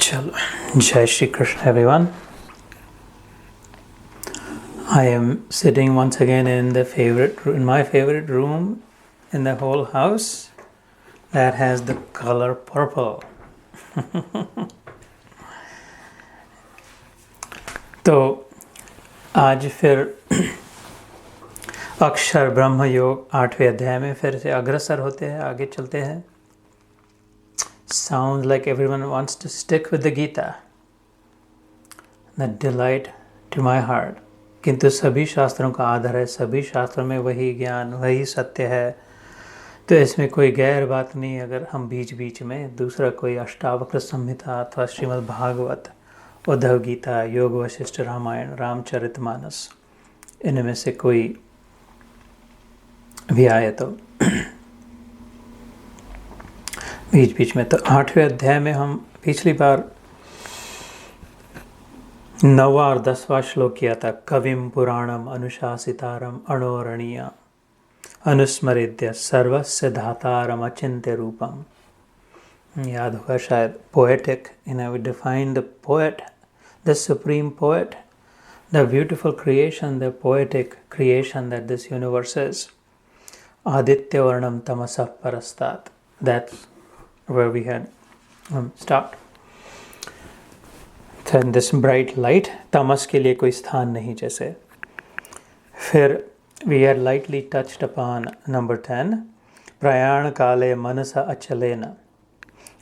Chalo. Jai Shri Krishna, everyone. I am sitting once again in my favorite room in the whole house that has the color purple. तो आज फिर अक्षर ब्रह्म योग 8वें अध्याय में फिर से अग्रसर होते हैं, आगे चलते हैं. Sounds like everyone wants to stick with the Gita. That delight to my heart. किंतु सभी शास्त्रों का आधार है, सभी शास्त्रों में वही ज्ञान, वही सत्य है. तो इसमें कोई गैर बात नहीं अगर हम बीच बीच में दूसरा कोई अष्टावक्र संहिता अथवा श्रीमद् भागवत, उद्धव गीता, योग वशिष्ठ रामायण, रामचरितमानस, इनमें से कोई भी आए तो बीच बीच में. तो 8वें अध्याय में हम पिछली बार 9वां और 10वां श्लोक किया था. कविम पुराणम अनुशासितारम अणोरणीय अनुस्मरित्य सर्वस्य धातारम अचिंत्य रूपम. याद होगा शायद. Poetic, we define the poet, the supreme poet, the beautiful creation, the poetic creation that this universe is. Aditya varnam tamasah parastat. That's where we had stopped. Then this bright light, tamas के लिए कोई स्थान नहीं जैसे. फिर we had lightly touched upon number 10. प्रयाण काले मनसा अचलेन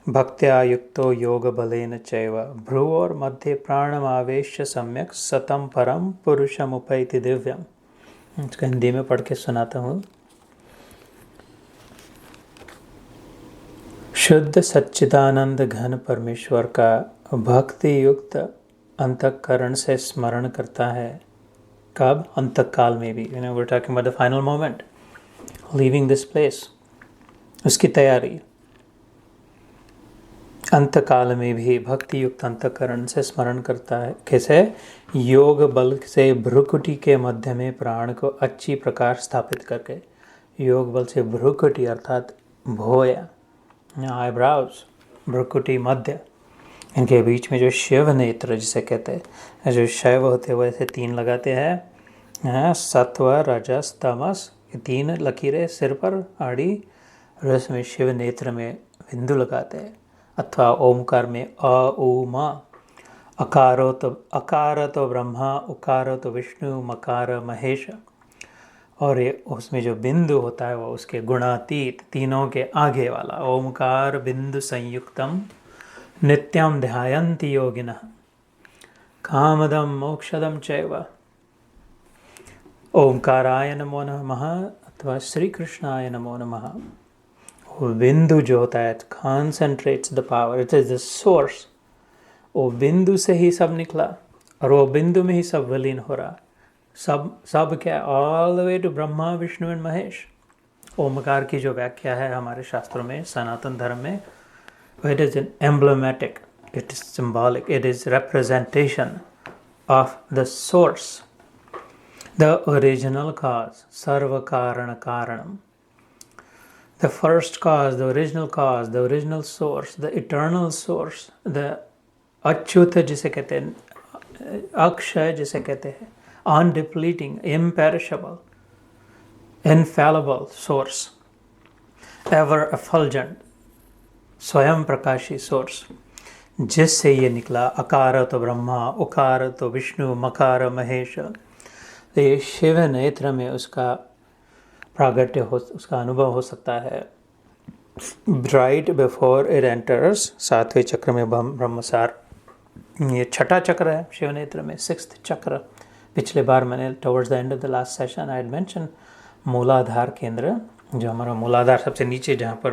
भक्त्या युक्तो योग बलेन चैव भ्रुवोर मध्ये प्राणमावेश्य सम्यक सतम परम पुरुषम उपैति दिव्यम. इसको हिंदी में पढ़ के सुनाता हूँ. शुद्ध सच्चिदानंद घन परमेश्वर का भक्ति युक्त अंतःकरण से स्मरण करता है. कब? अंतकाल में भी. we're talking about the final moment, leaving this place. उसकी तैयारी. अंतकाल में भी भक्ति युक्त अंतःकरण से स्मरण करता है. कैसे? योग बल से भ्रुकुटी के मध्य में प्राण को अच्छी प्रकार स्थापित करके. योग बल से भ्रुकुटी अर्थात भोया, आईब्राउज, भ्रुकुटी मध्य, इनके बीच में जो शिव नेत्र जिसे कहते हैं, जो शैव होते हैं वैसे 3 लगाते हैं. सत्व रजस तमस, ये 3 लकीरें सिर पर आड़ी, रस में शिव नेत्र में बिंदु लगाते हैं. अथवा ओमकार में अ उ म. अकार तो ब्रह्मा, उकार तो विष्णु, मकार महेश. और ये उसमें जो बिंदु होता है वो उसके गुणातीत, तीनों के आगे वाला. ओमकार बिंदु संयुक्तम नित्यम ध्यायन्ति योगिनः कामदम मोक्षदम चैव. ओमकाराय नमो नमः अथवा श्री कृष्णाय नमो नमः. वो बिंदु जो होता है concentrates the power, it is the source. वो बिंदु से ही सब निकला और वो बिंदु में ही सब विलीन हो रहा. सब क्या? All the way to Brahma Vishnu and Mahesh. Omkar की जो व्याख्या है हमारे शास्त्रों में, सनातन धर्म में, it is an emblematic, it is symbolic, it is representation of the source, the original cause, सर्व कारण कारणम. The first cause, the original source, the eternal source, the Achyut जिसे कहते हैं, अक्षय जिसे कहते हैं, undepleting, imperishable, infallible source, ever effulgent, स्वयं प्रकाशी सोर्स, जिससे ये निकला. अकार तो ब्रह्मा, उकार तो विष्णु, मकार महेश. तो ये शिव नेत्र में उसका प्रागट्य हो, उसका अनुभव हो सकता है. राइट बिफोर इट एंटर्स 7वें चक्र में ब्रह्मसार. ये 6ठा चक्र है शिव नेत्र में, 6th चक्र. पिछले बार मैंने towards the end of the last session I had mention मूलाधार केंद्र, जो हमारा मूलाधार सबसे नीचे, जहाँ पर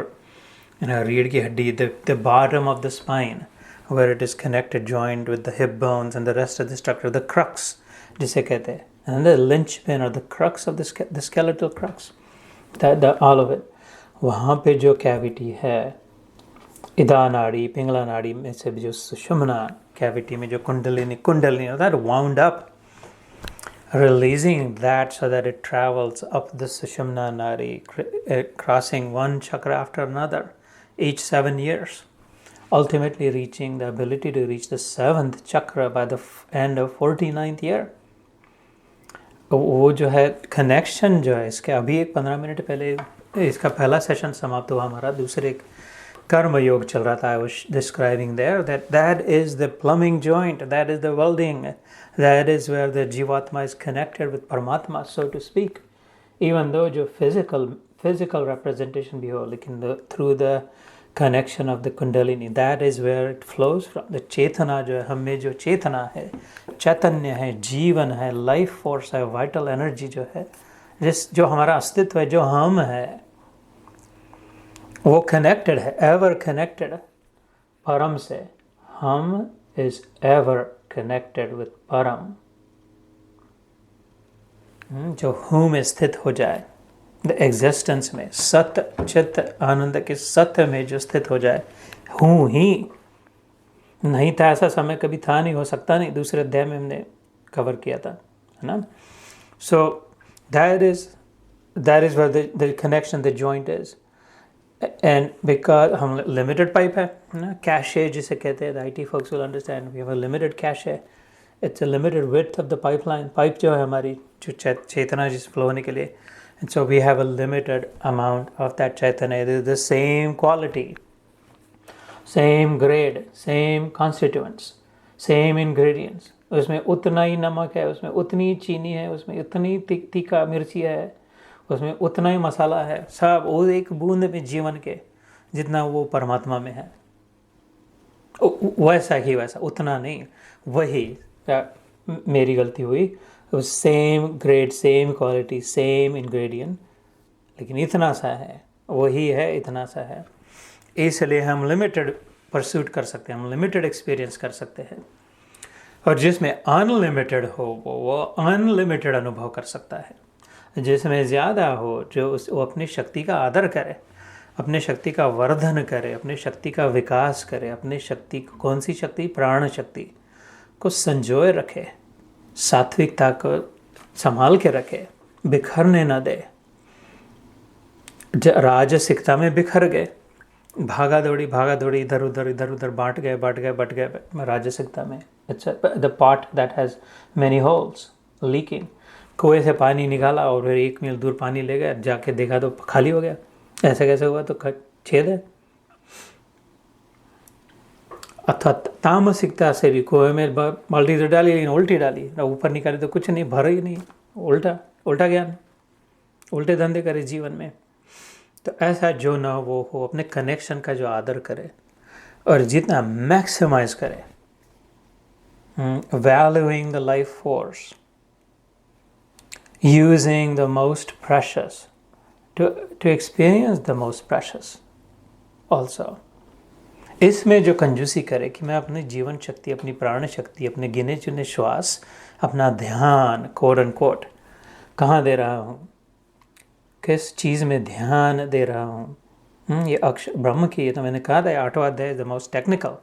रीढ़ की हड्डी, the bottom of the spine, where it is connected joint with the hip bones and the rest of the structure, the crux जिसे कहते हैं, एंड द लिंचपिन और the crux of the skeletal crux, all of it. वहाँ पे जो cavity है, इदा नाड़ी, पिंगला नाड़ी में से जो सुषुम्ना कैविटी में जो kundalini that wound up, releasing that so that it travels up the Sushumna Nadi, crossing one chakra after another each 7 years. ultimately reaching the ability to reach the 7th chakra by the end of 49th year. वो जो है connection जो है इसके, अभी एक 15 minute पहले इसका पहला सेशन समाप्त हुआ हमारा, दूसरे कर्म योग चल रहा था. I was describing there that is the plumbing joint, that is the welding, that is where the Jivatma is connected with Paramatma, so to speak. Even though जो physical representation भी हो, लेकिन through the connection of the Kundalini, that is where it flows from. The चेतना जो है, हम में जो चेतना है, चैतन्य है, जीवन है, लाइफ फोर्स है, वाइटल एनर्जी जो है, जो हमारा अस्तित्व है, जो हम है, वो कनेक्टेड है, एवर कनेक्टेड परम से. हम इज एवर कनेक्टेड विद परम. जो हूँ में स्थित हो जाए, द एग्जिस्टेंस में, सत्य चित्त आनंद के सत्य में जो स्थित हो जाए, हूँ ही. नहीं था ऐसा समय कभी था नहीं, हो सकता नहीं. दूसरे अध्याय में हमने कवर किया था, है ना. So that is where the connection, the joint is. And because हम लिमिटेड पाइप है ना, कैशे जिसे कहते हैं, the IT folks will understand, we have a limited cache. It's a limited width of the pipeline. Pipe जो है हमारी, जो चेतना जिस फ्लो होने के लिए, and so we have a limited amount of that chaitanya. It is the same quality, same grade, same constituents, same ingredients. उसमें उतना ही नमक है, उसमें उतनी चीनी है, उसमें उतनी तीखा मिर्ची है, उसमें उतना ही मसाला है. सब वो एक बूंद में जीवन के जितना वो परमात्मा में है, वैसा ही वैसा, उतना नहीं, वही. मेरी गलती हुई. Same grade, same quality, same ingredient, लेकिन इतना सा है, वही है, इतना सा है. इसलिए हम लिमिटेड परस्यूट कर सकते हैं, हम लिमिटेड एक्सपीरियंस कर सकते हैं. और जिसमें अनलिमिटेड हो वो अनलिमिटेड अनुभव कर सकता है. जिसमें ज़्यादा हो, जो वो अपनी शक्ति का आदर करे, अपने शक्ति का वर्धन करे, अपनी शक्ति का विकास करे, अपनी शक्ति, कौन सी शक्ति, प्राण शक्ति को संजोए रखे, सात्विकता को संभाल के रखे, बिखरने न दे. राजसिकता में बिखर गए, भागा दौड़ी इधर उधर बांट गए राजसिकता में. It's the pot that has many holes leaking. कुएं से पानी निकाला और फिर 1 मील दूर पानी ले गया, जाके देखा तो खाली हो गया. ऐसे कैसे हुआ? तो छेद है. अथवा तामसिकता से भी कुएं में बाल्टी तो डाली, लेकिन उल्टी डाली, ऊपर निकाली तो कुछ नहीं, भरा ही नहीं, उल्टा ज्ञान, उल्टे धंधे करे जीवन में. तो ऐसा जो ना वो हो, अपने कनेक्शन का जो आदर करे और जितना मैक्सिमाइज करे, valuing the life force, using the most precious to experience the most precious also. इसमें जो कंजूसी करे कि मैं अपनी जीवन शक्ति, अपनी प्राण शक्ति, अपने गिने चुने श्वास, अपना ध्यान कोट एंड कोट कहाँ दे रहा हूँ, किस चीज़ में ध्यान दे रहा हूँ. ये अक्षर ब्रह्म की, ये तो मैंने कहा था 8वां अध्याय द मोस्ट टेक्निकल.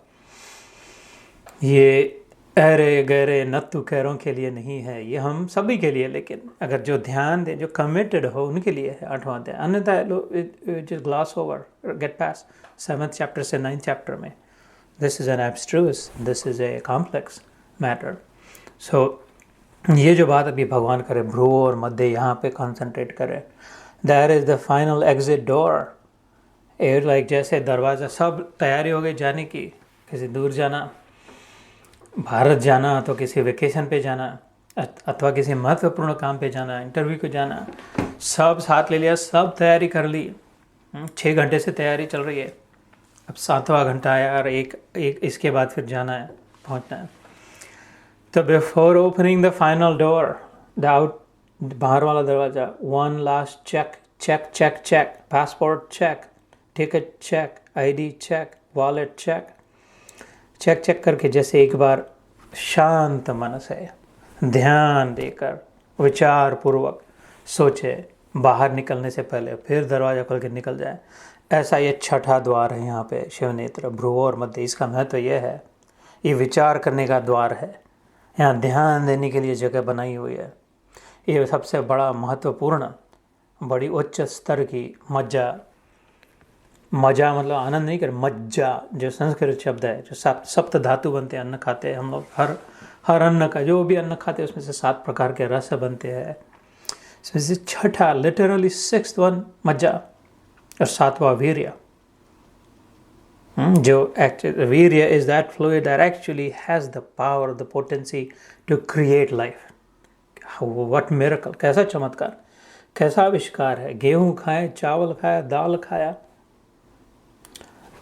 ये अरे गहरे नत्तु कैरों के लिए नहीं है, ये हम सभी के लिए. लेकिन अगर जो ध्यान दे, जो कमिटेड हो, उनके लिए है 8वां अध्याय. अन्यथा just gloss over, get past 7th chapter से 9th chapter में. This is an abstruse, this is a complex matter. So ये जो बात अभी भगवान करे, भ्रू और मध्य यहाँ पे कंसंट्रेट करे. That is the final exit door. Like जैसे दरवाज़ा, सब तैयारी हो गई जाने की, किसी दूर जाना, भारत जाना, तो किसी वेकेशन पे जाना, अथवा किसी महत्वपूर्ण काम पे जाना, इंटरव्यू को जाना, सब साथ ले लिया, सब तैयारी कर ली. 6 घंटे से तैयारी चल रही है, अब 7वां घंटा आया और एक इसके बाद फिर जाना है, पहुंचना है. तो before opening the final door, बाहर वाला दरवाज़ा, one last check, passport check, ticket check, ID check, wallet check करके, जैसे एक बार शांत मन से ध्यान देकर विचार पूर्वक सोचे, बाहर निकलने से पहले फिर दरवाज़ा खोल के निकल जाए. ऐसा ये 6ठा द्वार है यहाँ पे, शिवनेत्र, भ्रू और मध्य. इसका महत्व ये है, ये विचार करने का द्वार है, यहाँ ध्यान देने के लिए जगह बनाई हुई है. ये सबसे बड़ा महत्वपूर्ण, बड़ी उच्च स्तर की मज्जा मजा मतलब आनंद नहीं कर, मज्जा जो संस्कृत शब्द है, जो सप्त धातु बनते हैं, अन्न खाते हैं हम लोग, हर अन्न का जो भी अन्न खाते हैं उसमें से 7 प्रकार के रस बनते हैं, इसमें से छठा लिटरली 6th वन मज्जा और 7वां वीर्य। जो एक्चुअली वीर्य is that fluid that actually has the power, the potency to create life. What miracle, कैसा चमत्कार, कैसा आविष्कार है। गेहूं खाए, चावल खाया, दाल खाया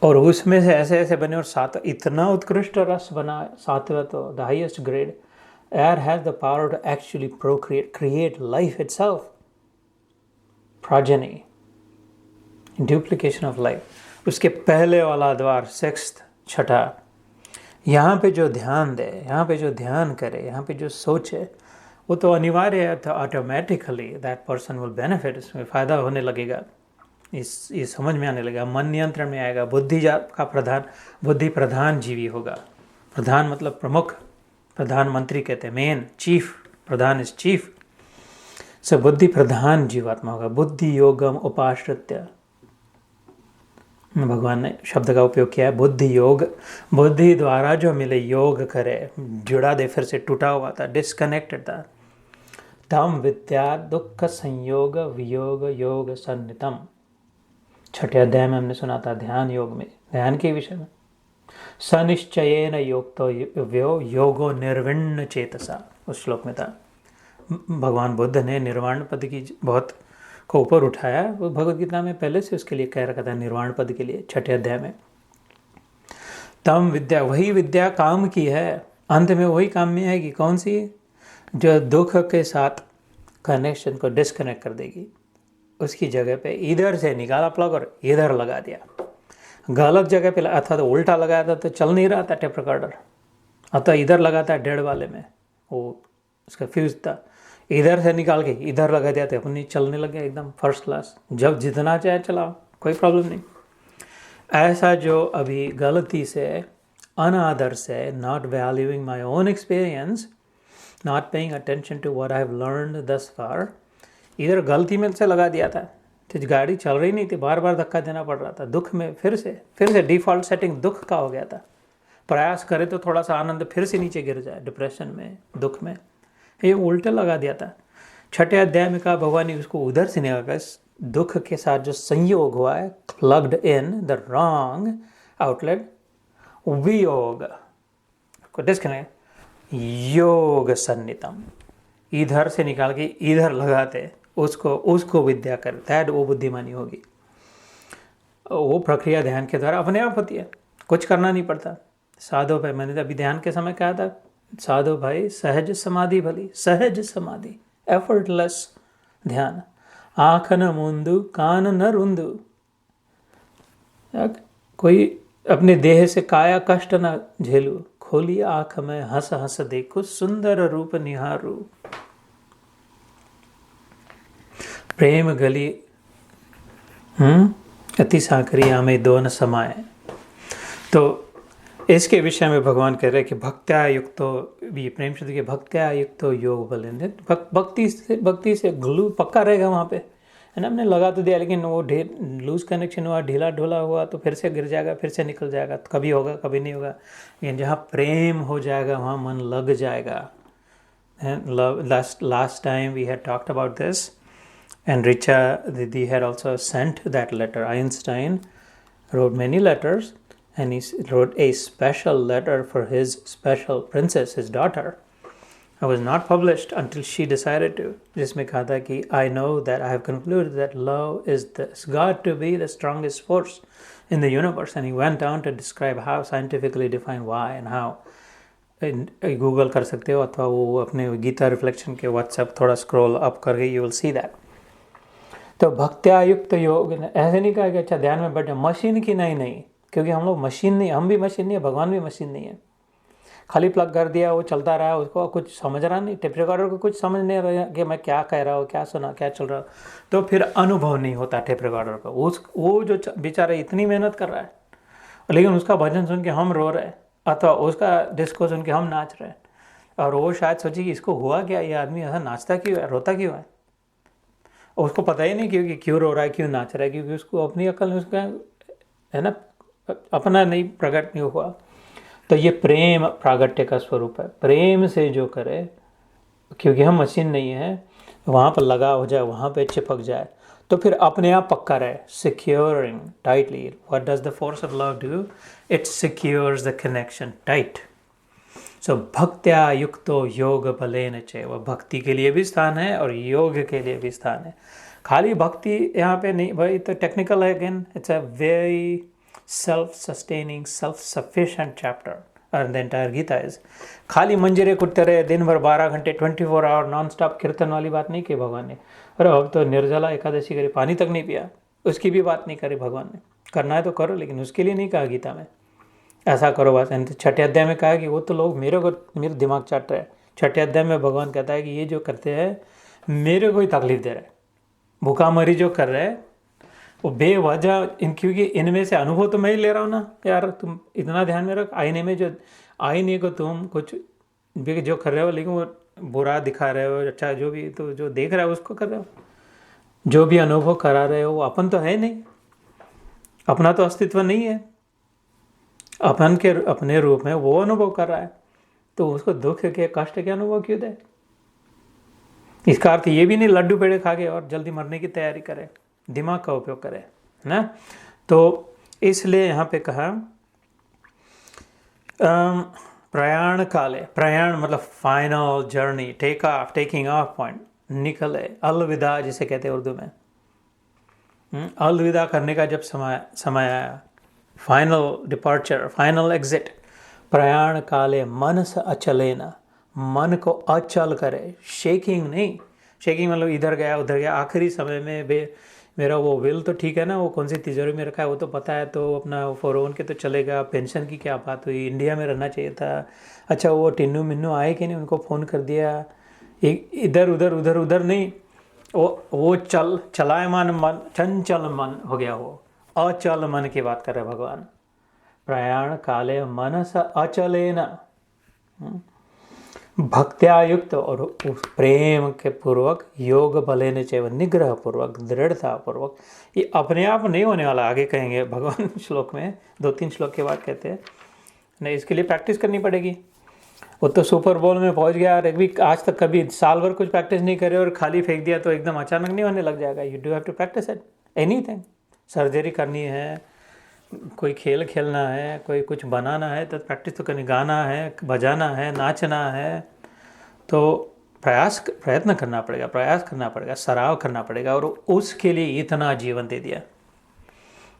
और उसमें से ऐसे ऐसे बने और 7 इतना उत्कृष्ट रस बना, 7वां तो the highest grade. Air has the power to actually procreate, create life itself, progeny, duplication of life. उसके पहले वाला द्वार 6th, छठा, यहाँ पे जो ध्यान दे, यहाँ पे जो ध्यान करे, यहाँ पे जो सोचे, वो तो अनिवार्य है, तो automatically that person will benefit, इसमें फ़ायदा होने लगेगा, ये समझ में आने लगेगा, मन नियंत्रण में आएगा, बुद्धि प्रधान जीवी होगा। प्रधान मतलब प्रमुख, प्रधानमंत्री कहते हैं, मेन, चीफ, प्रधान इज चीफ। सो बुद्धि प्रधान जीवात्मा होगा। बुद्धि योगम उपाश्रित्य, भगवान ने शब्द का उपयोग किया है, बुद्धि योग, बुद्धि द्वारा जो मिले, योग करे, जुड़ा दे, फिर से टूटा हुआ था, डिस्कनेक्टेड था। तम विद्या दुख संयोग वियोग योग सन्नितम, 6ठे अध्याय में हमने सुना था ध्यान योग में, ध्यान के विषय में। सनिश्चयेन योक्तो व्यो योगो निर्विण्ण चेतसा, उस श्लोक में था। भगवान बुद्ध ने निर्वाण पद की बहुत को ऊपर उठाया, वो भगवद गीता में पहले से उसके लिए कह रखा था, निर्वाण पद के लिए 6ठे अध्याय में। तम विद्या, वही विद्या काम की है, अंत में वही काम में आएगी। कौन सी? जो दुख के साथ कनेक्शन को डिस्कनेक्ट कर देगी। उसकी जगह पे इधर से निकाला प्लग और इधर लगा दिया, गलत जगह पे अथवा तो उल्टा लगाया था तो चल नहीं रहा था टेप रिकॉर्डर, अतः इधर लगा था डेढ़ वाले में, वो उसका फ्यूज था, इधर से निकाल के इधर लगा दिया तो अपनी चलने लगे एकदम फर्स्ट क्लास, जब जितना चाहे चलाओ, कोई प्रॉब्लम नहीं। ऐसा जो अभी गलती से, अनादर से, not valuing my own experience, not paying attention to what I have learned thus far, इधर गलती में से लगा दिया था, तो गाड़ी चल रही नहीं थी, बार बार धक्का देना पड़ रहा था, दुख में फिर से डिफ़ॉल्ट सेटिंग दुख का हो गया था। प्रयास करे तो थोड़ा सा आनंद फिर से नीचे गिर जाए, डिप्रेशन में, दुख में, ये उल्टा लगा दिया था। 6ठे अध्याय में कहा भगवान ने उसको उधर से निकाल, दुख के साथ जो संयोग हुआ है, plugged in the wrong outlet, वियोग को डिस्कनेक्ट, योग सन्नितम, इधर से निकाल के इधर लगाते, उसको विद्या कर, दैट वो बुद्धिमानी होगी। वो प्रक्रिया ध्यान के द्वारा अपने आप होती है, कुछ करना नहीं पड़ता। साधो भाई, मैंने अभी ध्यान के समय कहा था, साधो भाई सहज समाधि भली, सहज समाधि, एफर्टलेस ध्यान, आँख न मूंदू कान न रुंदू, कोई अपने देह से काया कष्ट न झेलू, खोली आँख में हंस हंस देखो, सुंदर रूप निहारू, प्रेम गली अति साकरिया में दोन समाए। तो इसके विषय में भगवान कह रहे हैं कि भक्त्या युक्तो, भी प्रेम शब्द के भक्त्या युक्तो योग बलेंद्र, भक्ति से ग्लू पक्का रहेगा वहाँ पे, है ना। हमने लगा तो दिया, लेकिन वो लूज कनेक्शन हुआ, ढीला ढोला हुआ तो फिर से गिर जाएगा, फिर से निकल जाएगा, तो कभी होगा कभी नहीं होगा। लेकिन जहाँ प्रेम हो जाएगा वहाँ मन लग जाएगा। Last time we had talked about this, and Richa Didi had also sent that letter. Einstein wrote many letters, and he wrote a special letter for his special princess, his daughter. It was not published until she decided to. जिसमें कहा था कि I know that I have concluded that love is got to be the strongest force in the universe, and he went on to describe how scientifically define why and how. Google कर सकते हो, अथवा वो अपने Gita reflection के WhatsApp थोड़ा scroll up करके you will see that. तो भक्त्यायुक्त योग, ऐसे नहीं कहा कि अच्छा ध्यान में बैठे, मशीन की नहीं, क्योंकि हम लोग मशीन नहीं, हम भी मशीन नहीं है, भगवान भी मशीन नहीं है। खाली प्लग कर दिया, वो चलता रहा, उसको कुछ समझ रहा नहीं, टेप रिकॉर्डर को कुछ समझ नहीं रहा कि मैं क्या कह रहा हूँ, क्या सुना, क्या चल रहा, तो फिर अनुभव नहीं होता टेप रिकॉर्डर का। वो जो बेचारा इतनी मेहनत कर रहा है, लेकिन उसका भजन सुन के हम रो रहे हैं, अथवा उसका डिस्को सुन के हम नाच रहे हैं, और वो शायद सोचे कि इसको हुआ क्या, ये आदमी ऐसा नाचता क्यों है, रोता क्यों है। उसको पता ही नहीं कि क्यों रो रहा है, क्यों नाच रहा है, क्योंकि उसको अपनी अकल में उसका है ना, अपना नहीं प्रकट नहीं हुआ। तो ये प्रेम प्रागट्य का स्वरूप है। प्रेम से जो करे, क्योंकि हम मशीन नहीं है, वहाँ पर लगा हो जाए, वहाँ पे चिपक जाए तो फिर अपने आप पक्का रहे। Securing tightly, what does the force of love do? It secures the connection tight. So भक्त्या युक्तो योग बलेन चे, वह भक्ति के लिए भी स्थान है और योग के लिए भी स्थान है। खाली भक्ति यहाँ पे नहीं भाई, तो टेक्निकल है again. It's a very self sustaining, self sufficient chapter और द एंटायर गीता इज। खाली मंजरे कुटते रहे दिन भर 12 घंटे 24 आवर नॉन स्टॉप कीर्तन वाली बात नहीं की भगवान ने। अरे अब तो निर्जला एकादशी करी, पानी तक नहीं पिया, उसकी भी बात नहीं करी भगवान ने। करना है तो करो, लेकिन उसके लिए नहीं कहा गीता में ऐसा करो बस। छठे अध्याय में कहा कि वो तो लोग मेरे दिमाग चाट रहे हैं। छठे अध्याय में भगवान कहता है कि ये जो करते हैं मेरे को ही तकलीफ दे रहे हैं, भूखामरी जो कर रहे हैं वो बेवजह, क्योंकि इनमें से अनुभव तो मैं ही ले रहा हूँ ना यार। तुम इतना ध्यान में रख, आईने को तुम कुछ भी जो कर रहे हो, लेकिन वो बुरा दिखा रहे हो, अच्छा जो भी, तो जो देख रहा है उसको कर रहे हो। जो भी अनुभव करा रहे हो वो अपन तो है नहीं, अपना तो अस्तित्व नहीं है। अपन के अपने रूप में वो अनुभव कर रहा है, तो उसको दुख के कष्ट के अनुभव क्यों दे? इसका अर्थ ये भी नहीं लड्डू पेड़े खा के और जल्दी मरने की तैयारी करे, दिमाग का उपयोग करे ना। तो इसलिए यहाँ पे कहा प्रयाण काले, प्रयाण मतलब final journey, taking of point, निकले, अलविदा जिसे कहते हैं उर्दू में। अलविदा करने का जब समय आया, फाइनल डिपार्चर, फाइनल एग्जिट। प्रयाण काले मनस अचलेना, मन को अचल करे, शेकिंग नहीं। शेकिंग मतलब इधर गया उधर गया। आखिरी समय में मेरा वो विल तो ठीक है ना, वो कौन सी तिजोरी में रखा है वो तो पता है, तो अपना 401 के तो चलेगा। पेंशन की क्या बात हुई, इंडिया में रहना चाहिए था। अच्छा वो टिन्नू मिन्नू आए कि नहीं, उनको फ़ोन कर दिया। इधर उधर नहीं, वो चलायमान मन, चंचल मन हो गया, वो अचल मन की बात कर रहे भगवान। प्रयाण काले मनस अचलेना, भक्त्या युक्त और उस प्रेम के पूर्वक, योग बलेने चाहिए निग्रह पूर्वक, दृढ़ता पूर्वक। ये अपने आप नहीं होने वाला, आगे कहेंगे भगवान श्लोक में, 2-3 श्लोक के बाद कहते हैं नहीं, इसके लिए प्रैक्टिस करनी पड़ेगी। वो तो सुपर बोल में पहुंच गया और एक भी आज तक कभी साल भर कुछ प्रैक्टिस नहीं करे और खाली फेंक दिया तो एकदम अचानक नहीं होने लग जाएगा। You do have to practise it, anything. Surgery करनी है, कोई खेल खेलना है, कोई कुछ बनाना है तो प्रैक्टिस तो करनी, गाना है, बजाना है, नाचना है, तो प्रयत्न करना पड़ेगा, प्रयास करना पड़ेगा, सराव करना पड़ेगा। और उसके लिए इतना जीवन दे दिया।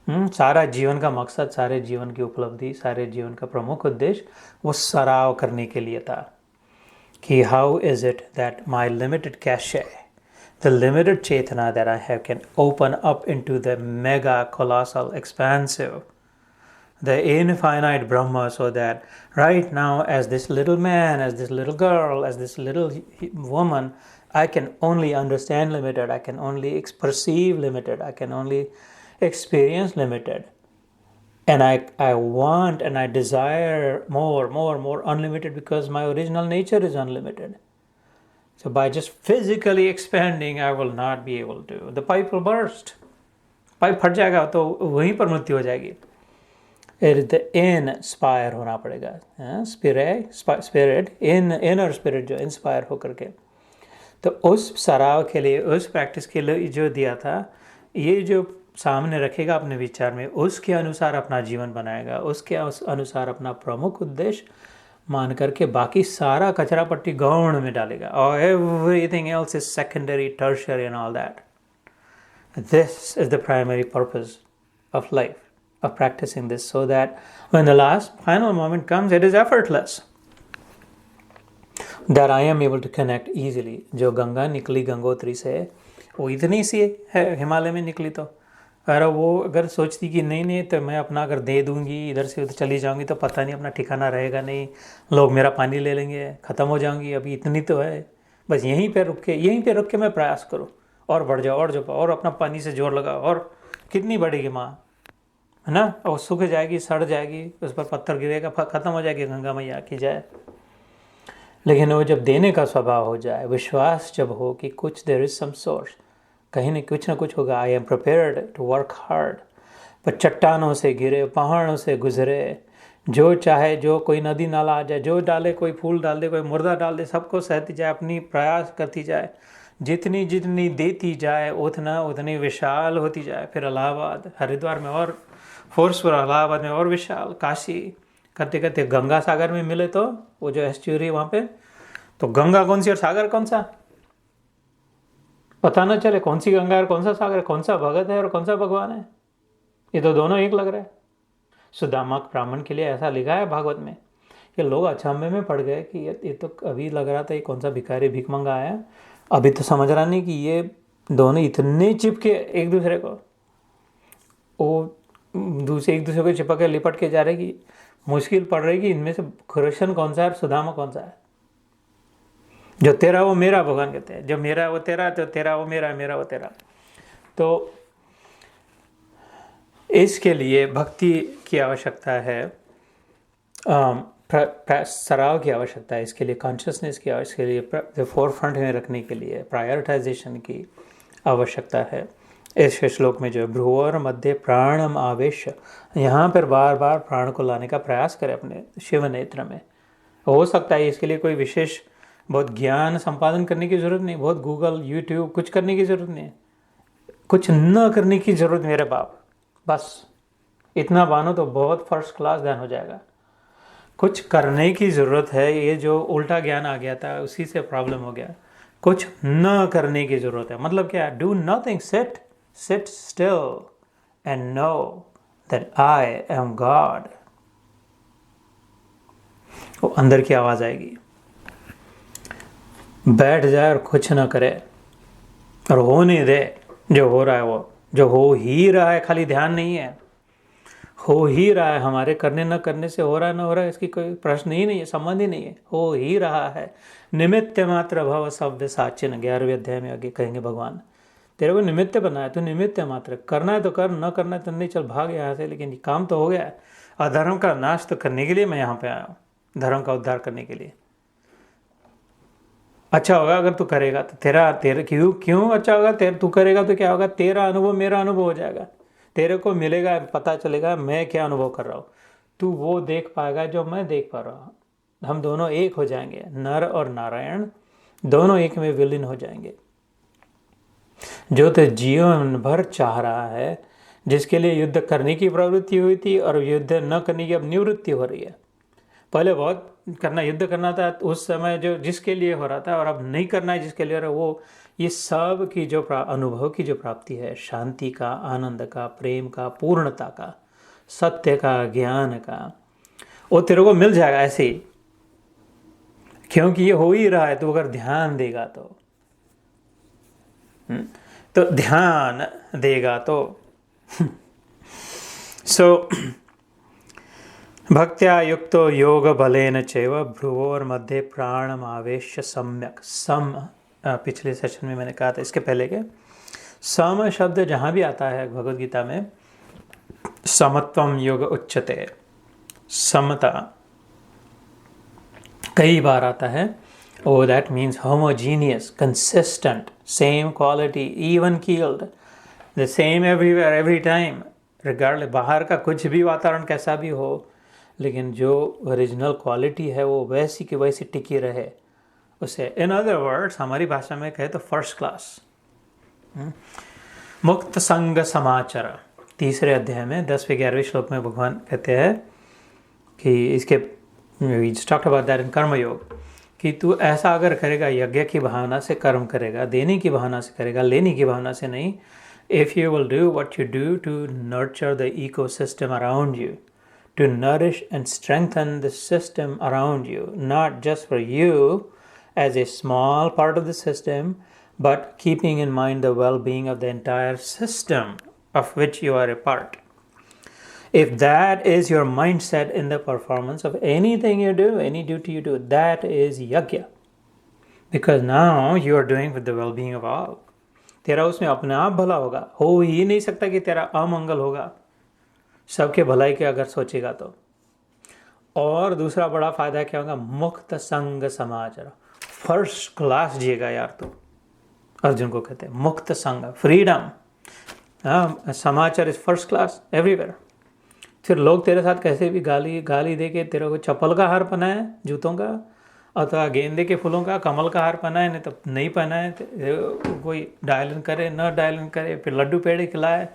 सारा जीवन का मकसद, सारे जीवन की उपलब्धि, सारे जीवन का प्रमुख उद्देश्य वो सराव करने के लिए था कि how is it that my limited cache, the limited chetana that I have can open up into the mega colossal expansive, the infinite Brahma, so that right now as this little man, as this little girl, as this little woman, I can only understand limited, I can only perceive limited, I can only experience limited, and I want and I desire more unlimited, because my original nature is unlimited. So by just physically expanding, I will not be able to. The pipe will burst. Pipe फट जाएगा तो वहीं पर मृत्यु हो जाएगी। Inspire होना पड़ेगा, स्पिरिट, इनर स्पिरिट जो इंस्पायर होकर के। तो उस सराव के लिए, उस प्रैक्टिस के लिए जो दिया था, ये जो सामने रखेगा अपने विचार में, उसके अनुसार अपना जीवन बनाएगा, उसके अनुसार अपना प्रमुख उद्देश्य मान करके बाकी सारा कचरा पट्टी गौण में डालेगा, और everything else is secondary, tertiary and all that. This is the primary purpose of life, of practicing this, so that when the last final moment comes, it is effortless, that I am able to connect easily. जो गंगा निकली गंगोत्री से, वो इतनी सी है हिमालय में निकली, तो अगर सोचती कि नहीं तो मैं अपना अगर दे दूंगी, इधर से उधर चली जाऊंगी तो पता नहीं अपना ठिकाना रहेगा नहीं, लोग मेरा पानी ले लेंगे, ख़त्म हो जाऊंगी, अभी इतनी तो है, बस यहीं पे रुक के मैं प्रयास करूँ, और बढ़ जाओ और अपना पानी से जोर लगाओ, और कितनी बढ़ेगी माँ, है ना, और सूख जाएगी, सड़ जाएगी, उस पर पत्थर गिरेगा, ख़त्म हो जाएगी गंगा मैया की जाए। लेकिन वो जब देने का स्वभाव हो जाए, विश्वास जब हो कि कुछ देयर इज सम सोर्स, कहीं न कुछ होगा, I am prepared to work hard, पर चट्टानों से गिरे, पहाड़ों से गुजरे, जो चाहे, जो कोई नदी नाला आ जाए, जो डाले, कोई फूल डाल दे, कोई मुर्दा डाल दे, सबको सहती जाए, अपनी प्रयास करती जाए, जितनी जितनी देती जाए उतना उतनी विशाल होती जाए। फिर इलाहाबाद, हरिद्वार में और फोर्सफुल, इलाहाबाद में और विशाल, काशी करते करते गंगा सागर में मिले तो वो जो एस्ट्यूरी वहाँ पे, तो गंगा कौन सी और सागर कौन सा पता ना चले, कौन सी गंगा है कौन सा सागर है, कौन सा भगत है और कौन सा भगवान है, ये तो दोनों एक लग रहा है। सुदामा ब्राह्मण के लिए ऐसा लिखा है भागवत में कि लोग अचंभे में पड़ गए कि ये तो अभी लग रहा था ये कौन सा भिखारी भीख मंगा आया, अभी तो समझ रहा नहीं कि ये दोनों इतने चिपके एक दूसरे को, वो एक दूसरे को चिपक के लिपट के जा रहे कि मुश्किल पड़ रही कि इनमें से कृष्ण कौन सा है और सुदामा कौन सा है। जो तेरा वो मेरा, भगवान कहते हैं, जो मेरा वो तेरा, जो तेरा वो मेरा, मेरा वो तेरा। तो इसके लिए भक्ति की आवश्यकता है, सराव की आवश्यकता है, इसके लिए कॉन्शियसनेस की आवश्यकता, इसके लिए फोर फ्रंट में रखने के लिए प्रायोरिटाइजेशन की आवश्यकता है। इस श्लोक में जो है भ्रुवोर मध्य प्राणम आवेश, यहाँ पर बार बार प्राण को लाने का प्रयास करें अपने शिव नेत्र में। हो सकता है इसके लिए कोई विशेष बहुत ज्ञान संपादन करने की ज़रूरत नहीं, बहुत गूगल यूट्यूब कुछ करने की ज़रूरत नहीं, कुछ न करने की ज़रूरत मेरे बाप, बस इतना मानो तो बहुत फर्स्ट क्लास ध्यान हो जाएगा। कुछ करने की ज़रूरत है, ये जो उल्टा ज्ञान आ गया था उसी से प्रॉब्लम हो गया। कुछ न करने की ज़रूरत है, मतलब क्या, do nothing, seat still and know that I am God. वो अंदर की आवाज़ आएगी, बैठ जाए और कुछ ना करे और होने दे, जो हो रहा है वो, जो हो ही रहा है, खाली ध्यान नहीं है, हो ही रहा है, हमारे करने न करने से हो रहा है न हो रहा है इसकी कोई प्रश्न ही नहीं है, संबंध ही नहीं है, हो ही रहा है। निमित्त मात्र भव शब्द साचिन, 11वें अध्याय में आगे कहेंगे भगवान, तेरे को निमित्त बनाया, तू निमित्त मात्र, करना है तो कर, न करना है तो नहीं, चल भाग यहाँ से, लेकिन ये काम तो हो गया है। अधर्म का नाश तो करने के लिए मैं यहाँ पे आया हूँ, धर्म का उद्धार करने के लिए। अच्छा होगा अगर तू करेगा तो तेरे क्यों अच्छा होगा, तू करेगा तो क्या होगा, तेरा अनुभव मेरा अनुभव हो जाएगा, तेरे को मिलेगा, पता चलेगा मैं क्या अनुभव कर रहा हूँ, तू वो देख पाएगा जो मैं देख पा रहा हूँ, हम दोनों एक हो जाएंगे, नर और नारायण दोनों एक में विलीन हो जाएंगे। जो तो जीवन भर चाह रहा है, जिसके लिए युद्ध करने की प्रवृत्ति हुई थी और युद्ध न करने की अब निवृत्ति हो रही है, पहले बहुत करना, युद्ध करना था उस समय जो जिसके लिए हो रहा था, और अब नहीं करना है जिसके लिए हो रहा है, वो ये सब की जो अनुभव की जो प्राप्ति है, शांति का, आनंद का, प्रेम का, पूर्णता का, सत्य का, ज्ञान का, वो तेरे को मिल जाएगा ऐसे ही, क्योंकि ये हो ही रहा है। तो अगर ध्यान देगा तो ध्यान देगा तो सो भक्त्या युक्तो योग बलेन चैव भ्रुवोर मध्य प्राणम आवेश्य सम्यक। सम पिछले सेशन में मैंने कहा था, इसके पहले के सम शब्द जहाँ भी आता है भगवद गीता में, समत्वम योग उच्यते, समता कई बार आता है। Oh that means homogeneous, consistent, same quality, even keeled, the same everywhere every time, regardless बाहर का कुछ भी वातावरण कैसा भी हो, लेकिन जो ओरिजिनल क्वालिटी है वो वैसी की वैसी टिकी रहे उसे। इन अदर वर्ड्स, हमारी भाषा में कहे तो फर्स्ट क्लास। मुक्त संग समाचार, 3रे अध्याय में 10वें 11वें श्लोक में भगवान कहते हैं कि इसके टॉक्ड अबाउट दैट इन कर्मयोग, कि तू ऐसा अगर करेगा, यज्ञ की भावना से कर्म करेगा, देने की भावना से करेगा, लेने की भावना से नहीं। If you will do what you do to nurture the ecosystem around you, to nourish and strengthen the system around you, not just for you as a small part of the system, but keeping in mind the well-being of the entire system of which you are a part. If that is your mindset in the performance of anything you do, any duty you do, that is yajna. Because now you are doing with the well-being of all. तेरा उसमें अपने आप भला होगा, हो ही नहीं सकता कि तेरा अमंगल होगा, सबके भलाई के अगर सोचेगा तो। और दूसरा बड़ा फायदा क्या होगा, मुक्त संग समाचार, फर्स्ट क्लास जिएगा यार। तो अर्जुन को कहते हैं मुक्त संग, फ्रीडम, हाँ, समाचार इज फर्स्ट क्लास एवरीवेयर। फिर लोग तेरे साथ कैसे भी गाली दे के तेरे को चप्पल का हार पहना है, जूतों का, अथवा गेंदे के फूलों का, कमल का हार पहना है, नहीं तो नहीं पहना है, कोई डायलन करे न डायलन करे, फिर लड्डू पेड़े खिलाए,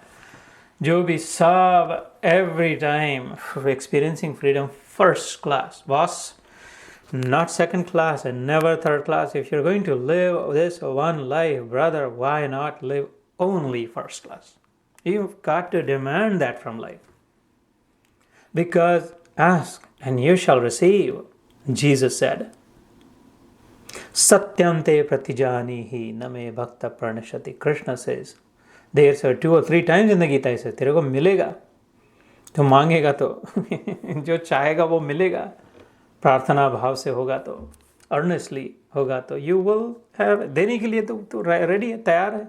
जो भी सब, every time experiencing freedom first class boss, not second class and never third class. If you're going to live this one life, brother, why not live only first class? You've got to demand that from life. Because ask and you shall receive, Jesus said. Satyam te pratijanihi name bhakta pranashati. Krishna says. There's 2 or 3 times in the Gita he says, तेरे को मिलेगा, तो मांगेगा तो जो चाहेगा वो मिलेगा, प्रार्थना भाव से होगा तो, अर्नेस्टली होगा तो, यू विल हैव, देने के लिए तो रेडी है, तैयार है।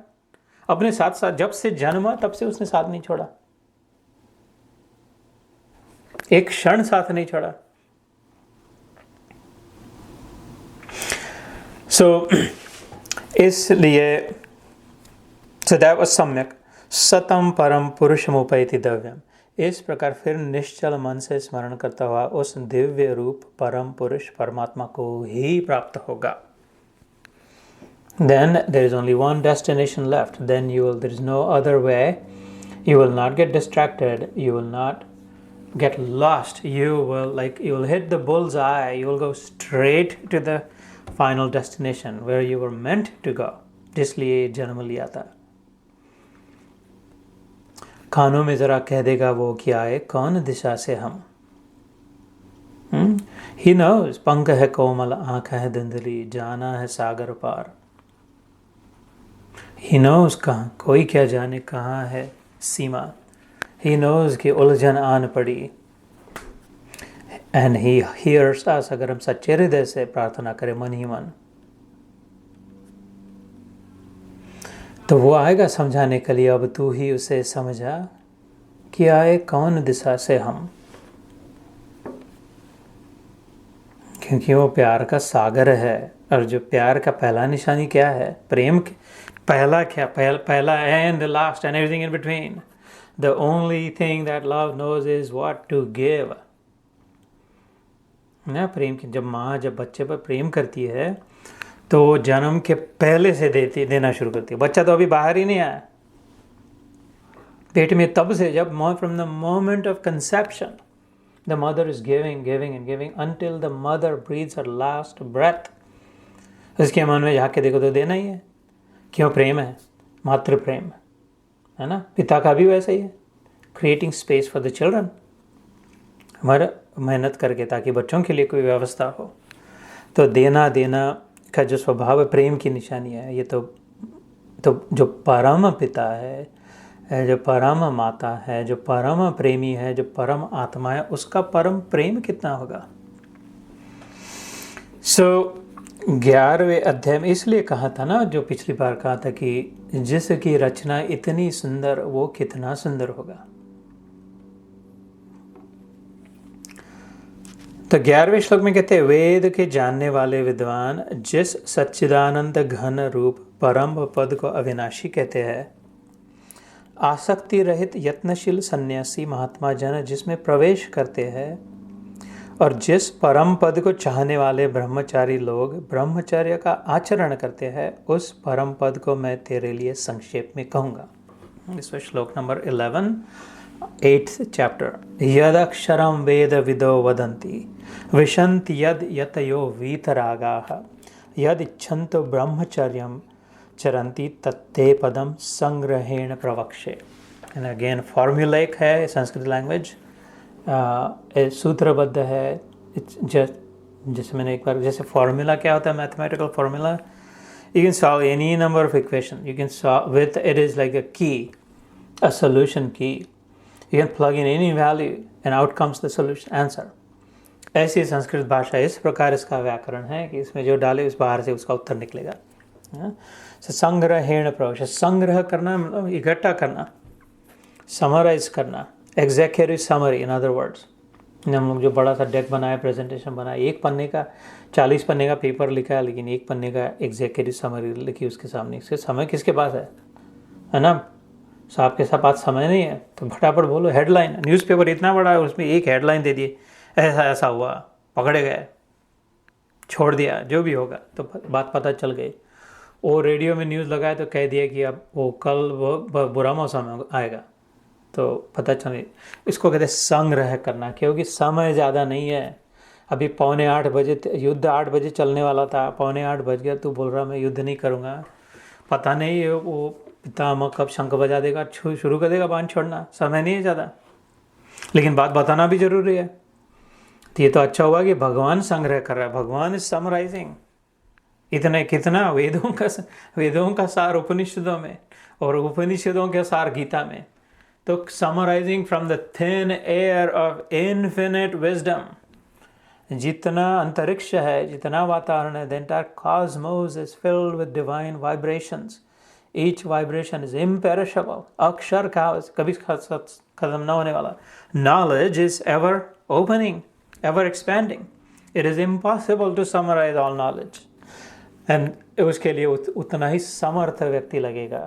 अपने साथ साथ जब से जन्मा तब से उसने साथ नहीं छोड़ा, एक क्षण साथ नहीं छोड़ा। सो इसलिए दैट वाज सम्यक सतम परम पुरुषमुपैति दिव्यम। इस प्रकार फिर निश्चल मन से स्मरण करता हुआ उस दिव्य रूप परम पुरुष परमात्मा को ही प्राप्त होगा। Then there is only one destination left. Then there is no other way. You will not get distracted. You will not get lost. You will hit the bull's eye. You will go straight to the final destination where you were meant to go. जिसलिए जन्म लिया था। कानों में जरा कह देगा वो क्या है, कौन दिशा से हम। He knows, पंख है कोमल, आंख है धुंधली, जाना है सागर पार। He knows कहाँ, कोई क्या जाने कहाँ है सीमा। He knows कि उलझन आन पड़ी। And he hears us, अगर हम सच्चे हृदय से प्रार्थना करें मन ही मन, तो वो आएगा समझाने के लिए। अब तू ही उसे समझा कि आए कौन दिशा से हम, क्योंकि वो प्यार का सागर है। और जो प्यार का पहला निशानी क्या है, प्रेम पहला क्या, पहला and last and everything in between. The only thing that love knows is what to give. ना प्रेम की, जब बच्चे पर प्रेम करती है तो जन्म के पहले से देना शुरू करती है। बच्चा तो अभी बाहर ही नहीं आया पेट में, तब से, जब from the moment of conception the mother is giving giving and giving until the mother breathes her last breath. उसके मन में जाके देखो तो देना ही है। क्यों? प्रेम है, मातृ प्रेम है ना। पिता का भी वैसा ही है, creating space for the children, हमारा मेहनत करके ताकि बच्चों के लिए कोई व्यवस्था हो। तो देना का जो स्वभाव है प्रेम की निशानी है। ये तो जो परम पिता है, जो परम माता है, जो परम प्रेमी है, जो परम आत्मा है, उसका परम प्रेम कितना होगा। 11वें अध्याय में इसलिए कहा था ना, जो पिछली बार कहा था कि जिसकी रचना इतनी सुंदर वो कितना सुंदर होगा। तो 11वें श्लोक में कहते हैं, वेद के जानने वाले विद्वान जिस सच्चिदानंद घन रूप परम पद को अविनाशी कहते हैं, आसक्ति रहित यत्नशील सन्यासी महात्मा जन जिसमें प्रवेश करते हैं, और जिस परम पद को चाहने वाले ब्रह्मचारी लोग ब्रह्मचर्य का आचरण करते हैं, उस परम पद को मैं तेरे लिए संक्षेप में कहूँगा। इसमें श्लोक नंबर 11, 8th चैप्टर। यदक्षरं वेद विदो वदन्ति विशन्ति यद यतयो वीतरागाः यदिच्छन्तु ब्रह्मचर्यं चरन्ति तत्ते पदम संग्रहेण प्रवक्षे। एंड अगेन फॉर्मूलैक है, संस्कृत लैंग्वेज सूत्रबद्ध है। जैसे मैंने एक बार, जैसे फॉर्मूला क्या होता है, mathematical formula, you can solve any number of equation, you can solve with, it is like अ की, अ सोल्यूशन की। You can plug in any value and out comes the solution answer. ऐसी संस्कृत भाषा, इस प्रकार इसका व्याकरण है कि इसमें जो डाले उस बाहर से उसका उत्तर निकलेगा। संग्रहेण प्रवेश, संग्रह करना मतलब इकट्ठा करना, समराइज करना, executive summary. In other words, हम लोग जो बड़ा सा डेक बनाया, प्रेजेंटेशन बनाया, एक पन्ने का 40 पन्ने का पेपर लिखा है, लेकिन एक पन्ने का एग्जीक्यूटिव समरी लिखी उसके सामने। इसके समय किसके पास है ना? सो आपके साथ पास समय नहीं है तो फटाफट बोलो हेडलाइन, न्यूज़पेपर इतना बड़ा है उसमें एक हेडलाइन दे दिए, ऐसा ऐसा हुआ, पकड़े गए, छोड़ दिया, जो भी होगा तो बात पता चल गई। और रेडियो में न्यूज़ लगाया तो कह दिया कि अब वो कल वो बुरा मौसम आएगा, तो पता चले। इसको कहते हैं संग्रह करना, क्योंकि समय ज़्यादा नहीं है। अभी 7:45 बजे युद्ध 8 बजे चलने वाला था, 7:45 बज गया, तू बोल रहा मैं युद्ध नहीं करूँगा। पता नहीं वो पितामह कब शंख बजा देगा, शुरू कर देगा बाण छोड़ना, समय नहीं है ज़्यादा, लेकिन बात बताना भी जरूरी है। तो ये तो अच्छा हुआ कि भगवान संग्रह कर रहा है, भगवान इज समराइजिंग। इतने कितना वेदों का सार उपनिषदों में और उपनिषदों के सार गीता में, तो summarising from the thin air of infinite wisdom. जितना अंतरिक्ष है, जितना वातावरण है, the entire cosmos is filled with divine vibrations. Each vibration is imperishable, अक्षर का कभी खत्म ना होने वाला। Knowledge is ever opening, ever expanding. It is impossible to summarize all knowledge. And उसके लिए उतना ही समर्थ व्यक्ति लगेगा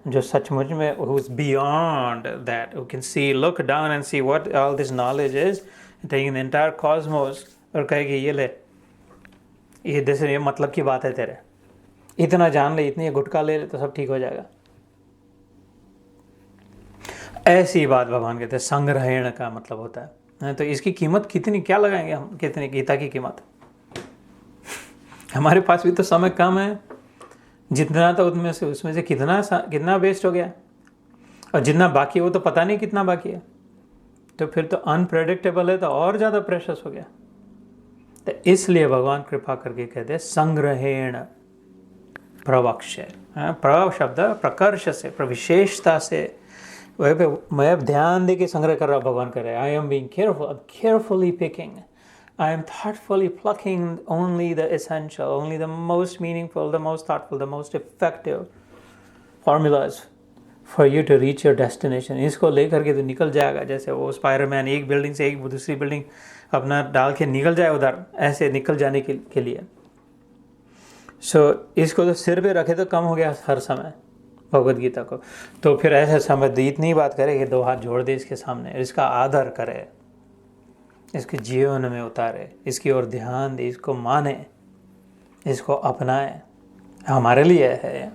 जो सचमुच में who is beyond that, who can see, look down and see what all this knowledge is, taking the entire cosmos, और कहेगी ये ले, ये मतलब की बात है तेरे, इतना जान ले, इतनी गुटखा ले ले तो सब ठीक हो जाएगा। ऐसी बात भगवान कहते हैं संग्रहण का मतलब होता है। तो इसकी कीमत कितनी, क्या लगाएंगे हम, कितनी गीता की कीमत? हमारे पास भी तो समय कम है, जितना तो उसमें से कितना वेस्ट हो गया, और जितना बाकी है वो तो पता नहीं कितना बाकी है, तो फिर तो अनप्रेडिक्टेबल है, तो और ज़्यादा प्रेशस हो गया। तो इसलिए भगवान कृपा करके कहते हैं संग्रहेण प्रवक्ष्य। प्र शब्द प्रकर्ष से, प्रविशेषता से, वह पे मैं ध्यान दे के संग्रह कर रहा हूँ। भगवान कर रहे हैं I am being careful, I am carefully picking, I am thoughtfully plucking only the essential, only the most meaningful, the most thoughtful, the most effective formulas for you to reach your destination. इसको लेकर के तो निकल जाएगा, जैसे वो Spiderman एक building से एक दूसरी बिल्डिंग अपना डाल के निकल जाए उधर, ऐसे निकल जाने के लिए। सो इसको तो सिर पे रखे तो कम हो गया हर समय भगवद गीता को। तो फिर ऐसे समय इतनी बात करे कि 2 हाथ जोड़ दे इसके सामने, इसका आदर करे, इसके जीवन में उतारे, इसकी ओर ध्यान दे, इसको माने, इसको अपनाए, हमारे लिए है।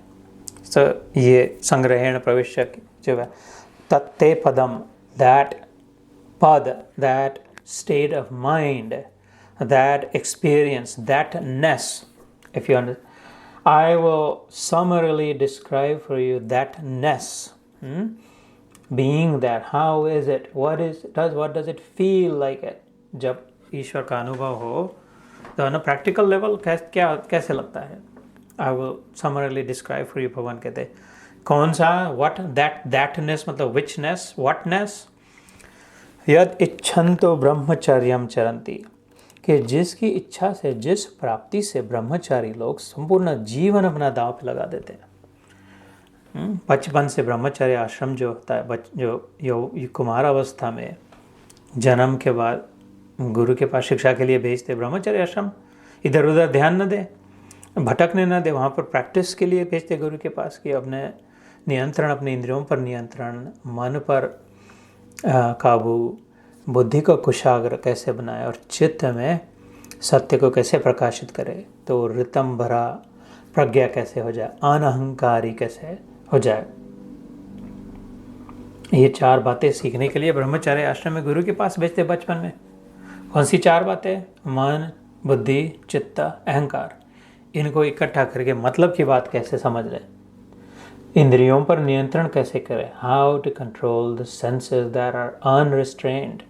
तो ये संग्रहेण प्रविश्य जो है, तत्ते पदम, दैट पद, that state of mind, that experience, thatness, if you understand, I will summarily describe for you that ness, being that. How is it? What does it feel like it? जब ईश्वर का अनुभव हो तो on a practical level कैसे लगता है? I will summarily describe for you. भगवान कहते हैं कौन सा, what, thatness मतलब whichness, whatness, यद इच्छन्तो ब्रह्मचर्यम चरन्ति, कि जिसकी इच्छा से, जिस प्राप्ति से ब्रह्मचारी लोग संपूर्ण जीवन अपना दांव पे लगा देते हैं। बचपन से ब्रह्मचर्य आश्रम जो होता है, जो कुमार अवस्था में जन्म के बाद गुरु के पास शिक्षा के लिए भेजते, ब्रह्मचर्य आश्रम, इधर उधर ध्यान न दे, भटकने न दे, वहाँ पर प्रैक्टिस के लिए भेजते गुरु के पास कि अपने नियंत्रण, अपने इंद्रियों पर नियंत्रण, मन पर काबू, बुद्धि को कुशाग्र कैसे बनाए और चित्त में सत्य को कैसे प्रकाशित करे, तो ऋतम भरा प्रज्ञा कैसे हो जाए, अनहंकारी कैसे हो जाए। ये 4 बातें सीखने के लिए ब्रह्मचार्य आश्रम में गुरु के पास भेजते बचपन में। कौन सी 4 बातें? मन, बुद्धि, चित्त, अहंकार। इनको इकट्ठा करके मतलब की बात कैसे समझ लें, इंद्रियों पर नियंत्रण कैसे करें, how to control the senses that are unrestrained,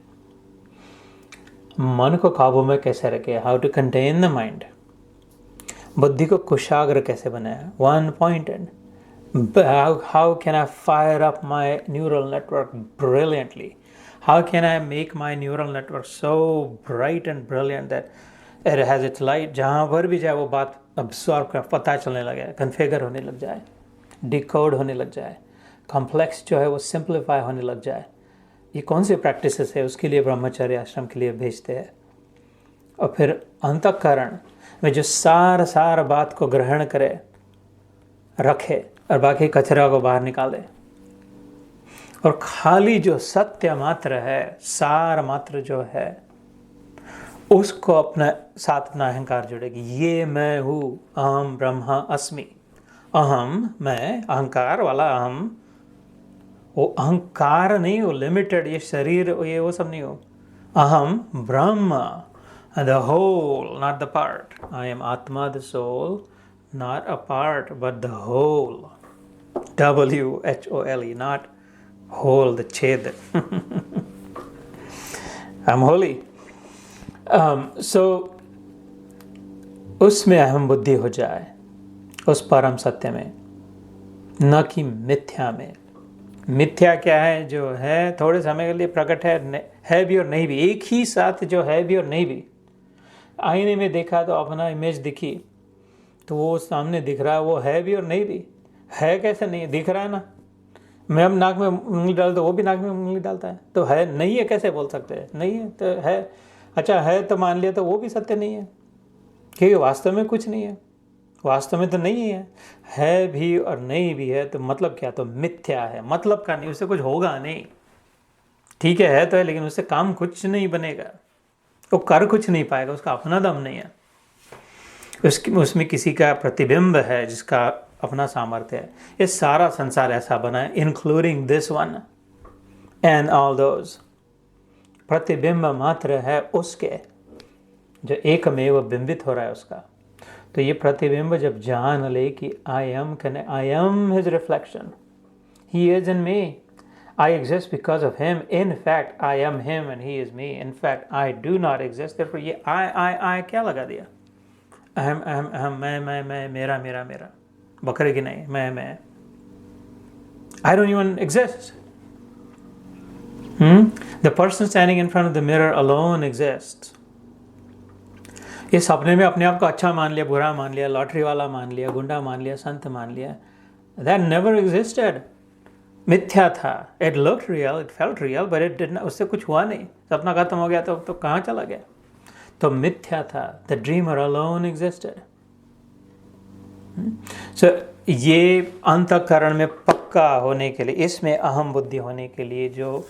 मन को काबू में कैसे रखे, how to contain the mind, बुद्धि को कुशाग्र कैसे बनाया, one pointed, how can I fire up my neural network brilliantly, how can I make my neural network so bright and brilliant that it has its light, जहाँ पर भी जाए वो बात अब्सॉर्ब कर, पता चलने लगे, कन्फिगर होने लग जाए, डिकोड होने लग जाए, कॉम्प्लेक्स जो है वो सिंप्लीफाई होने लग जाए। ये कौन सी प्रैक्टिसेस है, उसके लिए ब्रह्मचर्य आश्रम के लिए भेजते हैं। और फिर अंतःकरण में जो सार बात को ग्रहण करे, रखे और बाकी कचरा को बाहर निकाल दे, और खाली जो सत्य मात्र है, सार मात्र जो है, उसको अपने साथ अपना अहंकार जुड़ेगी। ये मैं हूँ, अहम ब्रह्मा अस्मि। अहम, मैं, अहंकार वाला अहम, वो अहंकार नहीं, वो लिमिटेड, ये शरीर, ये वो सब नहीं हो। अहम ब्रह्म, the whole, not the part. I am आत्मा, the soul, not a part but the whole. WHOLE, not whole, the छेद। I'm holy. So उसमें अहम बुद्धि हो जाए, उस परम सत्य में, न कि मिथ्या में। मिथ्या क्या है? जो है थोड़े समय के लिए प्रकट है भी और नहीं भी, एक ही साथ जो है भी और नहीं भी। आईने में देखा तो अपना इमेज दिखी तो वो सामने दिख रहा है, वो है भी और नहीं भी। है कैसे नहीं दिख रहा है ना? मैं अब नाक में उंगली डाल तो वो भी नाक में उंगली डालता है, तो है नहीं है कैसे बोल सकते हैं? नहीं है तो है। अच्छा है तो मान लिया तो वो भी सत्य नहीं है, क्योंकि वास्तव में कुछ नहीं है, वास्तव में तो नहीं है भी और नहीं भी है। तो मतलब क्या? तो मिथ्या है, मतलब का नहीं, उससे कुछ होगा नहीं। ठीक है तो है, लेकिन उससे काम कुछ नहीं बनेगा, वो कर कुछ नहीं पाएगा, उसका अपना दम नहीं है, उसमें किसी का प्रतिबिंब है जिसका अपना सामर्थ्य है। ये सारा संसार ऐसा बना है, including this one and all those. प्रतिबिंब मात्र है उसके, जो एकमेव बिंबित हो रहा है उसका। तो ये प्रतिबिंब जब जान ले कि I am his reflection, he is in me, I exist because of him. In fact, I am him and he is me. In fact, I do not exist. Therefore, ये I क्या लगा दिया? अहम, मैं, मेरा, बकरे की नहीं, मैं। I don't even exist. The person standing in front of the mirror alone exists. ये सपने में अपने आप को अच्छा मान लिया, बुरा मान लिया, लॉटरी वाला मान लिया, गुंडा मान लिया, संत मान लिया। That never existed. मिथ्या था। It looked real, it felt real, but it did not, उससे कुछ हुआ नहीं। सपना खत्म हो गया तो कहाँ चला गया? तो मिथ्या था। The dreamer alone existed. So ये अंतःकरण में पक्का होने के लिए, इसमें अहम बुद्धि होने के लिए जो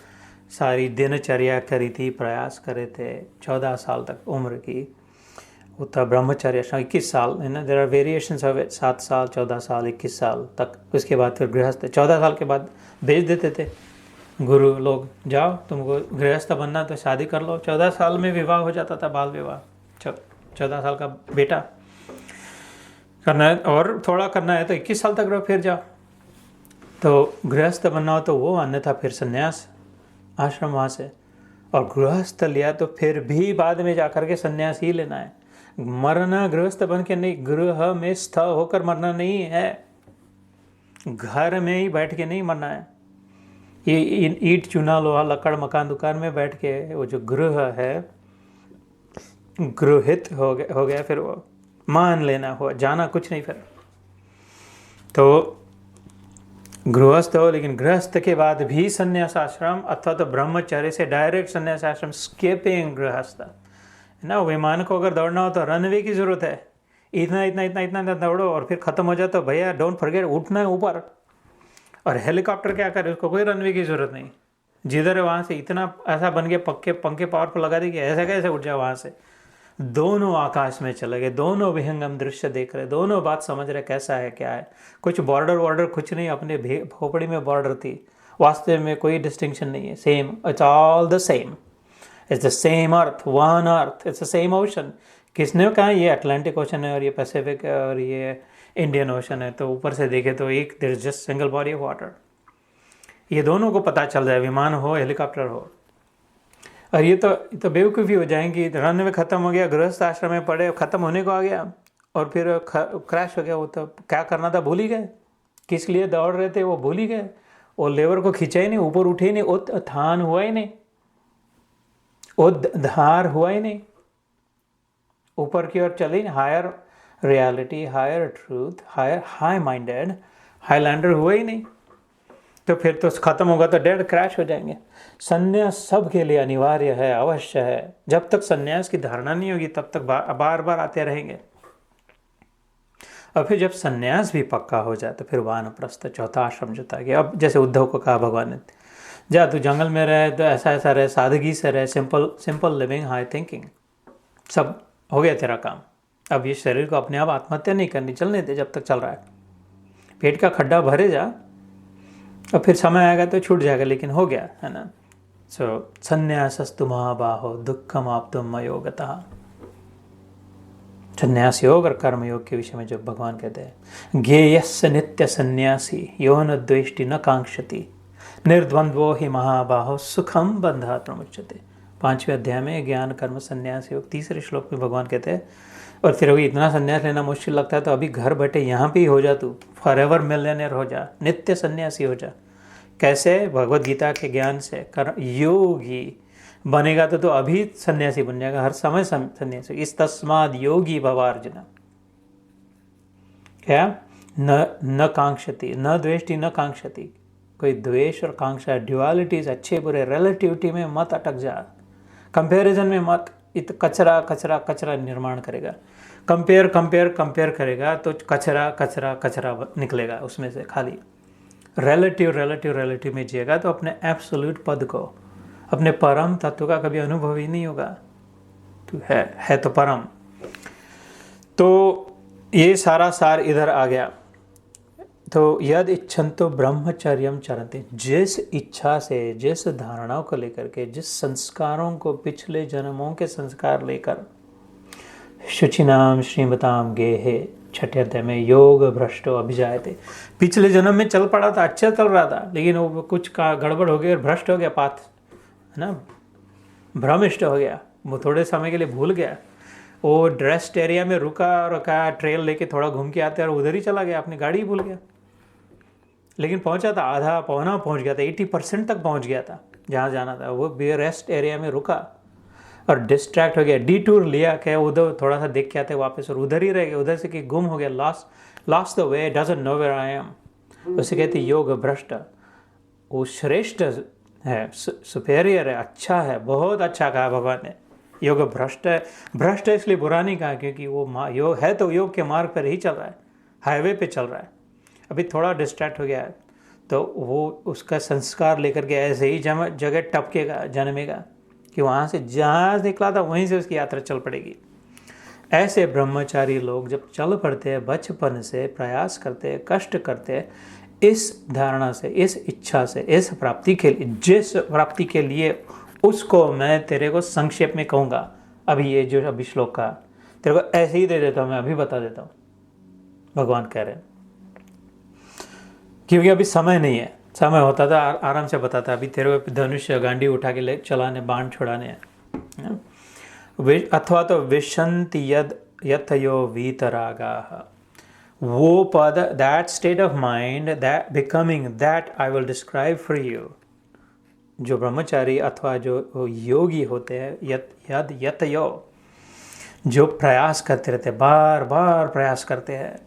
सारी दिनचर्या करी थी, प्रयास करे थे, 14 साल तक उम्र की, वो था ब्रह्मचर्य, 21 साल है ना, there are variations of it, 7 साल, 14 साल, 21 साल तक। उसके बाद फिर गृहस्थ, 14 साल के बाद भेज देते थे गुरु लोग, जाओ तुमको गृहस्थ बनना तो शादी कर लो। 14 साल में विवाह हो जाता था, बाल विवाह। 14 साल का बेटा करना है और थोड़ा करना है तो 21 साल तक रहो, फिर जाओ। तो गृहस्थ बनना हो तो वो, अन्यथा फिर संन्यास आश्रम वहाँ से। और गृहस्थ लिया तो फिर भी बाद में जाकर के संन्यास ही लेना है। मरना गृहस्थ बन के नहीं, गृह में स्थ होकर मरना नहीं है, घर में ही बैठ के नहीं मरना है। ये ईंट चूना लोहा लकड़ मकान दुकान में बैठ के वो जो गृह है, गृहित हो गया, फिर वो मान लेना हो, जाना कुछ नहीं। फिर तो गृहस्थ हो, लेकिन गृहस्थ के बाद भी संन्यास आश्रम, अथवा तो ब्रह्मचर्य से डायरेक्ट संन्यास आश्रम, स्किपिंग गृहस्थ ना। विमान को अगर दौड़ना हो तो रनवे की जरूरत है, इतना दौड़ो और फिर खत्म हो जाए तो भैया डोंट फॉरगेट उठना है ऊपर। और हेलीकॉप्टर क्या करे, उसको कोई रनवे की जरूरत नहीं, जिधर है वहाँ से इतना ऐसा बन के पक्के पंखे पावरफुल लगा दी कि ऐसा कैसे उठ जाए वहाँ से। दोनों आकाश में चले गए, दोनों विहंगम दृश्य देख रहे, दोनों बात समझ रहे कैसा है क्या है। कुछ बॉर्डर कुछ नहीं, अपने खोपड़ी में बॉर्डर थी, वास्तव में कोई डिस्टिंक्शन नहीं है। Same, it's all the same, it's the same earth, one earth, it's the same ocean. किसने कहा ये अटलांटिक ओशन है और ये पैसिफिक है और ये इंडियन ओशन है? तो ऊपर से देखे तो एक, there is just single body of water. ये दोनों को पता चल जाए, विमान हो हेलीकॉप्टर हो। और ये तो बेवकूफ़ी हो जाएंगी। रन में ख़त्म हो गया, गृहस्थ आश्रम में पड़े, ख़त्म होने को आ गया और फिर क्रैश हो गया। वो तो क्या करना था भूल ही गए, किस लिए दौड़ रहे थे वो भूल ही गए। वो लेवर को खींचा ही नहीं, ऊपर उठे ही नहीं, उत्थान हुआ ही नहीं, उद्धार हुआ ही नहीं, ऊपर की ओर चले नहीं। Higher reality, higher truth, higher high minded, highlander हुआ ही नहीं। तो फिर तो ख़त्म होगा तो डेड क्रैश हो जाएंगे। संन्यास सब के लिए अनिवार्य है, अवश्य है। जब तक संन्यास की धारणा नहीं होगी तब तक बार बार आते रहेंगे। और फिर जब संन्यास भी पक्का हो जाए तो फिर वानप्रस्थ, चौथा आश्रम जो था कि अब जैसे उद्धव को कहा भगवान ने, जा तू जंगल में रहे तो ऐसा ऐसा रहे, सादगी से रहे, simple simple living, high thinking, सब हो गया तेरा काम। अब ये शरीर को अपने आप आत्महत्या नहीं करनी, चलने दे जब तक चल रहा है। पेट का खड्डा भरे जा, और फिर समय आएगा तो छूट जाएगा, लेकिन हो गया है ना। सो संन्यासस्तु महाबाहो दुःखम आप्तुम मयोगतः। संन्यास योग और कर्म योग के विषय में जो भगवान कहते हैं, ज्ञेयस्य नित्य सन्यासी यो न द्वेष्टि न कांक्षति निर्द्वंद्वो ही महाबाहो सुखम बंधात् प्रमुच्यते। 5वें अध्याय में ज्ञान कर्म संन्यास योग 3रे श्लोक में भगवान कहते हैं, और फिर अभी इतना संन्यास लेना मुश्किल लगता है तो अभी घर बैठे यहाँ पे ही हो जा, तू फॉरएवर मिलियनेयर हो जा, नित्य सन्यासी हो जा। कैसे? भगवत गीता के ज्ञान से। कर्म योगी बनेगा तो अभी सन्यासी बन जाएगा, हर समय सन्यासी। इस तस्माद योगी भवार्जुन। क्या? न कांक्षति न द्वेष्टि न कांक्षति। कोई द्वेष और कांक्षा, ड्युअलिटीज, अच्छे बुरे, रिलेटिविटी में मत अटक जा, कंपैरिजन में मत। कचरा कचरा कचरा निर्माण करेगा। कंपेयर करेगा तो कचरा कचरा कचरा निकलेगा उसमें से खाली। रिलेटिव में जिएगा तो अपने एब्सोल्यूट पद को, अपने परम तत्व का कभी अनुभव ही नहीं होगा। तो है तो परम। तो ये सारा सार इधर आ गया। तो यद इच्छन्तो ब्रह्मचर्यम चरन्ति, जिस इच्छा से, जिस धारणाओं को लेकर के, जिस संस्कारों को, पिछले जन्मों के संस्कार लेकर, शुचिनाम श्रीमताम गेहे 6ठे अध्याय में योग भ्रष्टो अभिजायते। पिछले जन्म में चल पड़ा था, अच्छा चल रहा था, लेकिन वो कुछ का गड़बड़ हो गया और भ्रष्ट हो गया, पाथ है ना, भ्रमिष्ट हो गया। वो थोड़े समय के लिए भूल गया, वो रेस्ट एरिया में रुका ट्रेल लेके थोड़ा घूम के आते और उधर ही चला गया, अपनी गाड़ी ही भूल गया। लेकिन पहुंचा था, आधा पौना पहुंच गया था, 80% तक पहुंच गया था जहाँ जाना था। वो रेस्ट एरिया में रुका और डिस्ट्रैक्ट हो गया, डिटूर लिया, क्या उधर थोड़ा सा देख के आते वापस, और उधर ही रह गया, उधर से कि गुम हो गया, lost the way, doesn't know where I am. उसे कहते योग भ्रष्ट। वो श्रेष्ठ है, सुपेरियर है, अच्छा है, बहुत अच्छा कहा भगवान ने। योग भ्रष्ट है, भ्रष्ट है इसलिए बुरा नहीं कहा, क्योंकि वो योग है तो योग के मार्ग पर ही चल रहा है, हाईवे पे चल रहा है। अभी थोड़ा डिस्ट्रैक्ट हो गया है तो वो उसका संस्कार लेकर के ऐसे ही जगह टपकेगा, जन्मेगा, कि वहाँ से जहाँ निकला था वहीं से उसकी यात्रा चल पड़ेगी। ऐसे ब्रह्मचारी लोग जब चल पड़ते हैं, बचपन से प्रयास करते हैं, कष्ट करते हैं, इस धारणा से, इस इच्छा से, इस प्राप्ति के लिए, जिस प्राप्ति के लिए, उसको मैं तेरे को संक्षेप में कहूँगा। अभी ये जो अभी श्लोक का तेरे को ऐसे ही दे देता हूँ, मैं अभी बता देता हूँ। भगवान कह रहे हैं, क्योंकि अभी समय नहीं है, समय होता था आराम से बताता। अभी तेरे को धनुष गांडी उठा के ले चलाने, बाण छोड़ाने हैं। अथवा तो विशंति यद यथयो वीतरागा, वो पद, that state of mind, that becoming, that I will describe for you. जो ब्रह्मचारी अथवा जो योगी होते हैं, यद यतयो, जो प्रयास करते रहते, बार बार प्रयास करते हैं,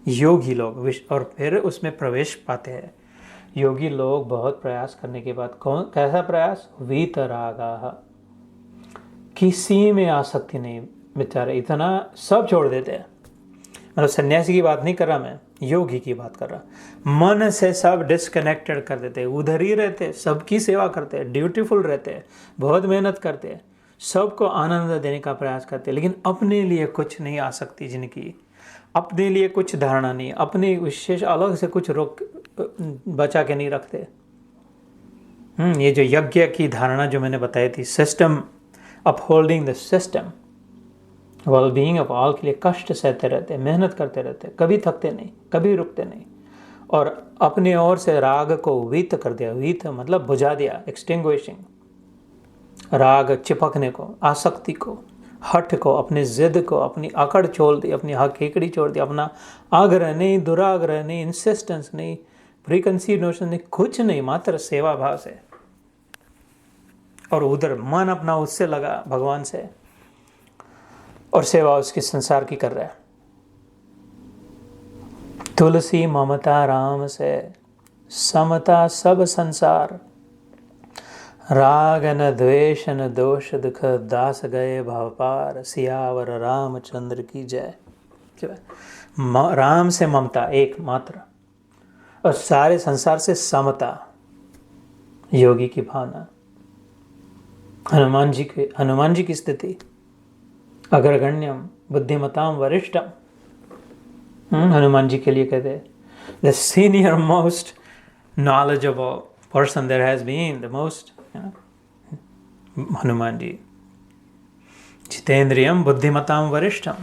योगी लोग, और फिर उसमें प्रवेश पाते हैं। योगी लोग बहुत प्रयास करने के बाद, कैसा प्रयास? वीतरागा, किसी में आसक्ति नहीं, बेचारे इतना सब छोड़ देते हैं। मतलब सन्यासी की बात नहीं कर रहा मैं, योगी की बात कर रहा। मन से सब डिस्कनेक्टेड कर देते, उधर ही रहते, सबकी सेवा करते, ड्यूटीफुल रहते, बहुत मेहनत करते, सबको आनंद देने का प्रयास करते, लेकिन अपने लिए कुछ नहीं आसक्ति जिनकी, अपने लिए कुछ धारणा नहीं, अपने विशेष अलग से कुछ रोक बचा के नहीं रखते। ये जो यज्ञ की धारणा जो मैंने बताई थी, system, upholding the system, well being of all के लिए कष्ट सहते रहते, मेहनत करते रहते, कभी थकते नहीं, कभी रुकते नहीं, और अपने ओर से राग को वीत कर दिया। वीत मतलब बुझा दिया, एक्सटिंग्विशिंग, राग चिपकने को, आसक्ति को, हठ को, अपनी जिद को, अपनी अकड़ छोड़ दी, अपनी हकीकड़ी छोड़ दी, अपना आग्रह नहीं, दुराग्रह नहीं, इंसिस्टेंस नहीं, प्रीकंसीव नोशन नहीं, कुछ नहीं, मात्र सेवा भाव से। और उधर मन अपना उससे लगा, भगवान से, और सेवा उसके संसार की कर रहा है। तुलसी ममता राम से, समता सब संसार, राग न द्वेष न दोष दुख, दास गए भवपार, सियावर रामचंद्र की जय। राम से ममता एक मात्र, और सारे संसार से समता, योगी की भावना, हनुमान जी की स्थिति, अग्रगण्यम बुद्धिमताम वरिष्ठम, हनुमान जी के लिए कहते हैं the senior most knowledgeable person there has been, the most, Hanuman ji. जितेंद्रियम बुद्धिमताम वरिष्ठम,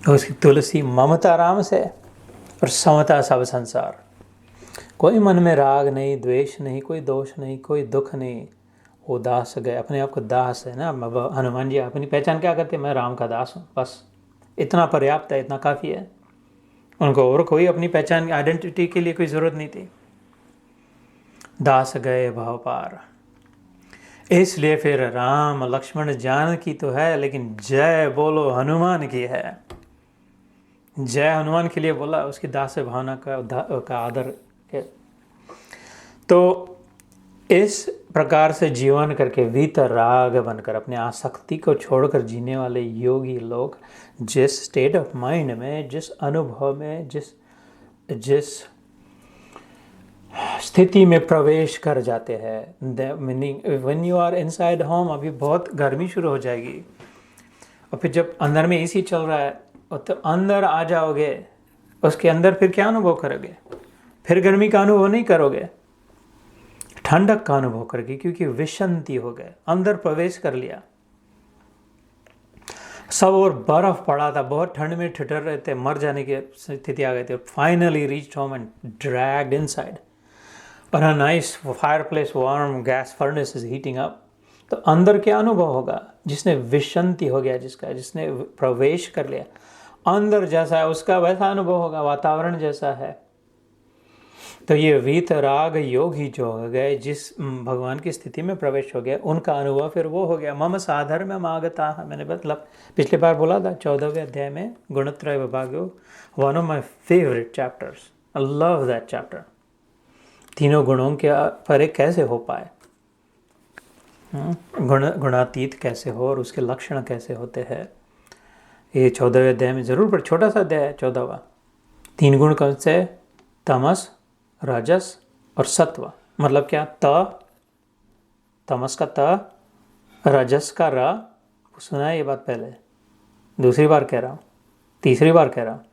उसकी तुलसी ममता राम से और समता सब संसार। कोई मन में राग नहीं, द्वेष नहीं, कोई दोष नहीं, कोई दुख नहीं, वो दास गए, अपने आप को दास है ना। हनुमान जी अपनी पहचान क्या करते, मैं राम का दास हूँ, बस इतना पर्याप्त है, इतना काफ़ी है उनको, और कोई अपनी पहचान आइडेंटिटी के लिए कोई ज़रूरत नहीं थी। दास गए भाव पार, इसलिए फिर राम लक्ष्मण जानकी तो है, लेकिन जय बोलो हनुमान की है। जय हनुमान के लिए बोला, उसकी दास भावना का आदर के। तो इस प्रकार से जीवन करके वीतराग बनकर अपने आसक्ति को छोड़कर जीने वाले योगी लोग जिस स्टेट ऑफ माइंड में, जिस अनुभव में, जिस स्थिति में प्रवेश कर जाते हैं, meaning when you are inside home, अभी बहुत गर्मी शुरू हो जाएगी और फिर जब अंदर में एसी चल रहा है तो अंदर आ जाओगे, उसके अंदर फिर क्या अनुभव करोगे? फिर गर्मी का अनुभव नहीं करोगे, ठंडक का अनुभव करोगे, क्योंकि विशंति हो गए, अंदर प्रवेश कर लिया। सब और बर्फ पड़ा था, बहुत ठंड में ठिठुर रहे थे, मर जाने की स्थिति आ गई थी। Finally reached home and dragged inside, और a nice fireplace, warm gas furnace is heating up. तो अंदर क्या अनुभव होगा? जिसने विशंति हो गया, जिसने प्रवेश कर लिया, अंदर जैसा है उसका वैसा अनुभव होगा, वातावरण जैसा है। तो ये वीतराग योगी जो हो गए, जिस भगवान की स्थिति में प्रवेश हो गया, उनका अनुभव फिर वो हो गया। मम साधर्म्यम आगताः, मैंने मतलब पिछले बार बोला था 14वें अध्याय में गुणत्रय विभागो, one of my favourite chapters, I love that chapter. तीनों गुणों के परे कैसे हो पाए, गुणातीत कैसे हो और उसके लक्षण कैसे होते हैं, ये 14वें अध्याय में जरूर पढ़। छोटा सा अध्याय है 14वां। 3 गुण कौन से? तमस, रजस और सत्व। मतलब क्या? तमस का त, रजस का र, सुना है ये बात पहले, दूसरी बार कह रहा हूँ, तीसरी बार कह रहा हूँ।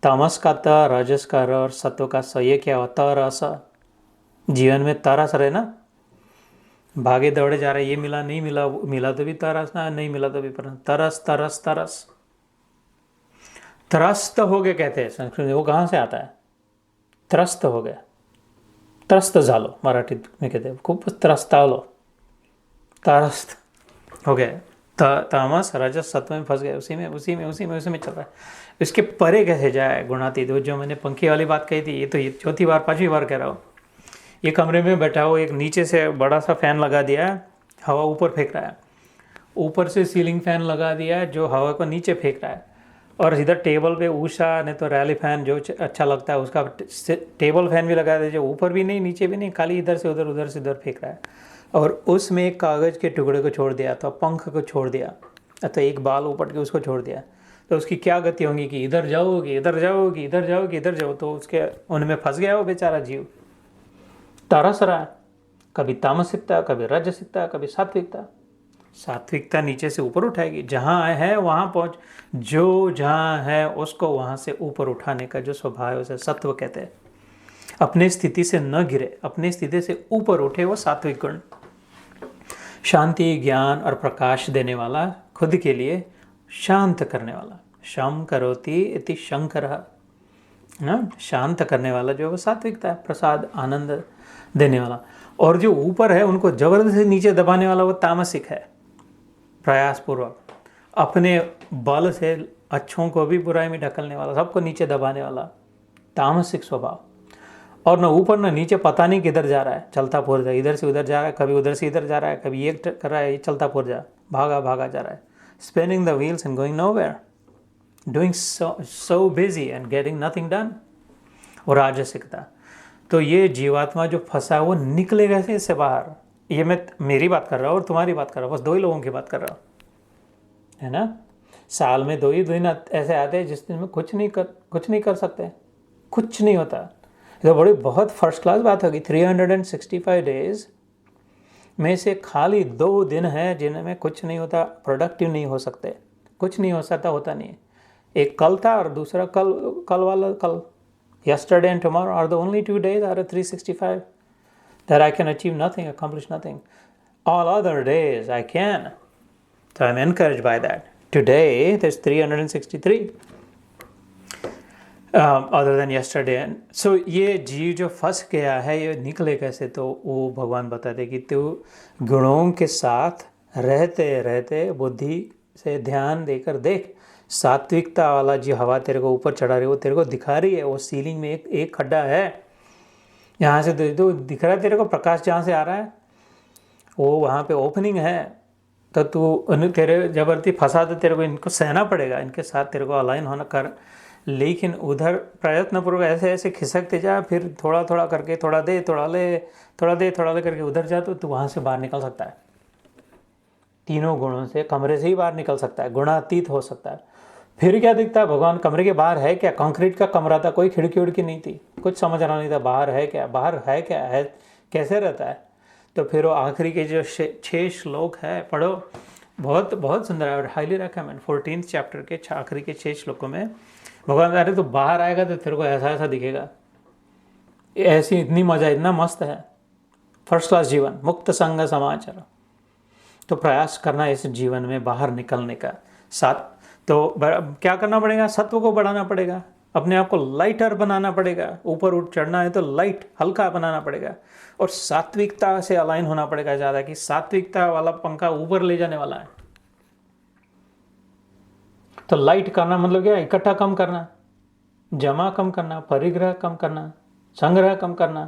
तमस का त, रजस का र और सत्व का स। ये क्या होता? रस। जीवन में तरस रहे ना, भागे दौड़े जा रहे, ये मिला नहीं मिला, मिला तो भी तरस ना, नहीं मिला तो भी तरस तरस तरस, त्रस्त हो गए कहते हैं संस्कृत में। वो कहाँ से आता है? त्रस्त हो गया, त्रस्त झालो मराठी में कहते हैं, खूब त्रस्तालो, त्रस्त हो गए। तामस रजस सत्व में फंस गए, उसी में चल रहा है। इसके परे कैसे जाए गुणातीत? जो मैंने पंखी वाली बात कही थी, ये तो ये चौथी बार 5वीं बार कह रहा हूँ। ये कमरे में बैठा हो, एक नीचे से बड़ा सा फैन लगा दिया है, हवा ऊपर फेंक रहा है, ऊपर से सीलिंग फैन लगा दिया है जो हवा को नीचे फेंक रहा है, और इधर टेबल पे उषा नहीं तो रैली फैन जो अच्छा लगता है उसका टेबल फैन भी लगा दिया, जो ऊपर भी नहीं नीचे भी नहीं, खाली इधर से उधर उधर से उधर फेंक रहा है। और उसमें एक कागज़ के टुकड़े को छोड़ दिया, तो पंख को छोड़ दिया, तो एक बाल ऊपर के उसको छोड़ दिया, तो उसकी क्या गति होगी कि इधर जाओगी, इधर जाओगी, इधर जाओगी, इधर जाओ, तो उसके उनमें फंस गया वो बेचारा जीव, तरस रहा है। कभी तामसिकता, कभी रजसिकता, कभी सात्विकता। सात्विकता नीचे से ऊपर उठाएगी, जहाँ है वहाँ पहुँच, जो जहाँ है उसको वहाँ से ऊपर उठाने का जो स्वभाव है उसे सत्व कहते हैं। अपने स्थिति से न गिरे, अपने स्थिति से ऊपर उठे, वो सात्विक गुण। शांति, ज्ञान और प्रकाश देने वाला, खुद के लिए शांत करने वाला, शम करोति इति शंकरः, ना, शांत करने वाला जो है वो सात्विकता है, प्रसाद आनंद देने वाला। और जो ऊपर है उनको जबरदस्ती नीचे दबाने वाला वो तामसिक है, प्रयासपूर्वक अपने बल से अच्छों को भी बुराई में ढकलने वाला, सबको नीचे दबाने वाला, तामसिक स्वभाव। और न ऊपर न नीचे, पता नहीं किधर जा रहा है, चलता फूर जा, इधर से उधर जा रहा है, कभी उधर से इधर जा रहा है, कभी ये कर रहा है, ये चलता फूर जा, भागा भागा जा रहा है, spinning the wheels and going nowhere, doing so busy and getting nothing done. और राजसिकता, तो ये जीवात्मा जो फंसा है वो निकलेगा कैसे इससे बाहर? ये मैं मेरी बात कर रहा हूँ और तुम्हारी बात कर रहा हूँ, बस 2 ही लोगों की बात कर रहा हूँ, है ना। साल में 2 ही दिन ऐसे आते हैं जिस दिन में कुछ नहीं कर सकते, कुछ नहीं होता। तो बड़ी बहुत फर्स्ट क्लास बात होगी। 365 डेज में से खाली 2 दिन है जिनमें कुछ नहीं होता, प्रोडक्टिव नहीं हो सकते, कुछ नहीं हो सकता, होता नहीं है। एक कल था और दूसरा कल वाला कल, yesterday and tomorrow are the only 2 days out of 365 that I can achieve nothing, accomplish nothing. All other days I can. So I'm encouraged by that. Today there's 363 other than yesterday. So ये जीव जो फंस गया है ये निकले कैसे, तो वो भगवान बताते कि तू गुणों के साथ रहते रहते बुद्धि से ध्यान देकर देख, सात्विकता वाला जो हवा तेरे को ऊपर चढ़ा रही है वो तेरे को दिखा रही है। वो सीलिंग में एक खड्डा है, यहाँ से तो दिख रहा है तेरे को, प्रकाश जहाँ से आ रहा है वो वहाँ पे ओपनिंग है। तो तू तेरे जबरदस्ती फंसा तो तेरे को इनको सहना पड़ेगा, इनके साथ तेरे को अलाइन होना कर, लेकिन उधर प्रयत्नपूर्वक ऐसे ऐसे खिसकते जा, फिर थोड़ा थोड़ा करके थोड़ा दे थोड़ा ले थोड़ा दे थोड़ा ले करके उधर जा, तो तू वहाँ से बाहर निकल सकता है। तीनों गुणों से कमरे से ही बाहर निकल सकता है, गुणातीत हो सकता है। फिर क्या दिखता है, भगवान कमरे के बाहर है क्या? कंक्रीट का कमरा था, कोई खिड़की उड़की नहीं थी, कुछ समझ रहा नहीं था बाहर है क्या, बाहर है क्या है, कैसे रहता है। तो फिर वो आखिरी के जो 6 श्लोक है पढ़ो, बहुत बहुत सुंदर है, हाईली रेकमेंड। 14th चैप्टर के आखिरी के 6 श्लोकों में भगवान कह रहे तो बाहर आएगा तो तेरे को ऐसा ऐसा दिखेगा, ऐसी इतनी मजा, इतना मस्त है, फर्स्ट क्लास जीवन, मुक्त संग समाचार। तो प्रयास करना इस जीवन में बाहर निकलने का। साथ तो क्या करना पड़ेगा, सत्व को बढ़ाना पड़ेगा, अपने आप को लाइटर बनाना पड़ेगा, ऊपर उठ चढ़ना है तो लाइट हल्का बनाना पड़ेगा, और सात्विकता से अलाइन होना पड़ेगा ज़्यादा, कि सात्विकता वाला पंखा ऊपर ले जाने वाला है। तो लाइट करना मतलब क्या, इकट्ठा कम करना, जमा कम करना, परिग्रह कम करना, संग्रह कम करना,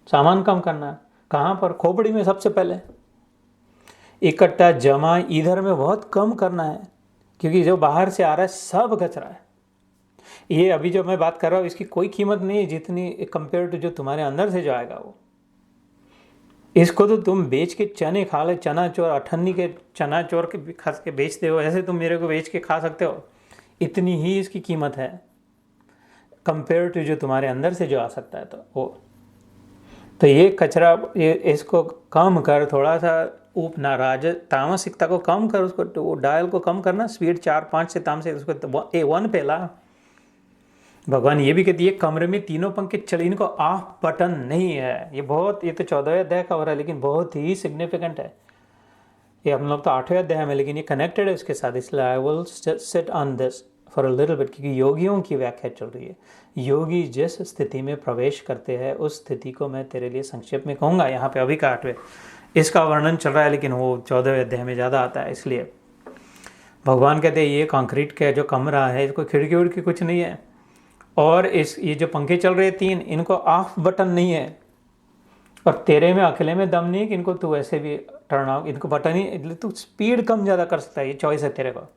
सामान कम करना। कहाँ पर? खोपड़ी में सबसे पहले। इकट्ठा जमा इधर में बहुत कम करना है, क्योंकि जो बाहर से आ रहा है सब कचरा है। ये अभी जो मैं बात कर रहा हूँ इसकी कोई कीमत नहीं है जितनी कंपेयर टू जो तुम्हारे अंदर से जो आएगा वो। इसको तो तुम बेच के चने खा ले, चना चोर, अठन्नी के चना चोर के खस के बेचते हो, ऐसे तुम मेरे को बेच के खा सकते हो। इतनी ही इसकी कीमत है कंपेयर टू जो तुम्हारे अंदर से जो आ सकता है। तो वो तो ये कचरा, ये इसको कम कर, थोड़ा सा नाराज तामसिकता को कम कर, उसको वो डायल को कम करना, स्पीड 4-5 से तामसिक उसको 1 पे ला। भगवान ये भी कहती है कमरे में तीनों पंखे चले, इनको ऑफ बटन नहीं है। ये बहुत, ये तो 14वें अध्याय का हो रहा है लेकिन बहुत ही सिग्निफिकेंट है। ये हम लोग तो 8वें अध्याय में, लेकिन ये कनेक्टेड है उसके साथ, इसलिए I will sit on this for a little bit, क्योंकि योगियों की व्याख्या चल रही है। योगी जिस स्थिति में प्रवेश करते हैं उस स्थिति को मैं तेरे लिए संक्षेप में कहूँगा। यहाँ पे अभी का 8वें इसका वर्णन चल रहा है, लेकिन वो 14वें अध्याय में ज़्यादा आता है। इसलिए भगवान कहते हैं ये कंक्रीट का जो कमरा है, इसको खिड़की उड़की कुछ नहीं है, और ये जो पंखे चल रहे 3, इनको ऑफ बटन नहीं है, और तेरे में अकेले में दम नहीं है कि इनको तू ऐसे भी टर्न ऑफ, इनको बटन ही, तू स्पीड कम ज़्यादा कर सकता है। ये चॉइस है तेरे को,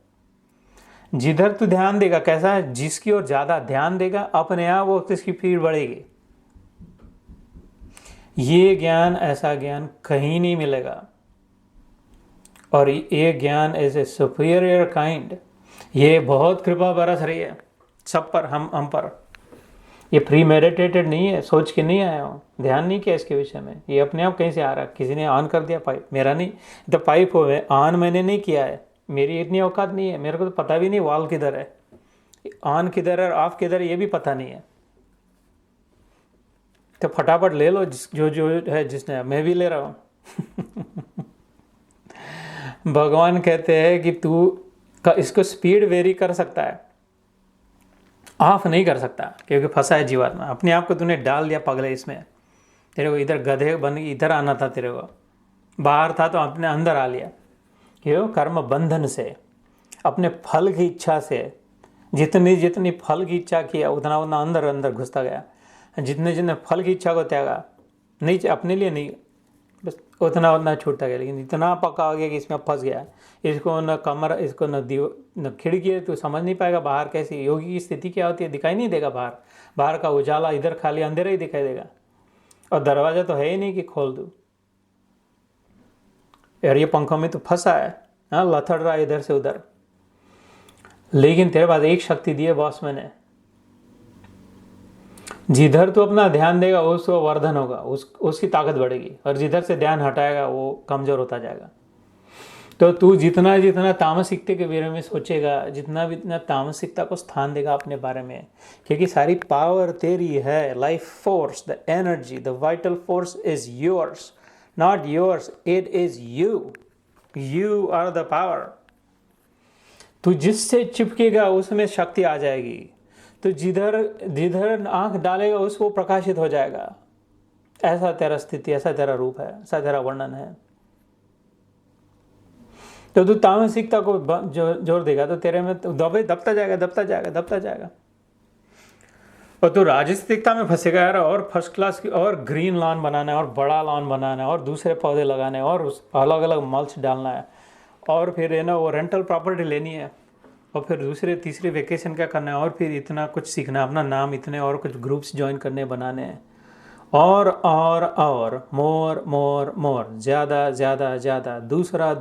जिधर तू ध्यान देगा। कैसा है, जिसकी ओर ज़्यादा ध्यान देगा अपने आप वो इसकी स्पीड बढ़ेगी। ये ज्ञान, ऐसा ज्ञान कहीं नहीं मिलेगा, और ये ज्ञान एज ए सुपीरियर काइंड, ये बहुत कृपा बरस रही है सब पर, हम पर। ये प्री मेडिटेटेड नहीं है, सोच के नहीं आया हूँ, ध्यान नहीं किया इसके विषय में, ये अपने आप कहीं से आ रहा है। किसी ने ऑन कर दिया पाइप, मेरा नहीं, तो पाइप हो ऑन मैंने नहीं किया है, मेरी इतनी औकात नहीं है, मेरे को तो पता भी नहीं वाल किधर है, ऑन किधर है, ऑफ किधर है, ये भी पता नहीं है। तो फटाफट ले लो जो है जिसने, मैं भी ले रहा हूँ। भगवान कहते हैं कि तू इसको स्पीड वेरी कर सकता है, ऑफ नहीं कर सकता, क्योंकि फंसा है जीवात्मा। अपने आप को तूने डाल दिया पगले इसमें, तेरे को इधर गधे बन इधर आना था, तेरे को बाहर था तो अपने अंदर आ लिया। क्यों? कर्म बंधन से, अपने फल की इच्छा से, जितनी फल की इच्छा किया उतना उतना अंदर अंदर घुसता गया। जितने फल की इच्छा को त्यागा, नहीं अपने लिए नहीं, बस उतना छूटता गया। लेकिन इतना पक्का हो गया कि इसमें फंस गया, इसको न कमरा, इसको न खिड़की है, तो समझ नहीं पाएगा बाहर कैसी। योगी की स्थिति क्या होती है, दिखाई नहीं देगा बाहर का उजाला, इधर खाली अंधेरा ही दिखाई देगा, और दरवाजा तो है ही नहीं कि खोल दूँ। यार ये पंखों में तो फंसा है, हाँ, लथड़ रहा है इधर से उधर, लेकिन तेरे पास एक शक्ति दी है बॉस मैंने, जिधर तू अपना ध्यान देगा उसको वर्धन होगा, उसकी ताकत बढ़ेगी, और जिधर से ध्यान हटाएगा वो कमजोर होता जाएगा। तो तू जितना जितना तामसिकता के बारे में सोचेगा, जितना भी इतना तामसिकता को स्थान देगा अपने बारे में, क्योंकि सारी पावर तेरी है। Life force, the energy, the vital force is yours, not yours, it is you. You are the power. तू जिससे चिपकेगा उसमें शक्ति आ जाएगी। तो जिधर जिधर आंख डालेगा उसको प्रकाशित हो जाएगा। ऐसा तेरा स्थिति, ऐसा तेरा रूप है, ऐसा तेरा वर्णन है। तो तू तामसिकता को जोर देगा तो तेरे में दबता जाएगा। और तू राजसिकता में फंसेगा यार, और फर्स्ट क्लास की, और ग्रीन लॉन बनाना है, और बड़ा लॉन बनाना है, और दूसरे पौधे लगाने हैं, और उस अलग अलग मल्च डालना है, और फिर है ना वो रेंटल प्रॉपर्टी लेनी है, और फिर दूसरे तीसरे वेकेशन क्या करना है, और फिर इतना कुछ सीखना, अपना नाम इतने और कुछ ग्रुप्स ज्वाइन करने बनाने हैं, और मोर, ज़्यादा, दूसरा,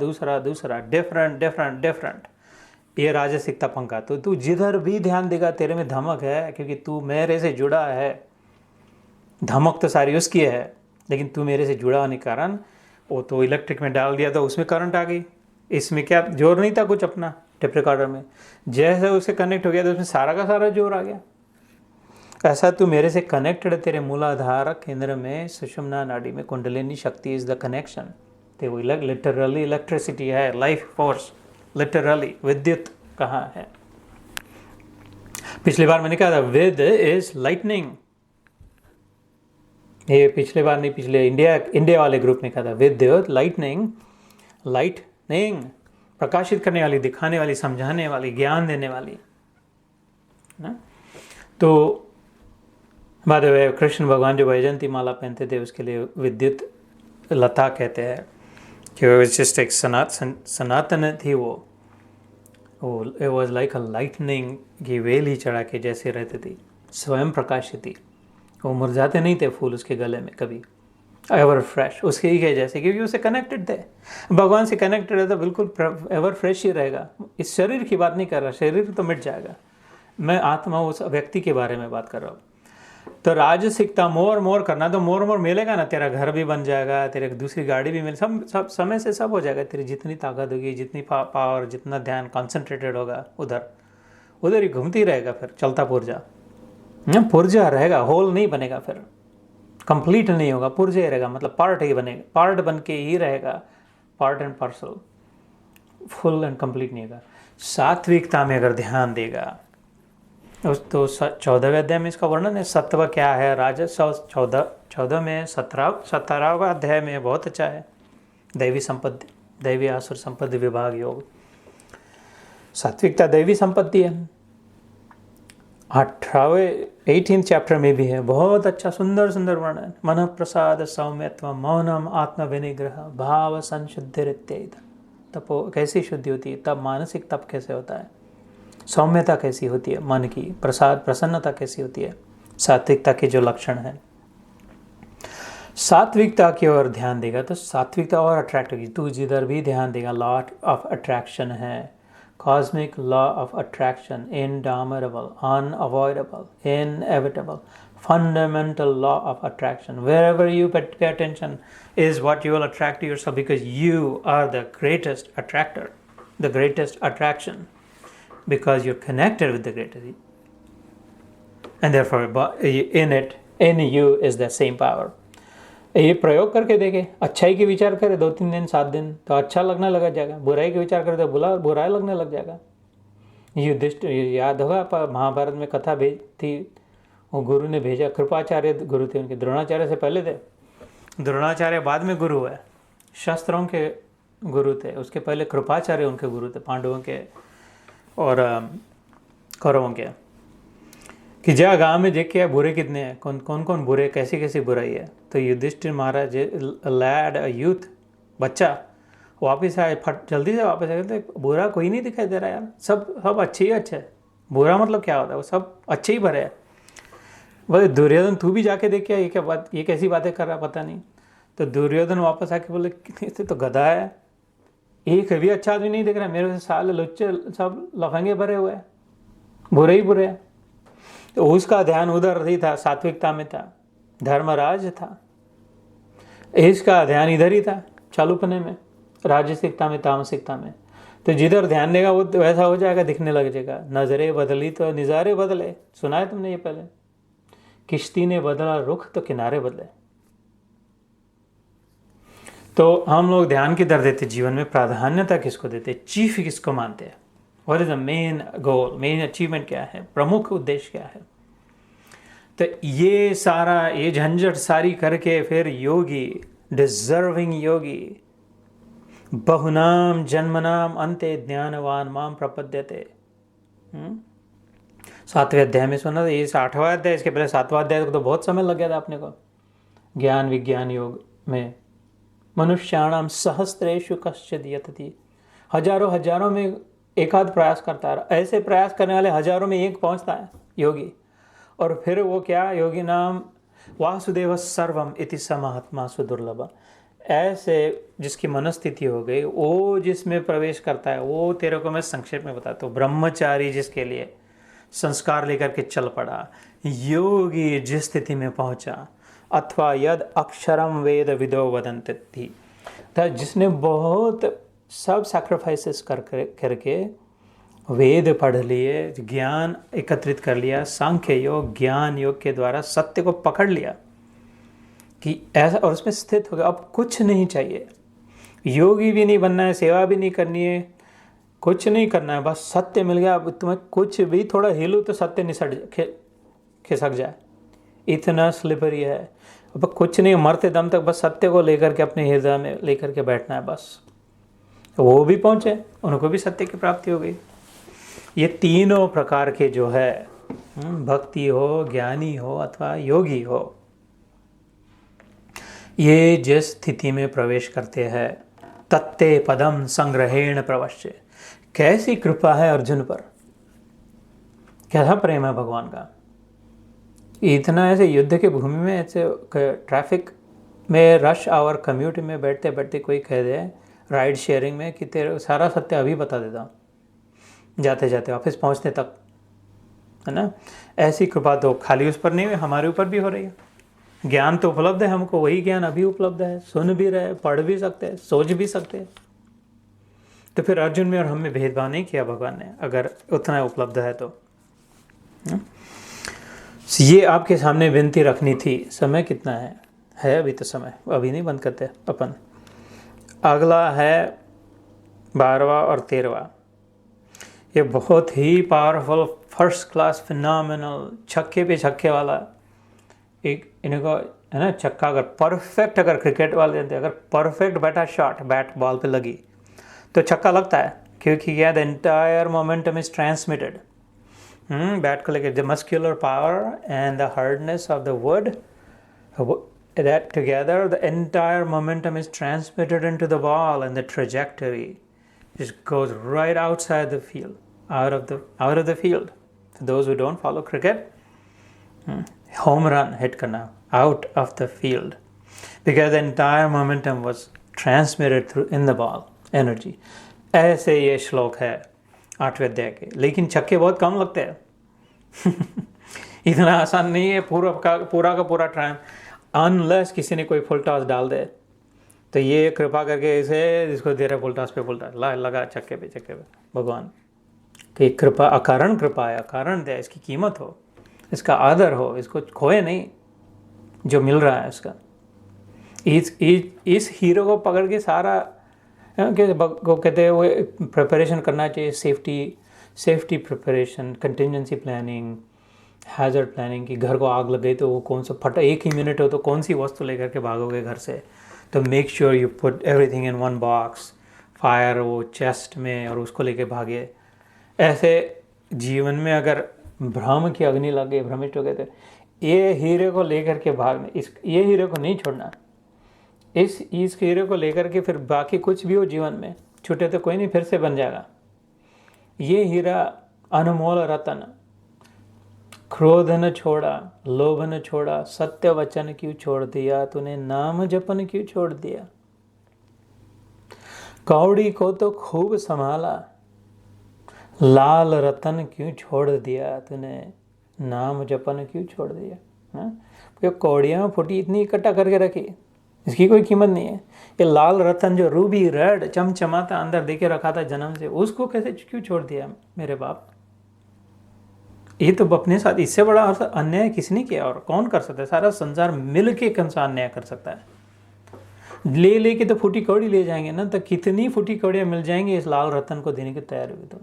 डिफरेंट। ये राजसिकता पंखा। तो तू जिधर भी ध्यान देगा तेरे में धमक है, क्योंकि तू मेरे से जुड़ा है। धमक तो सारी उसकी है, लेकिन तू मेरे से जुड़ा होने के कारण वो तो इलेक्ट्रिक में डाल दिया तो उसमें करंट आ गई। इसमें क्या जोर नहीं था कुछ अपना टेप रिकॉर्डर में, जैसे उससे कनेक्ट हो गया तो उसमें सारा का सारा जोर आ गया। ऐसा तू मेरे से कनेक्टेड है। तेरे मूलाधार केंद्र में सुषुम्ना नाड़ी में कुंडलिनी शक्ति इज द कनेक्शन। तो वो लिटरली इलेक्ट्रिसिटी है, लाइफ फोर्स, लिटरली विद्युत कहाँ है। पिछली बार मैंने कहा था विद इज लाइटनिंग। ये पिछले बार नहीं, पिछले इंडिया वाले ग्रुप में कहा था विद्युत, लाइटनिंग, प्रकाशित करने वाली, दिखाने वाली, समझाने वाली, ज्ञान देने वाली ना। तो बाद में कृष्ण भगवान जो वैजयंती माला पहनते थे उसके लिए विद्युत लता कहते हैं, कि जस्ट एक सनातन थी वो it was like a lightning की वेल ही चढ़ा के जैसे रहती थी, स्वयं प्रकाशित थी। वो मुरझाते नहीं थे फूल उसके गले में कभी, एवर फ्रेश उसके ही है जैसे, क्योंकि उससे कनेक्टेड थे, भगवान से कनेक्टेड है तो बिल्कुल एवर फ्रेश ही रहेगा। इस शरीर की बात नहीं कर रहा, शरीर तो मिट जाएगा, मैं आत्मा उस व्यक्ति के बारे में बात कर रहा हूँ। तो राजसिकता मोर करना, तो मोर मिलेगा ना, तेरा घर भी बन जाएगा, तेरे दूसरी गाड़ी भी मिल, सब समय से सब हो जाएगा। तेरी जितनी ताकत होगी, जितनी पावर, जितना ध्यान कॉन्सेंट्रेटेड होगा उधर ही घूमती रहेगा। फिर चलता पुर्जा रहेगा, होल नहीं बनेगा, फिर कंप्लीट नहीं होगा, पुर्जा ही रहेगा, मतलब पार्ट ही बनेगा, पार्ट बन के ही रहेगा, part and parcel, full and complete नहीं होगा। सात्विकता में अगर ध्यान देगा तो 14वें अध्याय में इसका वर्णन है। सत्व क्या है, राजस 14 में 17वां अध्याय में बहुत अच्छा है। दैवी संपत्ति, दैवी आसुर संपत्ति विभाग योग। सात्विकता दैवी संपत्ति है। 18वें चैप्टर में भी है, बहुत अच्छा सुंदर वर्णन। मन प्रसाद सौम्यत्व मौनम आत्म विनिग्रह भाव संशुद्धि। तपो कैसी शुद्धि होती है, तब मानसिक तप कैसे होता है, सौम्यता कैसी होती है मन की, प्रसाद प्रसन्नता कैसी होती है, सात्विकता के जो लक्षण हैं। सात्विकता की ओर ध्यान देगा तो सात्विकता और अट्रैक्ट होगी। तू जिधर भी ध्यान देगा लॉ ऑफ अट्रैक्शन है, cosmic law of attraction, indomitable, unavoidable, inevitable, fundamental law of attraction. Wherever you pay attention is what you will attract to yourself, because you are the greatest attractor, the greatest attraction, because you're connected with the greatest, and therefore in you is the same power. ये प्रयोग करके देखे, अच्छाई के विचार करे 2-3 दिन 7 दिन तो अच्छा लगने लग जाएगा, बुराई के विचार करे तो बुराई लगने लग जाएगा। युधिष्ठिर, याद होगा महाभारत में कथा थी, वो गुरु ने भेजा, कृपाचार्य गुरु थे उनके, द्रोणाचार्य से पहले थे, द्रोणाचार्य बाद में गुरु है, शस्त्रों के गुरु थे, उसके पहले कृपाचार्य उनके गुरु थे, पांडवों के और कौरवों के। कि जा गांव में देख के बुरे कितने हैं, कौन बुरे, कैसी बुराई है। तो युधिष्ठिर महाराज, लैड, यूथ, बच्चा वापस आए, जल्दी से वापस आए, तो बुरा कोई नहीं दिखाई दे रहा यार, सब अच्छे ही अच्छे है। बुरा मतलब क्या होता है, वो सब अच्छे ही भरे है। बोले दुर्योधन तू भी जाके देख, ये क्या बात, ये कैसी बातें कर रहा पता नहीं। तो दुर्योधन वापस आके बोले इसे तो गधा है, एक भी अच्छा आदमी नहीं दिख रहा, मेरे से साले लुच्चे सब लफंगे भरे हुए हैं, बुरे ही बुरे हैं। तो उसका ध्यान उधर ही था, सात्विकता में था, धर्मराज था। इसका ध्यान इधर ही था, चालूपने में, राजसिकता में, तामसिकता में। तो जिधर ध्यान देगा वो वैसा हो जाएगा, दिखने लग जाएगा। नजरें बदली तो नज़ारे बदले, सुना है तुमने ये पहले? किश्ती ने बदला रुख तो किनारे बदले। तो हम लोग ध्यान किधर देते जीवन में, प्राधान्यता किसको देते, चीफ किसको मानते हैं, what is the main goal, main achievement क्या है, प्रमुख उद्देश्य क्या है। तो ये सारा ये झंझट सारी करके फिर योगी, डिजर्विंग योगी, बहुनाम जन्मनाम अंते ज्ञानवान माम प्रपद्यते। 7वें अध्याय में सुना था, ये 8वां अध्याय, इसके पहले 7वां अध्याय को तो बहुत समय लग गया था अपने को। ज्ञान विज्ञान योग में मनुष्याणाम सहस्त्रेषु कश्चित् यतति, हजारों में एक आध प्रयास करता है। ऐसे प्रयास करने वाले हजारों में एक पहुंचता है योगी। और फिर वो क्या, योगी नाम वासुदेव सर्वम इति स महात्मा सुदुर्लभ। ऐसे जिसकी मनस्थिति हो गई, वो जिसमें प्रवेश करता है, वो तेरे को मैं संक्षेप में बताता हूँ। ब्रह्मचारी जिसके लिए संस्कार लेकर के चल पड़ा, योगी जिस स्थिति में पहुंचा, अथवा यद अक्षरम वेद विदो वदन्ति, जिसने बहुत सब सैक्रिफाइसेस करके वेद पढ़ लिए, ज्ञान एकत्रित कर लिया, सांख्य योग ज्ञान योग के द्वारा सत्य को पकड़ लिया कि ऐसा, और उसमें स्थित हो गया। अब कुछ नहीं चाहिए, योगी भी नहीं बनना है, सेवा भी नहीं करनी है, कुछ नहीं करना है, बस सत्य मिल गया। अब तुम्हें कुछ भी थोड़ा हिलू तो सत्य खिसक जाए, इतना स्लिपरी है। अब कुछ नहीं, मरते दम तक बस सत्य को लेकर के अपने हृदय में लेकर के बैठना है बस। वो भी पहुंचे, उनको भी सत्य की प्राप्ति हो गई। ये तीनों प्रकार के जो है, भक्ति हो, ज्ञानी हो अथवा योगी हो, ये जिस स्थिति में प्रवेश करते हैं, तत्ते पदम संग्रहेण प्रवश्य। कैसी कृपा है अर्जुन पर, कैसा प्रेम है भगवान का। इतना ऐसे युद्ध के भूमि में, ऐसे ट्रैफिक में, रश आवर कम्यूट में बैठते बैठते कोई कह दे राइड शेयरिंग में कि तेरे सारा सत्य अभी बता देता हूँ, जाते जाते ऑफिस पहुँचने तक, है ना। ऐसी कृपा तो खाली उस पर नहीं है, हमारे ऊपर भी हो रही है। ज्ञान तो उपलब्ध है हमको, वही ज्ञान अभी उपलब्ध है, सुन भी रहे, पढ़ भी सकते हैं, सोच भी सकते हैं। तो फिर अर्जुन में और हम में भेदभाव नहीं किया भगवान ने, अगर उतना उपलब्ध है तो। ये आपके सामने विनती रखनी थी। समय कितना है अभी तो समय, अभी नहीं बंद करते अपन। अगला है 12वां और 13वां। ये बहुत ही पावरफुल, फर्स्ट क्लास, फिनोमिनल, छक्के पे छक्के वाला एक, इनको है ना, छक्का अगर परफेक्ट, अगर क्रिकेट वाले देते, अगर परफेक्ट बैठा शॉट बैट बॉल पे लगी तो छक्का लगता है, क्योंकि क्या, the entire momentum is transmitted. Bat को लेकर the muscular power and the hardness of the wood, that together the entire momentum is transmitted into the ball, and the trajectory just goes right outside the field, out of the field. For those who don't follow cricket, home run hit karna out of the field, because the entire momentum was transmitted through in the ball energy. ऐसे ये श्लोक है 8वें अध्याय के। लेकिन छक्के बहुत कम लगते हैं इतना आसान नहीं है पूरा का पूरा टाइम, अनलेस किसी ने कोई फुल टॉस डाल दे। तो ये कृपा करके इसे, जिसको दे रहे फुल टॉस पे फुल टॉस लगा, छक्के पे भगवान की कृपा, अकारण कृपा है, अकारण दे, इसकी कीमत हो, इसका आदर हो, इसको खोए नहीं जो मिल रहा है उसका। इस हीरो को पकड़ के सारा को कहते हैं वो प्रिपरेशन करना चाहिए, safety preparation, contingency planning, hazard planning. कि घर को आग लग गई तो वो कौन सा फटा, एक ही मिनट हो तो कौन सी वस्तु लेकर के भागोगे घर से। तो make sure you put everything in one box, fire वो चेस्ट में, और उसको लेके भागे। ऐसे जीवन में अगर भ्रम की अग्नि लग गई, भ्रमिष्ट हो गए, तो ये हीरे को लेकर के भागना, ये हीरे को नहीं छोड़ना। इस हीरे को लेकर के फिर बाकी कुछ भी हो जीवन में, छूटे तो कोई नहीं, फिर से बन जाएगा। ये हीरा अनमोल रतन, क्रोध न छोड़ा, लोभ न छोड़ा, सत्य वचन क्यों छोड़ दिया तूने, नाम जपन क्यों छोड़ दिया, कौड़ी को तो खूब संभाला, लाल रतन क्यों छोड़ दिया तूने, नाम जपन क्यों छोड़ दिया? क्यों कौड़ियाँ फूटी इतनी इकट्ठा करके रखी, इसकी कोई कीमत नहीं है। ये लाल रतन जो रूबी रेड चमचमाता अंदर देके रखा था जन्म से, उसको कैसे क्यों छोड़ दिया मेरे बाप? ये तो अपने साथ इससे बड़ा अन्याय किसने किया और कौन कर सकता है? सारा संसार मिल के कंसार अन्याय कर सकता है। ले लेके तो फूटी कौड़ी ले जाएंगे ना, तो कितनी फूटी कौड़ियाँ मिल जाएंगी इस लाल रतन को देने की तैयार हुई तो,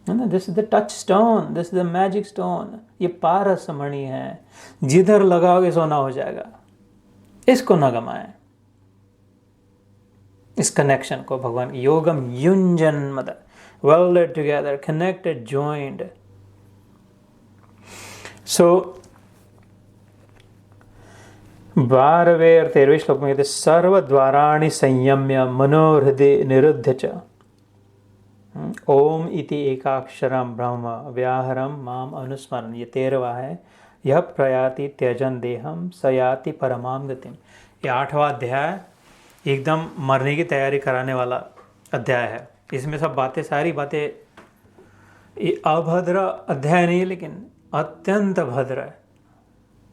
है ना। This is the touch stone, this is the magic stone. ये पारस मणि है, जिधर लगाओगे सोना हो जाएगा। इसको न गमाएं, इस कनेक्शन को। भगवान योगम युंजन मद, वेल्डेड टुगेदर, कनेक्टेड, जॉइंड। सो 12वें और 13वें श्लोक में कहते सर्वद्वाराणि संयम्य मनोहृदय निरुद्ध च ओम इति एकाक्षरम ब्रह्म व्याहरम माम अनुस्मरण। ये 13वां है। यह प्रयाति त्यजन देहम सयाति परमाम गतिम। ये 8वां अध्याय एकदम मरने की तैयारी कराने वाला अध्याय है। इसमें सब बातें, सारी बातें, ये अभद्र अध्याय नहीं है लेकिन अत्यंत भद्र है।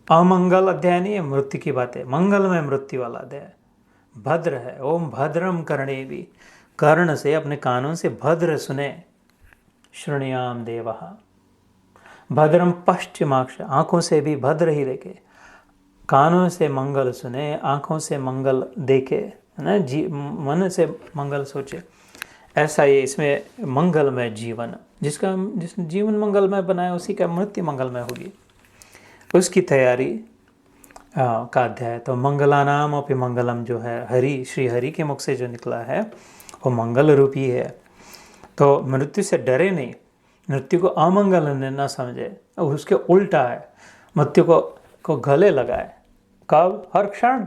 अमंगल अध्याय नहीं है, मृत्यु की बातें, मंगल में मृत्यु वाला अध्याय भद्र है। ओम भद्रम कर्णे भी, कर्ण से, अपने कानों से भद्र सुने। श्रृणयाम देवः, भद्रम पश्चिमाक्ष, आंखों से भी भद्र ही देखे, कानों से मंगल सुने, आंखों से मंगल देखे, है ना। मन से मंगल सोचे। ऐसा ये इसमें मंगलमय जीवन, जिसने जीवन मंगलमय बनाया उसी का मृत्यु मंगलमय होगी, उसकी तैयारी का अध्याय। तो मंगलानाम अपि मंगलम जो है, हरि, श्री हरि के मुख से जो निकला है वो मंगल रूपी है। तो मृत्यु से डरे नहीं, मृत्यु को अमंगल न समझे, उसके उल्टा है, मृत्यु को गले लगाए। कब? हर क्षण।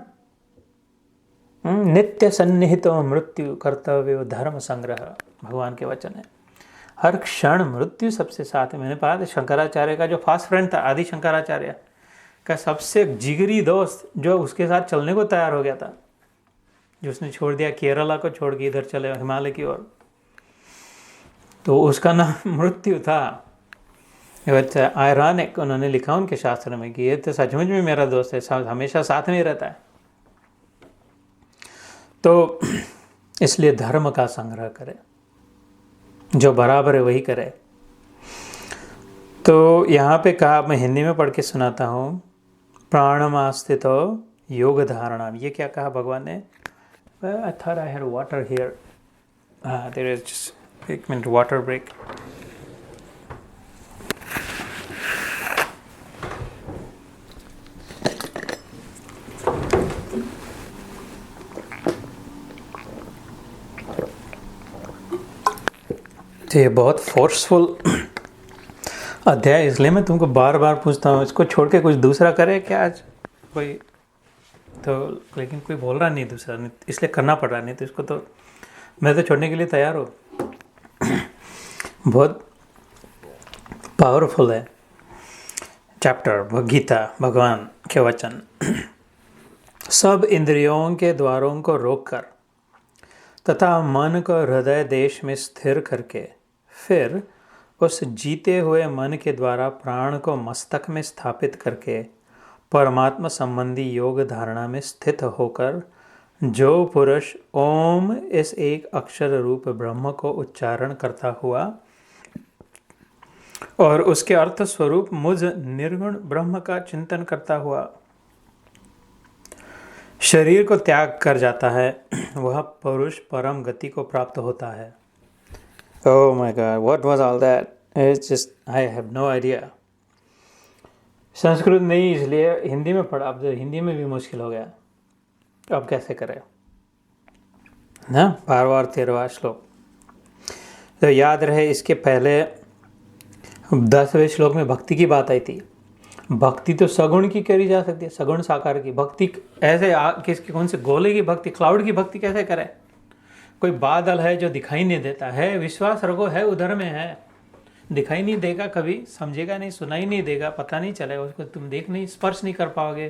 नित्य सन्निहितो मृत्यु कर्तव्य धर्म संग्रह, भगवान के वचन है। हर क्षण मृत्यु सबसे साथ है। मैंने पढ़ा था शंकराचार्य का जो फास्ट फ्रेंड था, आदि शंकराचार्य का सबसे जिगरी दोस्त, जो उसके साथ चलने को तैयार हो गया था, जो उसने छोड़ दिया, केरला को छोड़ के इधर चले हिमालय की ओर, तो उसका नाम मृत्यु था। आयरॉनिक, उन्होंने लिखा उनके शास्त्र में कि ये तो सचमुच में मेरा दोस्त है, हमेशा साथ में रहता है। तो इसलिए धर्म का संग्रह करे, जो बराबर है वही करे। तो यहाँ पे कहा, मैं हिंदी में पढ़ के सुनाता हूँ, प्राणमास्थितो योग धारणा। ये क्या कहा भगवान ने? I thought I had water here. There is just 1 minute water break. तो ये बहुत फोर्सफुल अध्याय, इसलिए मैं तुमको बार बार पूछता हूँ, इसको छोड़ के कुछ दूसरा करे क्या आज कोई? तो लेकिन कोई बोल रहा नहीं दूसरा, इसलिए करना पड़ रहा, नहीं तो इसको तो मैं तो छोड़ने के लिए तैयार हूँ। बहुत पावरफुल है चैप्टर गीता, भगवान के वचन। सब इंद्रियों के द्वारों को रोककर तथा मन को हृदय देश में स्थिर करके फिर उस जीते हुए मन के द्वारा प्राण को मस्तक में स्थापित करके परमात्मा संबंधी योग धारणा में स्थित होकर जो पुरुष ओम इस एक अक्षर रूप ब्रह्म को उच्चारण करता हुआ और उसके अर्थ स्वरूप मुझ निर्गुण ब्रह्म का चिंतन करता हुआ शरीर को त्याग कर जाता है, वह पुरुष परम गति को प्राप्त होता है। Oh my God, what was all that? It's just, I have no idea. Sanskrit नहीं, इसलिए हिंदी में पढ़ा। अब हिंदी में भी मुश्किल हो गया, अब कैसे करें ना। 12वां 13वां श्लोक तो याद रहे। इसके पहले 10वें श्लोक में भक्ति की बात आई थी। भक्ति तो सगुण की करी जा सकती है, सगुण साकार की भक्ति। ऐसे किसकी, कौन से गोले की भक्ति, क्लाउड की भक्ति कैसे करें? कोई बादल है जो दिखाई नहीं देता है, विश्वास रखो है उधर में है, दिखाई नहीं देगा, कभी समझेगा नहीं, सुनाई नहीं देगा, पता नहीं चलेगा उसको, तुम देख नहीं, स्पर्श नहीं कर पाओगे,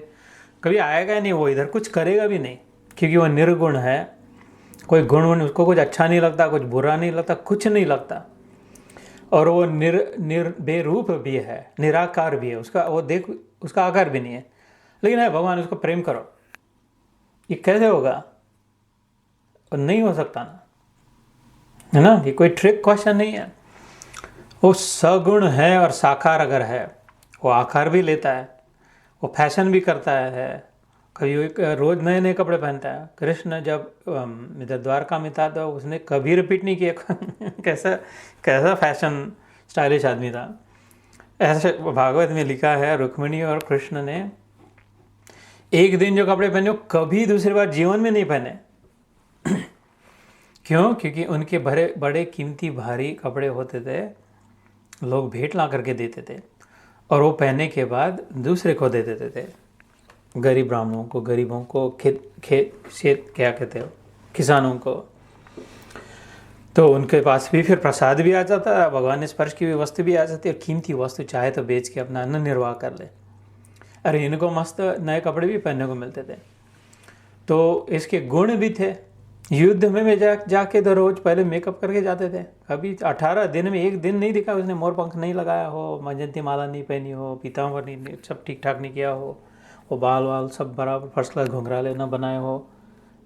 कभी आएगा नहीं, वो इधर कुछ करेगा भी नहीं, क्योंकि वो निर्गुण है। कोई गुण उसको कुछ अच्छा नहीं लगता, कुछ बुरा नहीं लगता, कुछ नहीं लगता। और वो बेरूप भी है, निराकार भी है, उसका वो देख उसका आकार भी नहीं है, लेकिन है भगवान, उसको प्रेम करो। ये कैसे होगा? और नहीं हो सकता ना, है ना? ये कोई ट्रिक क्वेश्चन नहीं है। वो सगुण है और साकार अगर है, वो आकार भी लेता है, वो फैशन भी करता है, कभी रोज नए नए कपड़े पहनता है। कृष्ण जब इधर द्वारका में था तो उसने कभी रिपीट नहीं किया कैसा कैसा फैशन स्टाइलिश आदमी था। ऐसे भागवत में लिखा है, रुक्मिणी और कृष्ण ने एक दिन जो कपड़े पहने वो कभी दूसरी बार जीवन में नहीं पहने। क्यों? क्योंकि उनके बड़े बड़े कीमती भारी कपड़े होते थे, लोग भेंट ला करके देते थे, और वो पहनने के बाद दूसरे को दे देते थे, गरीब ब्राह्मणों को, गरीबों को, खेत क्या कहते हो, किसानों को। तो उनके पास भी फिर प्रसाद भी आ जाता, भगवान ने स्पर्श की हुई वस्तु भी आ जाती, और कीमती वस्तु चाहे तो बेच के अपना अन्न निर्वाह कर ले। अरे इनको मस्त नए कपड़े भी पहनने को मिलते थे। तो इसके गुण भी थे। युद्ध में जाके तो रोज पहले मेकअप करके जाते थे। अभी 18 दिन में एक दिन नहीं दिखा उसने मोर पंख नहीं लगाया हो, मजंती माला नहीं पहनी हो, पीताम्बर नहीं, सब ठीक ठाक नहीं किया हो, वो बाल वाल सब बराबर फर्स्ट क्लास घुंघराले ना बनाए हो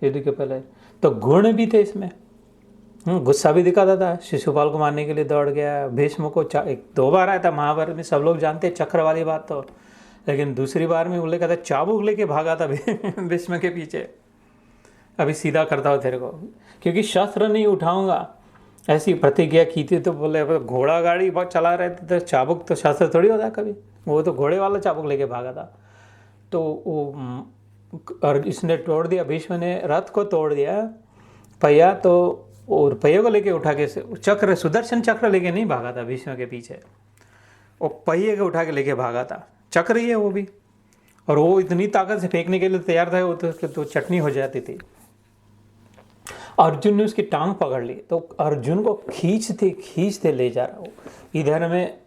युद्ध के पहले। तो गुण भी थे इसमें। गुस्सा भी दिखाता था, शिशुपाल को मारने के लिए दौड़ गया। भीष्म को 1-2 बार आया था महाभारत में, सब लोग जानते चक्र वाली बात तो, लेकिन दूसरी बार में उल्लेख था चाबुक लेके भागा था भीष्म के पीछे, अभी सीधा करता हो तेरे को, क्योंकि शस्त्र नहीं उठाऊंगा ऐसी प्रतिज्ञा की थी। तो बोले घोड़ा गाड़ी बहुत चला रहे थे, तो चाबुक तो शस्त्र थोड़ी होता है कभी, वो तो घोड़े वाला चाबुक लेके भागा था। तो वो और इसने तोड़ दिया, भीष्म ने रथ को तोड़ दिया पहिया, तो और पहिए को लेके उठा के चक्र, सुदर्शन चक्र लेके नहीं भागा था भीष्म के पीछे, वो पहिए को उठा के लेके भागा था। चक्र ही है वो भी, और वो इतनी ताकत से फेंकने के लिए तैयार था, वो तो चटनी हो जाती थी। अर्जुन ने उसकी टांग पकड़ ली, तो अर्जुन को खींचते ले जा रहा हो, इधर में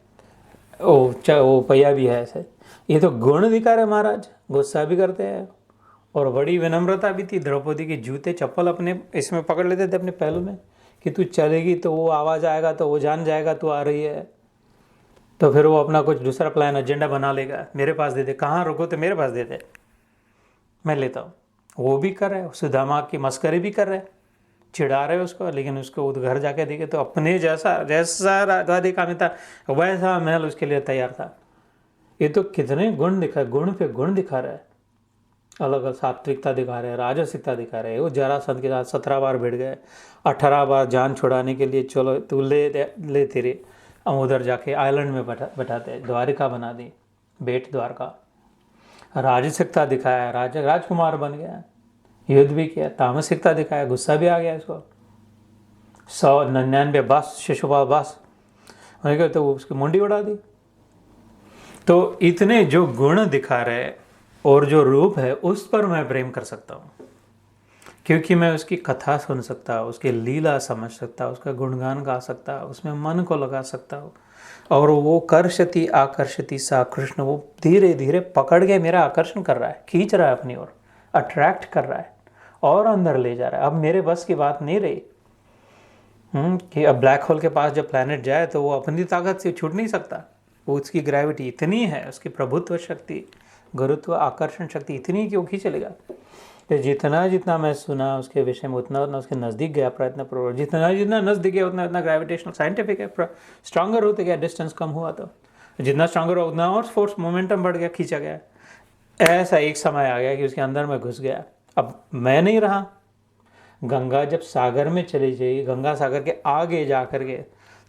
वो पहिया भी है ऐसे। ये तो गुण दिखा रहे महाराज, गुस्सा भी करते हैं, और बड़ी विनम्रता भी थी। द्रौपदी के जूते चप्पल अपने इसमें पकड़ लेते थे अपने पहलू में, कि तू चलेगी तो वो आवाज़ आएगा तो वो जान जाएगा तू आ रही है, तो फिर वो अपना कुछ दूसरा प्लान एजेंडा बना लेगा, मेरे पास दे दे, कहाँ रुको तो मेरे पास दे दे, मैं लेता हूँ। वो भी कर रहे हैं, सुदामा की मस्करी भी कर रहे हैं, चिढ़ा रहे उसको, लेकिन उसको घर जाके देखे तो अपने जैसा राधे का में था वैसा महल उसके लिए तैयार था। ये तो कितने गुण दिखा, गुण पे गुण दिखा रहा है, अलग अलग सात्विकता दिखा रहे हैं, राजसिकता दिखा रहे हैं। वो जरासंध के साथ 17 बार भिड़ गए, 18 बार जान छुड़ाने के लिए चलो तू ले तेरे, हम उधर जाके आइलैंड में बैठाते, द्वारिका बना दी, बेट द्वारका। राजसिकता दिखाया, राजकुमार बन गया, युद्ध भी किया। तामसिकता दिखाया, गुस्सा भी आ गया इसको। 199 बस शिशुपाल बस होने के तो उसकी मुंडी उड़ा दी। तो इतने जो गुण दिखा रहे और जो रूप है, उस पर मैं प्रेम कर सकता हूँ, क्योंकि मैं उसकी कथा सुन सकता हूँ, उसकी लीला समझ सकता हूँ, उसका गुणगान गा सकता हूँ, उसमें मन को लगा सकता हूँ। और वो कर्षति आकर्षति सा कृष्ण, वो धीरे धीरे पकड़ के मेरा आकर्षण कर रहा है, खींच रहा है अपनी ओर, अट्रैक्ट कर रहा है और अंदर ले जा रहा है। अब मेरे बस की बात नहीं रही कि अब ब्लैक होल के पास जब प्लैनेट जाए तो वो अपनी ताकत से छूट नहीं सकता। वो उसकी ग्रेविटी इतनी है, उसकी प्रभुत्व शक्ति, गुरुत्व आकर्षण शक्ति इतनी कि वो खींच चलेगा। तो जितना मैं सुना उसके विषय में, उतना उसके नज़दीक गया प्रयत्न पूर्वक, जितना नज़दीक गया उतना ग्रेविटेशनल साइंटिफिक है, स्ट्रांगर होते गया, डिस्टेंस कम हुआ तो जितना स्ट्रांगर हुआ उतना और फोर्स मोमेंटम बढ़ गया, खींचा गया। ऐसा एक समय आ गया कि उसके अंदर में घुस गया, अब मैं नहीं रहा। गंगा जब सागर में चली जाएगी, गंगा सागर के आगे जा कर के,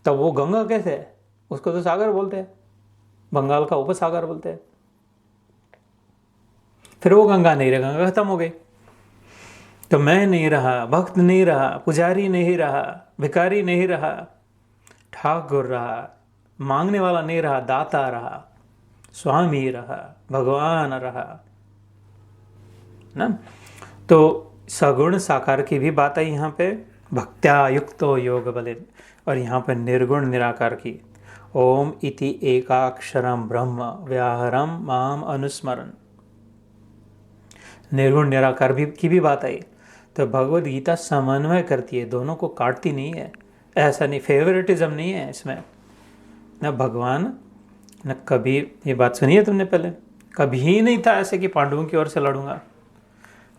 तब वो गंगा कैसे है? उसको तो सागर बोलते हैं, बंगाल का उपसागर बोलते हैं। फिर वो गंगा नहीं रही, गंगा खत्म हो गई, तो मैं नहीं रहा, भक्त नहीं रहा, पुजारी नहीं रहा, भिखारी नहीं रहा, ठाकुर रहा, मांगने वाला नहीं रहा, दाता रहा, स्वामी रहा, भगवान रहा ना। तो सगुण साकार की भी बात है यहाँ पे, भक्त्या युक्तो योग बले, और यहाँ पे निर्गुण निराकार की। ओम इति एकाक्षरम ब्रह्म व्याहरम माम अनुस्मरण, निर्गुण निराकार भी की भी बात आई। तो भगवद गीता समन्वय करती है, दोनों को काटती नहीं है, ऐसा नहीं, फेवरेटिज्म नहीं है इसमें। न भगवान न कभी, ये बात सुनी है तुमने पहले, कभी ही नहीं था ऐसे कि पांडवों की ओर से लड़ूंगा,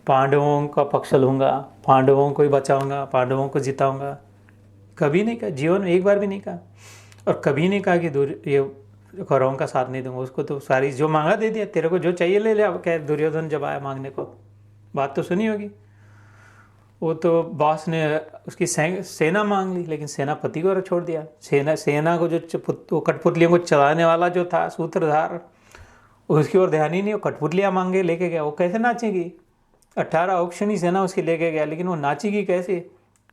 पांडवों का पक्ष लूंगा, पांडवों को ही बचाऊंगा, पांडवों को जिताऊंगा। कभी नहीं कहा, जीवन में एक बार भी नहीं कहा। और कभी नहीं कहा कि ये कौरवों का साथ नहीं दूंगा। उसको तो सारी जो मांगा दे दिया, तेरे को जो चाहिए ले ले। अब क्या दुर्योधन जब आया मांगने को, बात तो सुनी होगी, वो तो बॉस ने उसकी सेना मांग ली, लेकिन सेनापति को छोड़ दिया। सेना को जो कठपुतलियों को चलाने वाला जो था सूत्रधार, उसकी ओर ध्यान ही नहीं। वो कठपुतलियाँ मांगे लेके गया, वो कैसे नाचेगी? 18 औक्षणी सेना उसकी लेके गया, लेकिन वो नाचेगी कैसे?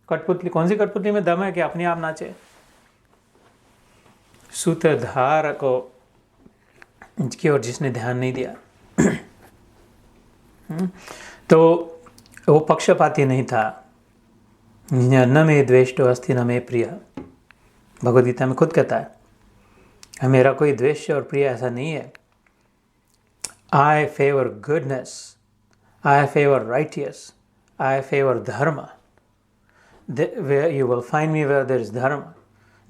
कठपुतली, कौन सी कठपुतली में दम है कि अपने आप नाचे? सूत्रधार को की ओर जिसने ध्यान नहीं दिया तो वो पक्षपाती नहीं था। न मे द्वेष्टो अस्ति न मे प्रिय, भगवद गीता में खुद कहता है, मेरा कोई द्वेष और प्रिय ऐसा नहीं है। I favour goodness, I favour righteous, I favour dharma. You will find me where there is dharma,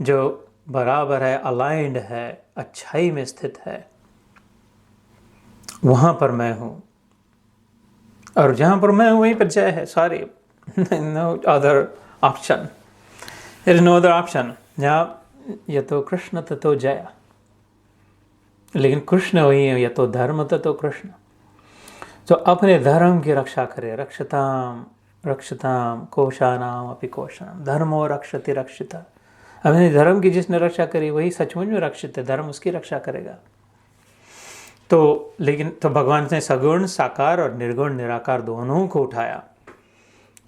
जो बराबर है, अलाइंड है, अच्छाई में स्थित है, वहां पर मैं हूं। और जहां पर मैं हूं वहीं पर जय है। Sorry, no other option, there is no other option. जहाँ यतो कृष्ण ततो जय, लेकिन कृष्ण वही है, यतो धर्म ततो कृष्ण। तो अपने धर्म की रक्षा करे। रक्षताम रक्षताम कोशानाम अपि कोशानाम, धर्मो रक्षति रक्षिता। अपने धर्म की जिसने रक्षा करी वही सचमुच में रक्षित है, धर्म उसकी रक्षा करेगा। तो लेकिन तो भगवान ने सगुण साकार और निर्गुण निराकार दोनों को उठाया।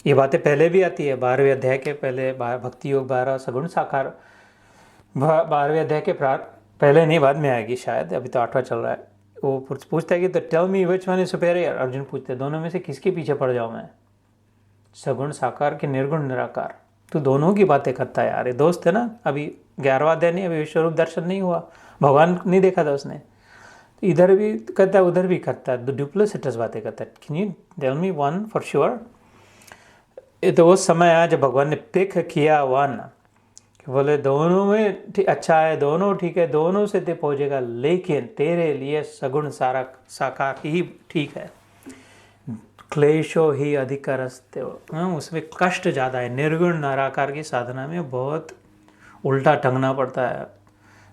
ये बातें पहले भी आती है, 12वें अध्याय के पहले, भक्ति योग 12 सगुण साकार 12वें अध्याय के पहले नहीं, बाद में आएगी शायद, अभी तो 8वां चल रहा है। वो पूछता है कि तो tell me which one is superior. Arjun पूछते हैं दोनों में से किसके पीछे पड़ जाऊँ मैं, सगुण साकार के निर्गुण निराकार? तो दोनों की बातें करता है यार, ये दोस्त है ना। अभी 11वां अध्याय नहीं, अभी विश्वरूप दर्शन नहीं हुआ, भगवान नहीं देखा था उसने। तो इधर भी करता है, उधर भी करता है, डुप्लिसिटस बातें करता है। Can you tell me one for sure? ये तो वो समय आया जब भगवान ने पिक किया वन, बोले दोनों में अच्छा है, दोनों ठीक है, दोनों से ते पहुँचेगा, लेकिन तेरे लिए सगुण साकार ही ठीक है। क्लेशो ही अधिकरस्ते, उसमें कष्ट ज़्यादा है। निर्गुण निराकार की साधना में बहुत उल्टा टंगना पड़ता है,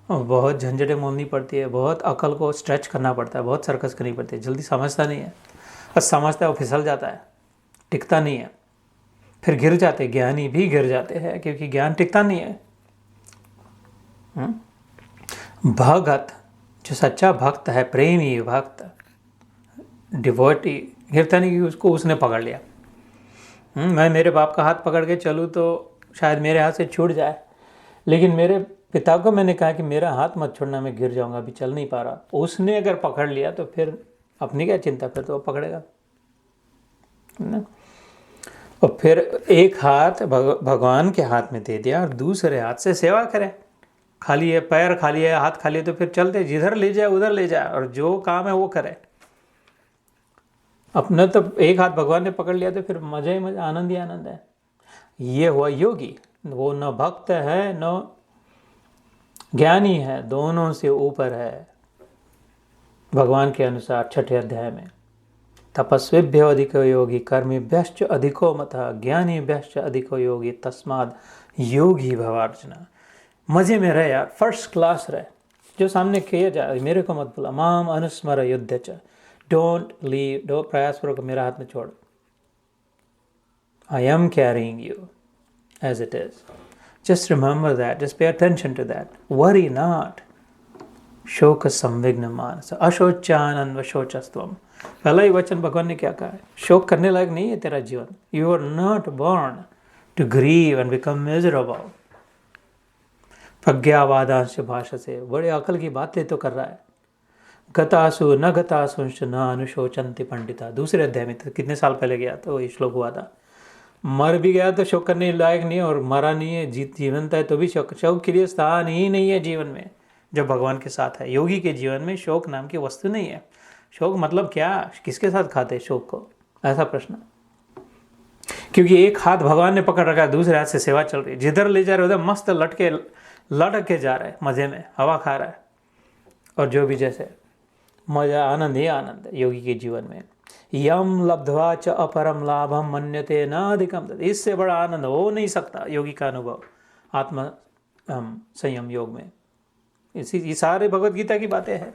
बहुत झंझटें मोलनी पड़ती है, बहुत अकल को स्ट्रेच करना पड़ता है, बहुत सर्कस करनी पड़ती है। जल्दी समझता नहीं है, और समझता है वो फिसल जाता है, टिकता नहीं है, फिर गिर जाते। ज्ञानी भी गिर जाते हैं क्योंकि ज्ञान टिकता नहीं है। भगत, जो सच्चा भक्त है, प्रेमी भक्त, डिवोटी, गिरता नहीं क्योंकि उसको उसने पकड़ लिया। मैं मेरे बाप का हाथ पकड़ के चलूँ तो शायद मेरे हाथ से छूट जाए, लेकिन मेरे पिता को मैंने कहा कि मेरा हाथ मत छोड़ना, मैं गिर जाऊंगा, अभी चल नहीं पा रहा। उसने अगर पकड़ लिया तो फिर अपनी क्या चिंता, फिर तो वो पकड़ेगा ना। और फिर एक हाथ भगवान के हाथ में दे दिया और दूसरे हाथ से सेवा करे। खाली है पैर, खाली है हाथ, खाली है तो फिर चलते, जिधर ले जाए उधर ले जाए, और जो काम है वो करे। अपना तो एक हाथ भगवान ने पकड़ लिया तो फिर मजा ही मजा, आनंद ही आनंद है। ये हुआ योगी। वो न भक्त है न ज्ञानी है, दोनों से ऊपर है भगवान के अनुसार। 6ठे अध्याय में तपस्विभ्य अधिको योगी कर्मिभ्यश्च अधिको मतः ज्ञानीभ्यश्च अधिको योगी तस्माद योगी भवार्जुन। मजे में रहे यार, फर्स्ट क्लास रहे, जो सामने किया जाए मेरे को मत बोला। माम अनुस्मर युद्ध च, डोंट लीव, डो प्रयास पूर्वक मेरा हाथ में छोड़। I am carrying you as it is, just remember that, just pay attention to that, worry not. शोक संविघ्न मानस अशोचानंद शोचस्तम। पहला ही वचन भगवान ने क्या कहा है, शोक करने लायक नहीं है तेरा जीवन। You are not born to grieve and become miserable. प्रज्ञावादांश भाषा से बड़े अकल की बातें तो कर रहा है। गतासु न गतासुंश न अनुशोचन्ति पंडिता, दूसरे अध्याय में। तो कितने साल पहले गया तो ये श्लोक हुआ था। मर भी गया तो शोक करने लायक नहीं, और मरा नहीं है, जीवंत है तो भी शोक के लिए स्थान ही नहीं है जीवन में जब भगवान के साथ है। योगी के जीवन में शोक नाम की वस्तु नहीं है। शोक मतलब क्या, किसके साथ खाते शोक को, ऐसा प्रश्न। क्योंकि एक हाथ भगवान ने पकड़ रखा है, दूसरे हाथ से सेवा चल रही है। जिधर ले जा रहे उधर मस्त लटके लटक के जा रहा है, मज़े में हवा खा रहा है, और जो भी जैसे मजा, आनंद ही आनंद है योगी के जीवन में। यम लब्ध्वा च अपरम लाभम मन्यते न अधिकम, इससे बड़ा आनंद हो नहीं सकता योगी का अनुभव आत्म संयम योग में। ये सारे भगवत गीता की बातें हैं।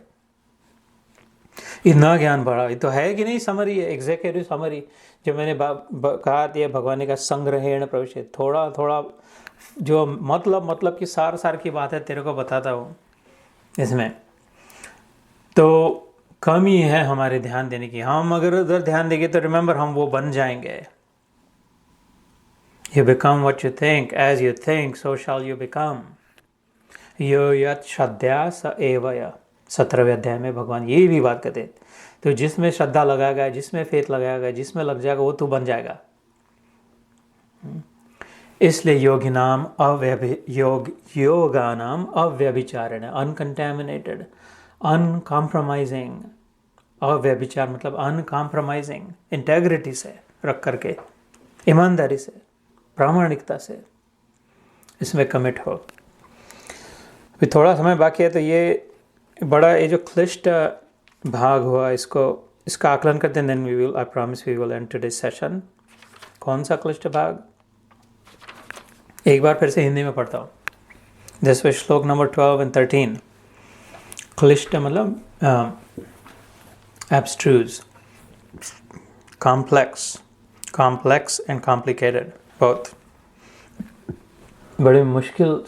इतना ज्ञान बढ़ा, ये तो है कि नहीं, समरी है, एग्जीक्यूटिव समरी। जो मैंने कहा था भगवान का संग्रहेण प्रवेश, थोड़ा थोड़ा जो मतलब की सार की बात है तेरे को बताता हूँ इसमें। तो कमी है हमारे ध्यान देने की। हम अगर उधर ध्यान देंगे तो रिमेंबर हम वो बन जाएंगे। You become what you think, as you think, so shall you become. यो यत् श्रद्धया स एव य, 17वें अध्याय में भगवान ये भी बात कहते हैं। तो जिसमें श्रद्धा लगाएगा, जिसमें फेथ लगाएगा, जिसमें लग जाएगा, वो तू बन जाएगा। इसलिए योगिनाम योगानाम अव्यभिचारेण, अनकंटेमिनेटेड, अनकॉम्प्रोमाइजिंग। अव्यभिचार मतलब अनकॉम्प्रोमाइजिंग, इंटेग्रिटी से रख करके, ईमानदारी से, प्रामाणिकता से इसमें कमिट हो। अभी थोड़ा समय बाकी है, तो ये बड़ा, ये जो क्लिष्ट भाग हुआ, इसका आकलन करते हैं। Then we will, I promise we will end today's session. कौन सा क्लिष्ट भाग, एक बार फिर से हिंदी में पढ़ता हूँ। दिस वाज श्लोक नंबर 12 and 13। क्लिष्ट मतलब abstruse, complex and complicated both। बड़ी मुश्किल,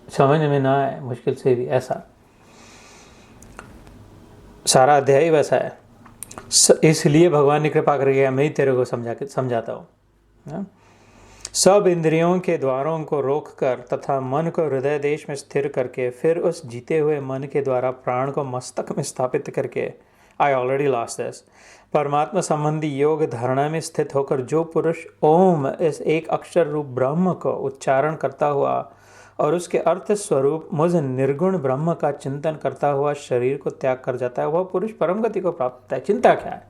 समझ में ना आए, मुश्किल से भी, ऐसा सारा अध्याय ही वैसा है। इसलिए भगवान ने कृपा करके मैं ही तेरे को समझाता हूँ। सब इंद्रियों के द्वारों को रोककर तथा मन को हृदय देश में स्थिर करके, फिर उस जीते हुए मन के द्वारा प्राण को मस्तक में स्थापित करके, आई ऑलरेडी लॉस्ट दिस, परमात्मा संबंधी योग धारणा में स्थित होकर जो पुरुष ओम, इस एक अक्षर रूप ब्रह्म को उच्चारण करता हुआ और उसके अर्थ स्वरूप मुझ निर्गुण ब्रह्म का चिंतन करता हुआ शरीर को त्याग कर जाता है, वह पुरुष परम गति को प्राप्त होता है। चिंता क्या है?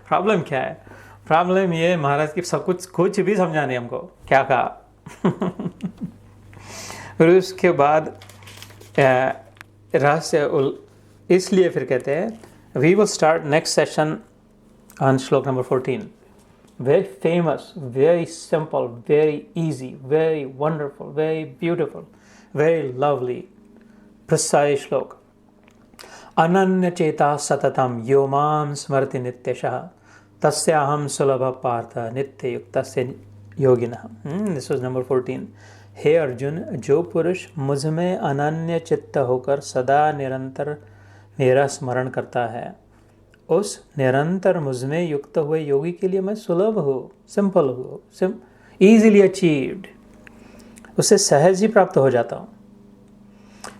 प्रॉब्लम क्या है? प्रॉब्लम ये महाराज की सब कुछ भी समझा नहीं हमको, क्या कहा। फिर उसके बाद रहस्य, इसलिए फिर कहते हैं we will start next session on shloka number 14। Very famous, very simple, very easy, very wonderful, very beautiful, very lovely, precise shloka. अनन्य चेता सततम यो मां स्मरति नित्यशः तस्याहम सुलभ पार्थ नित्य युक्तस्य योगिनः। This was number 14। हे अर्जुन, जो पुरुष मुझ में अनन्य चित्त होकर सदा निरंतर मेरा स्मरण करता है, उस निरंतर मुझ में युक्त हुए योगी के लिए मैं सुलभ हूँ, सिंपल हूँ, ईजिली अचीव्ड, उससे सहज ही प्राप्त हो जाता हूँ।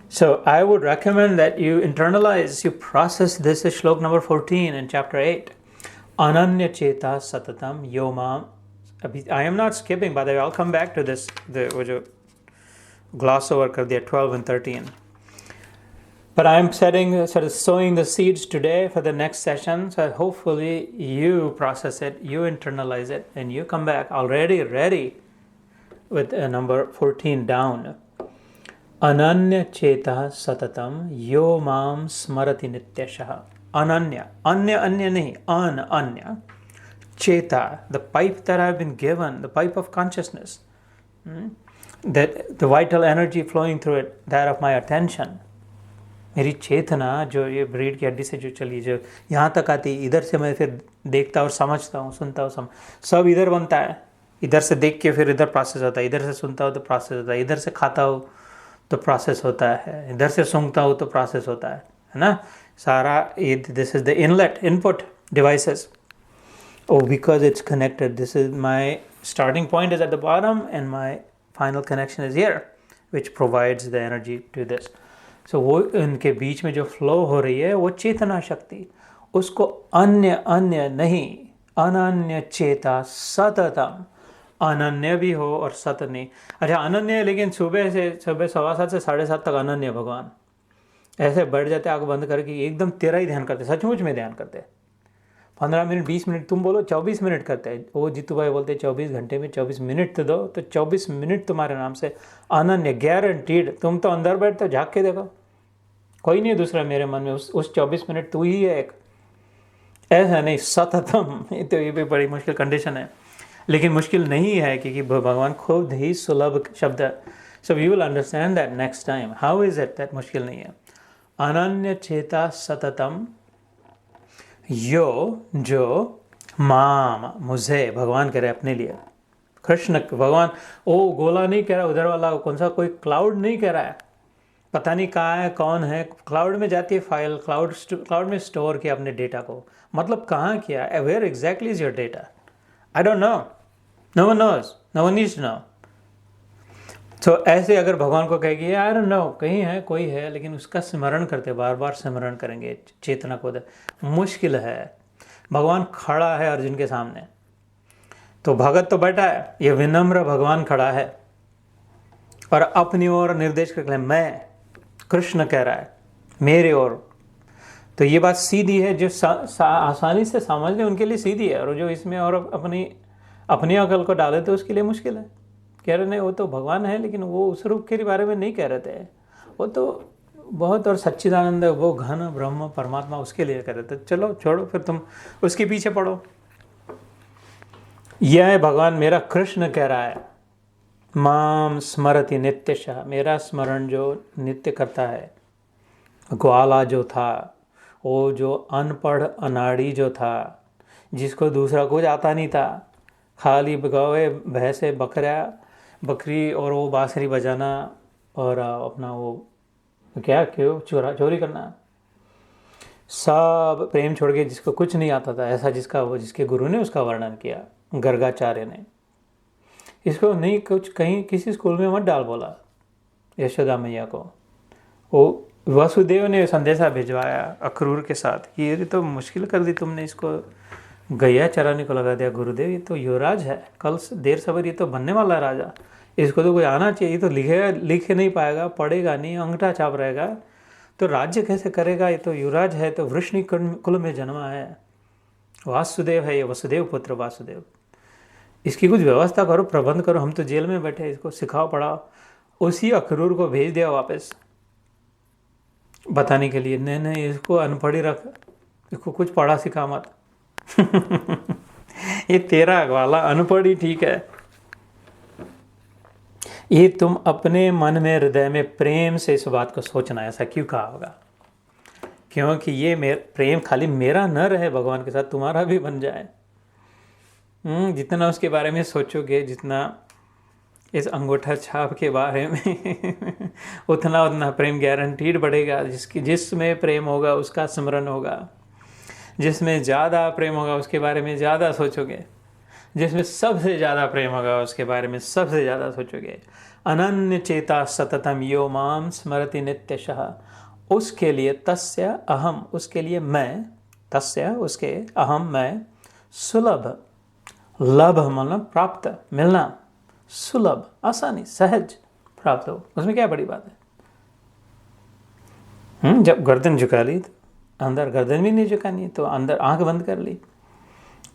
So I would recommend that you internalize, you process this श्लोक नंबर 14 in chapter 8. अनन्य चेता सततम यो माम। अभी I am not skipping, by the way, I'll come back to this, वो जो gloss over कर दिया 12 and 13. But I am sowing the seeds today for the next session, so hopefully you process it, you internalize it, and you come back already ready with number 14 down. Ananya cheta satatam yo mam smarati nityashah. Ananya, anya nahi, anya. Cheta, the pipe that I have been given, the pipe of consciousness, that the vital energy flowing through it, that of my attention. मेरी चेतना जो ये breed की हड्डी से जो चली, जो यहाँ तक आती, इधर से मैं फिर देखता और समझता हूँ, सुनता हूँ, सब इधर बनता है। इधर से देख के फिर इधर प्रोसेस होता है, इधर से सुनता हूँ तो प्रोसेस होता है, इधर से खाता हूँ तो प्रोसेस होता है, इधर से सूंघता हूँ तो प्रोसेस होता है ना सारा। This is the inlet input devices. Oh, because it's connected. This is my starting point is at the bottom and my final connection is here, which provides the energy to this. So वो इनके बीच में जो flow हो रही है वो चेतना शक्ति, उसको अन्य नहीं, अनन्य चेता सततम, अनन्य भी हो और सत नहीं। अच्छा अनन्य है, लेकिन सुबह 7:15 से 7:30 तक अनन्य भगवान ऐसे बैठ जाते आंख बंद करके एकदम तेरा ही ध्यान करते, सचमुच में ध्यान करते, 15 मिनट 20 मिनट, तुम बोलो 24 मिनट करते हैं, वो जीतू भाई बोलते 24 घंटे में 24 मिनट तो दो, तो 24 मिनट तुम्हारे नाम से अनन्य, गारंटीड। तुम तो अंदर बैठते हो, झाँक के देखो, कोई नहीं दूसरा मेरे मन में, उस 24 मिनट तू ही है एक। ऐसा नहीं, सततम, ये भी बड़ी मुश्किल कंडीशन है, लेकिन मुश्किल नहीं है क्योंकि भगवान खुद ही सुलभ शब्द है। So we will understand that next time, how is it that मुश्किल नहीं है। अनन्य चेता सततम यो, जो माम, मुझे, भगवान कह रहे अपने लिए, कृष्ण भगवान, ओ गोला नहीं कह रहा, उधर वाला कौन सा कोई क्लाउड नहीं कह रहा है, पता नहीं कहाँ है कौन है, क्लाउड में जाती है फाइल, क्लाउड में स्टोर किया अपने डेटा को, मतलब कहाँ किया, where exactly is your data, I don't know, no one knows, no one needs to know. तो ऐसे अगर भगवान को कहेगी आई डोंट नो, कहीं है कोई है, लेकिन उसका स्मरण करते, बार बार स्मरण करेंगे चेतना को, मुश्किल है। भगवान खड़ा है अर्जुन के सामने, तो भगत तो बैठा है, ये विनम्र भगवान खड़ा है और अपनी ओर निर्देश करके, मैं, कृष्ण कह रहा है मेरे ओर। तो ये बात सीधी है, जो आसानी से समझ ले उनके लिए सीधी है, और जो इसमें और अपनी अकल को डाले तो उसके लिए मुश्किल है। कह रहे नहीं, वो तो भगवान है, लेकिन वो उस रूप के बारे में नहीं कह रहे थे, वो तो बहुत और सच्चिदानंद है, वो घन ब्रह्म परमात्मा, उसके लिए कह रहे थे। चलो छोड़ो, फिर तुम उसके पीछे पढ़ो। यह है भगवान, मेरा कृष्ण कह रहा है, माम स्मरति नित्यशः, मेरा स्मरण जो नित्य करता है। ग्वाला जो था, वो जो अनपढ़ अनाड़ी जो था, जिसको दूसरा कुछ आता नहीं था, खाली गौवे भैंसे बकरी और वो बांसुरी बजाना और अपना वो क्या क्यों चोरी करना, सब प्रेम छोड़ के, जिसको कुछ नहीं आता था, ऐसा जिसके गुरु ने उसका वर्णन किया, गर्गाचार्य ने। इसको नहीं कुछ कहीं किसी स्कूल में मत डाल बोला यशोदा मैया को। वो वसुदेव ने संदेशा भिजवाया अक्रूर के साथ, ये तो मुश्किल कर दी तुमने, इसको गैया चराने को लगा दिया। गुरुदेव, ये तो युवराज है, कल देर सवेर ये तो बनने वाला राजा, इसको तो कोई आना चाहिए, तो लिखे नहीं पाएगा, पढ़ेगा नहीं, अंगूठा छाप रहेगा, तो राज्य कैसे करेगा, ये तो युवराज है, तो वृष्णि कुल में जन्मा है, वासुदेव है ये, वसुदेव पुत्र वासुदेव, इसकी कुछ व्यवस्था करो, प्रबंध करो, हम तो जेल में बैठे, इसको सिखाओ पढ़ाओ। उसी अक्रूर को भेज दिया वापस बताने के लिए, नहीं इसको अनपढ़ी रख, इसको कुछ पढ़ा सिखा मत। ये तेरा वाला अनपढ़ ही ठीक है। ये तुम अपने मन में, हृदय में प्रेम से इस बात को सोचना, ऐसा क्यों कहा होगा, क्योंकि ये प्रेम खाली मेरा न रहे भगवान के साथ, तुम्हारा भी बन जाए। जितना उसके बारे में सोचोगे, जितना इस अंगूठा छाप के बारे में उतना प्रेम गारंटीड बढ़ेगा। जिसमें प्रेम होगा उसका स्मरण होगा, जिसमें ज़्यादा प्रेम होगा उसके बारे में ज़्यादा सोचोगे, जिसमें सबसे ज़्यादा प्रेम होगा उसके बारे में सबसे ज़्यादा सोचोगे। अनन्य चेता सततम यो माम स्मरति नित्यशः, उसके लिए तस्य अहम, उसके लिए मैं, तस्य उसके, अहम मैं, सुलभ, लभ मतलब प्राप्त, मिलना, सुलभ आसानी, सहज प्राप्त हो, उसमें क्या बड़ी बात है। जब गर्दन झुका ली तो अंदर गर्दन भी नहीं झुकानी है, तो अंदर आंख बंद कर ली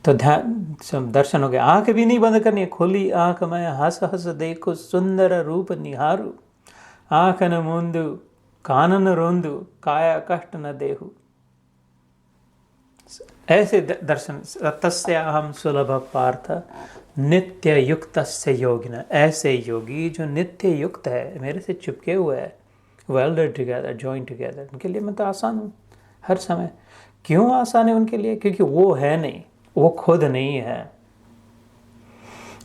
तो ध्यान दर्शन हो गया। आंख भी नहीं बंद करनी है, खुली आंख में हंस हंस देखो सुंदर रूप निहारू, आंख न मूंदू कानन रोंदू काया कष्ट न देहु। ऐसे दर्शन, तस्य अहम सुलभ पार्थ नित्य युक्त योगिन, ऐसे योगी जो नित्य युक्त है, मेरे से चिपके हुए है, वेल्डेड टुगेदर, जॉइन टुगेदर, उनके लिए मैं तो आसान हूँ हर समय। क्यों आसान है उनके लिए? क्योंकि वो है नहीं, वो खुद नहीं है।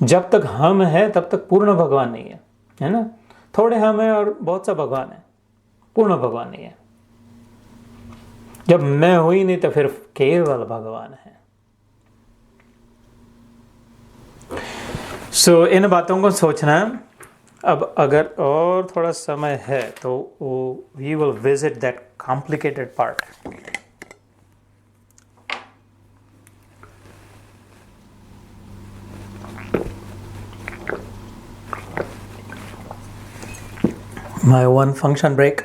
जब तक हम है तब तक पूर्ण भगवान नहीं है ना। थोड़े हम है और बहुत सा भगवान है, पूर्ण भगवान नहीं है। जब मैं हुई नहीं तो फिर केवल भगवान है। सो इन बातों को सोचना। अब अगर और थोड़ा समय है तो we will visit that complicated part. My one function break.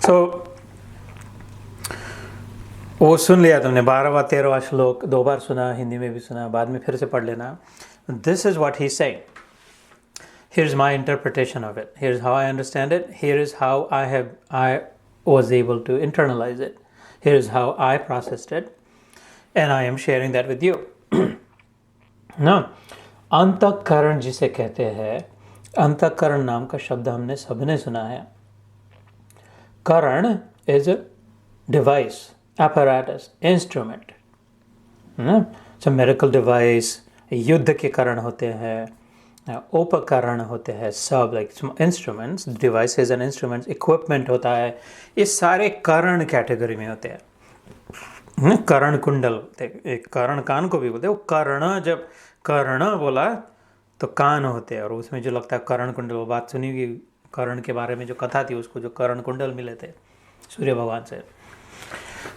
So वो सुन लिया तुमने 12वां 13वां श्लोक 2 बार सुना, हिंदी में भी सुना, बाद में फिर से पढ़ लेना. This is what he is saying. Here's my interpretation of it. Here's how I understand it. Here is how I was able to internalize it. Here is how I processed it. And I am sharing that with you. Now, अंतःकरण जिसे कहते हैं, अंतःकरण नाम का शब्द हमने सबने सुना है. करण is a device, apparatus, instrument. So medical device, युद्ध के करण होते हैं, उपकरण होते हैं, सब like instruments, devices and instruments, equipment होता है. ये सारे करण कैटेगरी में होते हैं. करण कुंडल, एक करण कान को भी बोलते हैं. वो कर्ण, जब कर्ण बोला तो कान होते हैं, और उसमें जो लगता है करण कुंडल, वो बात सुनी होगी कर्ण के बारे में, जो कथा थी उसको, जो करण कुंडल मिले थे सूर्य भगवान से.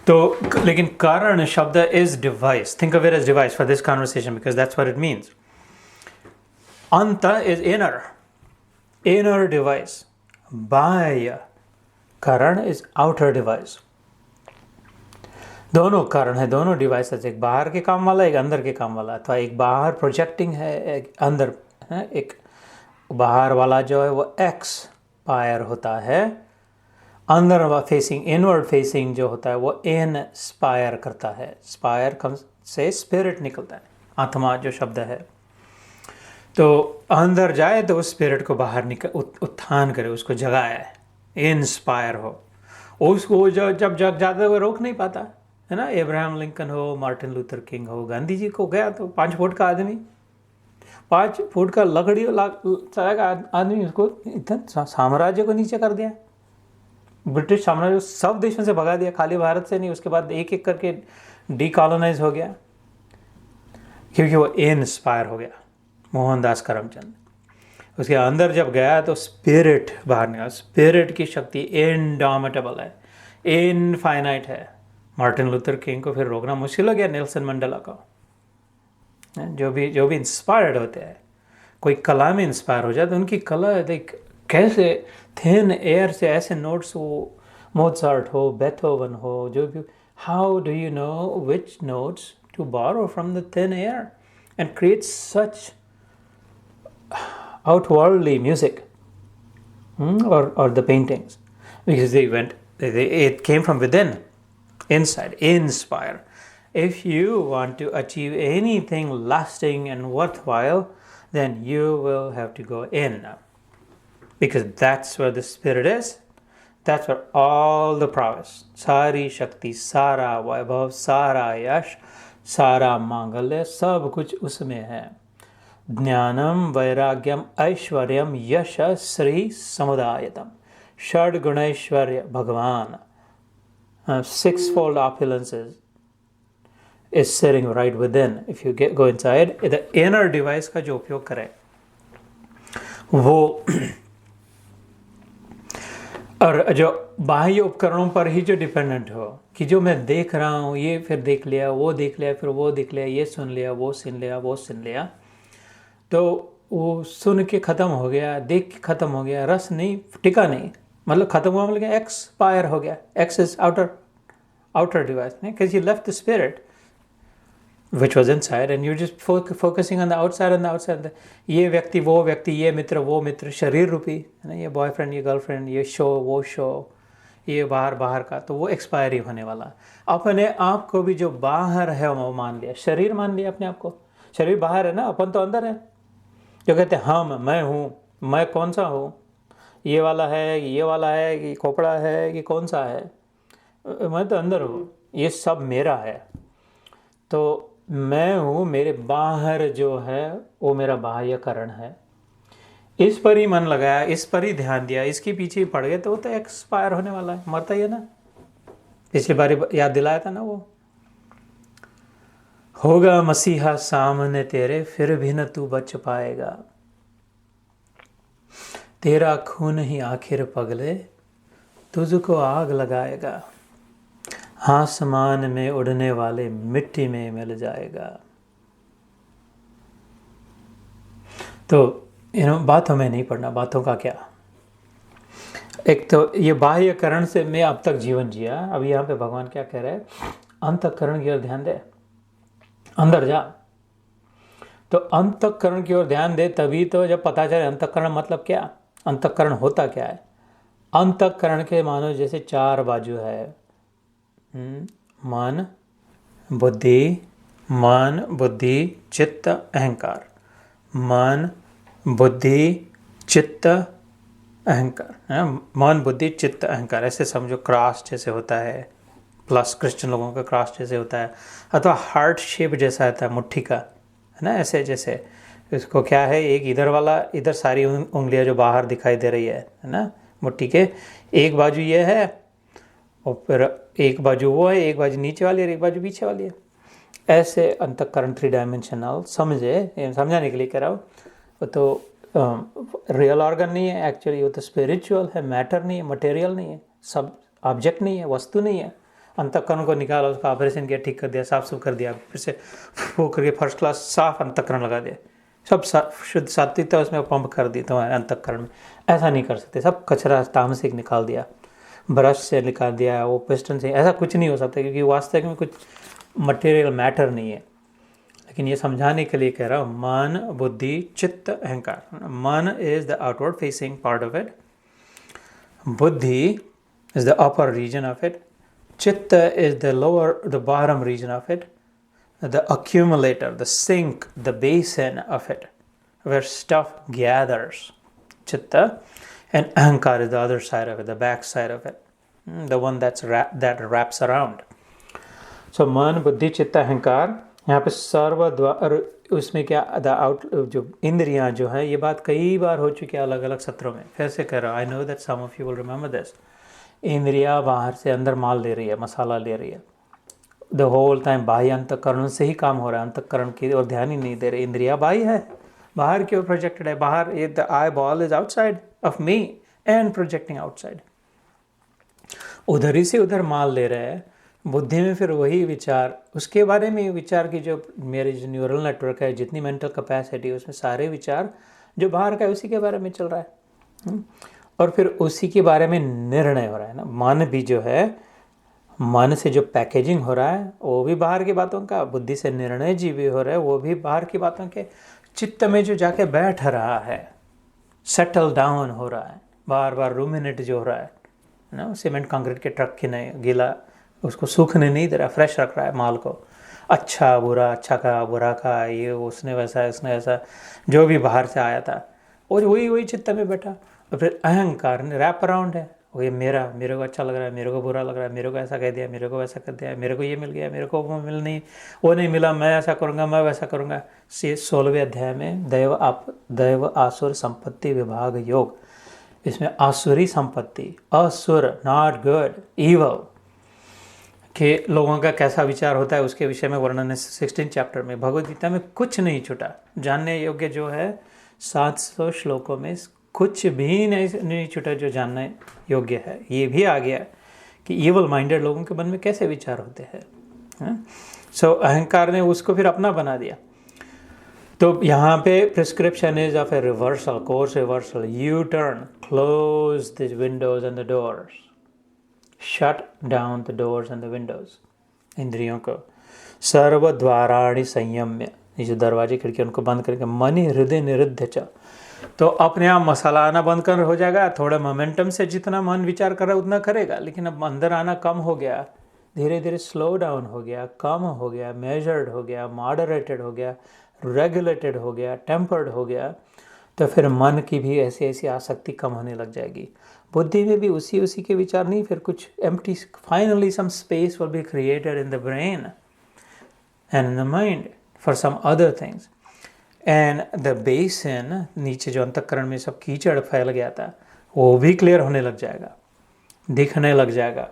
तो लेकिन करण शब्द is device. Think of it edge device for this conversation because that's what it means. Anta is inner device. Bahya karan is outer device. दोनों कारण है, दोनों डिवाइसेस, एक बाहर के काम वाला, एक अंदर के काम वाला. अथवा एक बाहर प्रोजेक्टिंग है, एक अंदर है. एक बाहर वाला जो है वो एक्सपायर होता है, अंदर फेसिंग, इनवर्ड फेसिंग जो होता है वो इनस्पायर करता है. स्पायर कम से स्पिरिट निकलता है, आत्मा जो शब्द है. तो अंदर जाए तो उस स्पिरिट को बाहर निकल, उत्थान करे, उसको जगाए, इंस्पायर हो. उसको जब जग जाता है वो रोक नहीं पाता है ना. अब्राहम लिंकन हो, मार्टिन लूथर किंग हो, गांधी जी को गया तो 5 फुट का आदमी, 5 फुट का लकड़ी आदमी, उसको इतना साम्राज्य को नीचे कर दिया. ब्रिटिश साम्राज्य सब देशों से भगा दिया, खाली भारत से नहीं. उसके बाद एक एक करके डीकॉलोनाइज हो गया, क्योंकि वो इंस्पायर हो गया. मोहनदास करमचंद, उसके अंदर जब गया तो स्पिरिट बाहर निकला. स्पिरिट की शक्ति इनडोमिटेबल है, इनफाइनाइट है. मार्टिन लूथर किंग को फिर रोकना मुश्किल हो गया, नेल्सन मंडेला को. जो भी इंस्पायर्ड होते हैं, कोई कला में इंस्पायर हो जाए तो उनकी कला लाइक कैसे थिन एयर से ऐसे नोट्स हो, मोजार्ट हो, बेथोवन हो, जो भी, how do you know which notes to borrow from the thin air and create such outwardly music, or the paintings, because it came from within, inside, inspire. If you want to achieve anything lasting and worthwhile, then you will have to go in, because that's where the spirit is. That's where all the prowess, sari shakti, sara vaibhav, sara yash, sara mangalya, सब कुछ उसमें है. ज्ञानम वैराग्यम ऐश्वर्यम यश श्री समुदायतम, षड गुणैश्वर्य भगवान, 6-fold opulences is sitting right within. If you go inside, the inner device का जो उपयोग करें वो और जो बाह्य उपकरणों पर ही जो डिपेंडेंट हो, कि जो मैं देख रहा हूँ, ये फिर देख लिया, वो देख लिया, फिर वो देख लिया, ये सुन लिया, वो सुन लिया, वो सुन लिया, तो वो सुन के ख़त्म हो गया, देख के ख़त्म हो गया, रस नहीं टिका, नहीं मतलब ख़त्म हुआ, मतलब एक्सपायर हो गया. एक्स इज आउटर डिवाइस, नहीं, because you left the spirit which was inside and you just focusing on the outside and the outside. ये व्यक्ति, वो व्यक्ति, ये मित्र, वो मित्र, शरीर रूपी है ना, ये बॉयफ्रेंड, ये गर्लफ्रेंड, ये शो, वो शो, ये बाहर का, तो वो एक्सपायरी होने वाला. अपने आप को भी जो बाहर है वो मान लिया, शरीर मान लिया अपने आप को. शरीर बाहर है ना, अपन तो अंदर है. जो कहते हैं हम, मैं हूँ, मैं कौन सा हूँ, ये वाला है, ये वाला है, कि खोपड़ा है, कि कौन सा है, मैं तो अंदर हूँ, ये सब मेरा है. तो मैं हूँ, मेरे बाहर जो है वो मेरा बाह्यकरण है. इस पर ही मन लगाया, इस पर ही ध्यान दिया, इसके पीछे ही पड़ गए तो वो तो एक्सपायर होने वाला है, मरता ही है ना. पिछली बार याद दिलाया था ना, वो होगा मसीहा सामने तेरे, फिर भी न तू बच पाएगा. तेरा खून ही आखिर पगले तुझको आग लगाएगा. आसमान में उड़ने वाले मिट्टी में मिल जाएगा. तो बातों में नहीं पढ़ना, बातों का क्या. एक तो ये बाह्यकरण से मैं अब तक जीवन जिया. अब यहाँ पे भगवान क्या कह रहे हैं, अंतःकरण की ओर ध्यान दे, अंदर जा। तो अंतःकरण की ओर ध्यान दे, तभी तो जब पता चले अंतःकरण मतलब क्या, अंतःकरण होता क्या है। अंतःकरण के मानो जैसे 4 बाजू है, मन बुद्धि चित्त अहंकार। मन बुद्धि चित्त अहंकार, मन बुद्धि चित्त अहंकार, ऐसे समझो क्रॉस जैसे होता है, प्लस क्रिश्चियन लोगों का क्रॉस जैसे होता है, अथवा हार्ट शेप जैसा होता है मुट्ठी का, है ना, ऐसे जैसे। इसको क्या है, एक इधर वाला, इधर सारी उंगलियां जो बाहर दिखाई दे रही है ना, मुट्ठी के एक बाजू ये है, और फिर एक बाजू वो है, एक बाजू नीचे वाली है, एक बाजू पीछे वाली है। ऐसे अंतःकरण 3 डायमेंशनल समझे, समझाने के लिए कह रहा हूँ। तो रियल ऑर्गन नहीं है एक्चुअली, वो तो स्पिरिचुअल है, मैटर नहीं है, मटेरियल नहीं है, सब ऑब्जेक्ट नहीं है, वस्तु नहीं है। अंतःकरण को निकाला, उसका ऑपरेशन किया, ठीक कर दिया, साफ सुफ कर दिया, फिर से वो करके फर्स्ट क्लास साफ अंतःकरण लगा दिया, सब शुद्ध सात्विकता उसमें पंप कर दी तुम्हारे अंतःकरण में। ऐसा नहीं कर सकते, सब कचरा तामसिक निकाल दिया, ब्रश से निकाल दिया, वो पिस्टन से, ऐसा कुछ नहीं हो सकता, क्योंकि वास्तविक में कुछ मटेरियल मैटर नहीं है। लेकिन ये समझाने के लिए कह रहा हूँ, मन बुद्धि चित्त अहंकार। Man is the outward facing part of it, buddhi is the upper region of it, chitta is the lower, the bottom region of it, the accumulator, the sink, the basin of it, where stuff gathers, chitta, and ahankar is the other side of it, the back side of it, the one that wraps around. So man buddhi chitta ahankar, यहाँ पे सर्व द्वार, उसमें क्या जो इंद्रियां जो है, ये बात कई बार हो चुकी है अलग अलग सत्रों में, फिर से कह रहा हूँ, I know that some of you will remember this. इंद्रिया बाहर से अंदर माल ले रही है, मसाला ले रही है, द होल टाइम बाह्य अंतःकरण से ही काम हो रहा है, अंतःकरण की ओर ध्यान ही नहीं दे रही। इंद्रिया बाह्य है, बाहर की ओर प्रोजेक्टेड है, बाहर the eye ball is outside of me and projecting outside, उधर ही से उधर माल ले रहे हैं। बुद्धि में फिर वही विचार, उसके बारे में विचार की जो मेरे जो न्यूरल नेटवर्क है, जितनी मेंटल कैपेसिटी, उसमें सारे विचार जो बाहर का है उसी के बारे में चल रहा है, और फिर उसी के बारे में निर्णय हो रहा है ना। मन भी जो है, मन से जो पैकेजिंग हो रहा है वो भी बाहर की बातों का, बुद्धि से निर्णय जी भी हो रहा है वो भी बाहर की बातों के, चित्त में जो जाके बैठ रहा है, सेटल डाउन हो रहा है, बार बार रूमिनेट जो हो रहा है ना, सीमेंट कंक्रीट के ट्रक की नहीं, गीला उसको सूखने नहीं दे रहा, फ्रेश रख रहा है माल को, अच्छा बुरा, अच्छा का बुरा का, ये उसने वैसा उसने ऐसा, जो भी बाहर से आया था, और वही चित्त में बैठा। और फिर अहंकार ने रैप अराउंड है, वो ये मेरे को अच्छा लग रहा है, मेरे को बुरा लग रहा है, मेरे को ऐसा कह दिया, मेरे को वैसा कर दिया, मेरे को ये मिल गया, मेरे को वो नहीं मिला, मैं ऐसा करूँगा, मैं वैसा करूँगा। 16वें अध्याय में दैव आसुर संपत्ति विभाग योग, इसमें आसुरी संपत्ति, असुर नॉट गुड इवल के लोगों का कैसा विचार होता है उसके विषय में वर्णन है 16 चैप्टर में। भगवद गीता में कुछ नहीं छूटा, जानने योग्य जो है 700 श्लोकों में कुछ भी नहीं छूटा जो जानने योग्य है। ये भी आ गया कि ईवल माइंडेड लोगों के मन में कैसे विचार होते हैं। सो अहंकार ने उसको फिर अपना बना दिया। तो यहाँ पे prescription is of A reversal, course reversal, U turn, close the Windows and the doors, shut down the doors and the Windows, इंद्रियों को, सर्व द्वाराणि संयम्य, ये जो दरवाजे खिड़की उनको बंद करके, मन हृदय निरुद्ध च, तो अपने आप मसाला आना बंद कर हो जाएगा। थोड़ा मोमेंटम से जितना मन विचार कर रहा है उतना करेगा, लेकिन अब अंदर आना कम हो गया, धीरे धीरे स्लो डाउन हो गया, कम हो गया, मेजर्ड हो गया, मॉडरेटेड हो गया, रेगुलेटेड हो गया, टेम्पर्ड हो गया, तो फिर मन की भी ऐसी ऐसी आसक्ति कम होने लग जाएगी। बुद्धि में भी उसी के विचार नहीं, फिर कुछ empty, finally some space will be created in the brain and in the mind for some other things. And the basin, नीचे जो अंतःकरण में सब कीचड़ फैल गया था वो भी क्लियर होने लग जाएगा, दिखने लग जाएगा।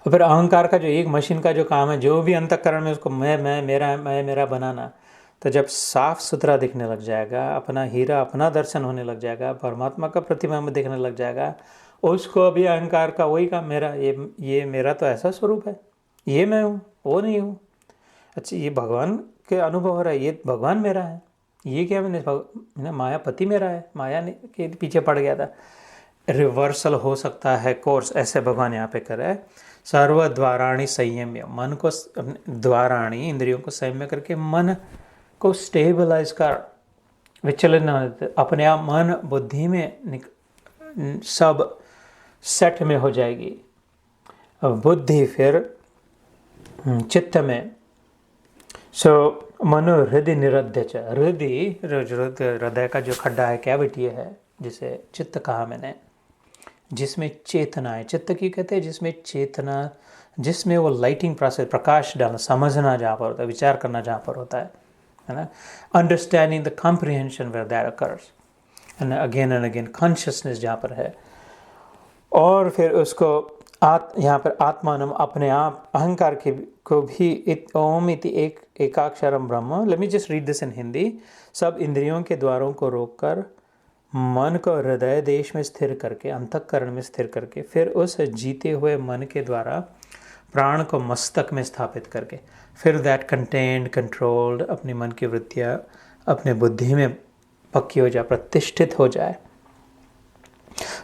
और फिर अहंकार का जो एक मशीन का जो काम है, जो भी अंतःकरण में उसको मैं मेरा बनाना, तो जब साफ सुथरा दिखने लग जाएगा, अपना हीरा अपना दर्शन होने लग जाएगा, परमात्मा का प्रतिबिंब दिखने लग जाएगा, उसको अभी अहंकार का वही काम, मेरा ये मेरा तो ऐसा स्वरूप है, ये मैं हूँ, वो नहीं हूँ, अच्छा ये भगवान के अनुभव हो रहा है, ये भगवान मेरा है, ये क्या मैंने मायापति मेरा है, माया के पीछे पड़ गया था। रिवर्सल हो सकता है कोर्स, ऐसे भगवान यहाँ पे करे। सर्वद्वाराणि संयम्य, मन को द्वाराणि इंद्रियों को संयम्य करके मन को स्टेबलाइज कर, विचलन अपने आप मन बुद्धि में सब सेट में हो जाएगी। बुद्धि फिर चित्त में। सो मनो हृदय निरुद्ध च, हृदय का जो खड्डा है, कैविटी है, जिसे चित्त कहा मैंने, जिसमें चेतना है। चित्त की कहते हैं जिसमें चेतना, जिसमें वो लाइटिंग प्रोसेस, प्रकाश डालना, समझना जहाँ पर होता है, विचार करना जहाँ पर होता है ना। Understanding the comprehension where that occurs, and again consciousness जहाँ पर है। और फिर उसको यहाँ पर आत्मानम, अपने आप, अहंकार के को भी ओम इति एकाक्षरम ब्रह्म। Let me just read this in Hindi. सब इंद्रियों के द्वारों को रोककर मन को हृदय देश में स्थिर करके, अंतःकरण में स्थिर करके, फिर उस जीते हुए मन के द्वारा प्राण को मस्तक में स्थापित करके, फिर दैट कंटेन्ड कंट्रोल्ड, अपने मन की वृत्तियाँ अपने बुद्धि में पक्की हो जाए, प्रतिष्ठित हो जाए,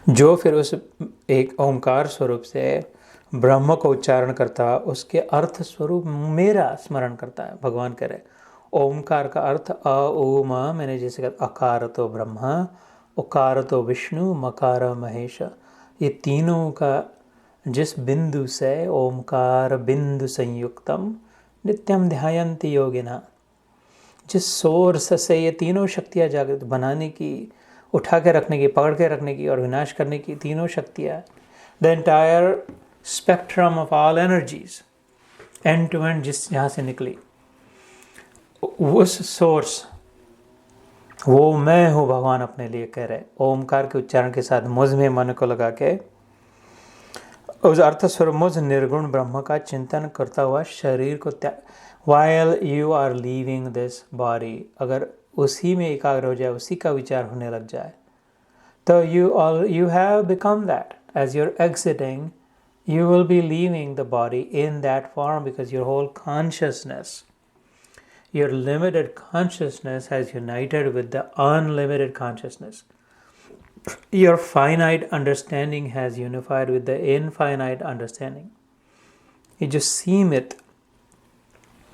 जो फिर उस एक ओंकार स्वरूप से ब्रह्म को उच्चारण करता, उसके अर्थ स्वरूप मेरा स्मरण करता है। भगवान कह रहे ओंकार का अर्थ अ ओ म, मैंने जैसे कहा अकार तो ब्रह्मा, उकार तो विष्णु, मकार महेश, ये तीनों का जिस बिंदु से ओंकार बिंदु संयुक्तम नित्यम ध्यायन्ति योगिना, जिस सोर्स से ये तीनों शक्तियाँ जागृत बनाने की, उठा के रखने की, पकड़ के रखने की और विनाश करने की तीनों शक्तियाँ, the entire spectrum of all energies, and to end, जिस यहाँ से निकली, उस सोर्स, वो मैं हूँ भगवान अपने लिए कह रहे। ओमकार के उच्चारण के साथ मुझ में मन को लगा के उस अर्थ स्वरूप मुझ निर्गुण ब्रह्म का चिंतन करता हुआ शरीर को त्याग, while you are leaving this body, अगर उसी में एकाग्र हो जाए, उसी का विचार होने लग जाए, तो you have become that. As you're exiting, you will be leaving the body in that form, because your whole consciousness, your limited consciousness has united with the unlimited consciousness. Your finite understanding has unified with the infinite understanding. ये जो सीमित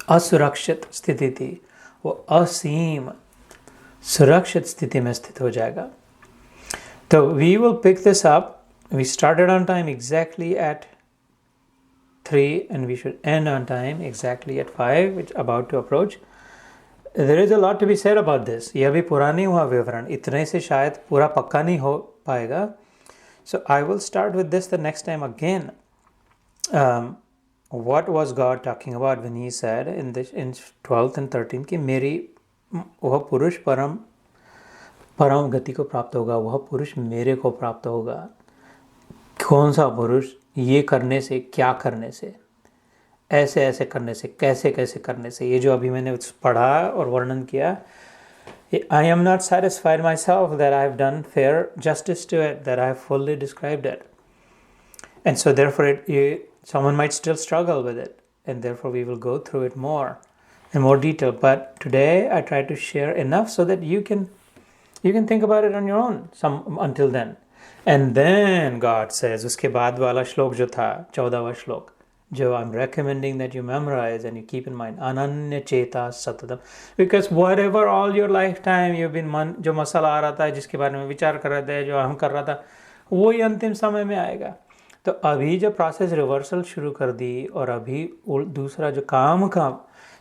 असुरक्षित स्थिति थी, वो असीम सुरक्षित स्थिति में स्थित हो जाएगा। तो we will pick this up. We started on time exactly at 3 and we should end on time exactly at 5, which about to approach. There is a lot to be said about this. यह भी पूरा नहीं हुआ विवरण, इतने से शायद पूरा पक्का नहीं हो पाएगा. So I will start with this the next time again. What was God talking about when he said in 12th and 13th कि मेरी वह पुरुष परम गति को प्राप्त होगा, वह पुरुष मेरे को प्राप्त होगा. कौन सा पुरुष? ये करने से, क्या करने से, ऐसे ऐसे करने से, कैसे कैसे करने से. ये जो अभी मैंने पढ़ा और वर्णन किया, I am not satisfied myself that I have done fair justice to it, that I have fully described it. And so therefore someone might still struggle with it, and therefore we will go through it more in more detail. But today I try to share enough so that you can think about it on your own until then. And then God says, उसके बाद वाला श्लोक जो था 14वां श्लोक, जो I'm recommending that you memorize and you keep in mind, ananya cheta satatam, because whatever all your lifetime you've been जो मसाला आ रहा था, जिसके बारे में विचार कर रहे थे, जो हम कर रहा था, वही अंतिम समय में आएगा. तो अभी जो प्रोसेस रिवर्सल शुरू कर दी और अभी दूसरा जो काम का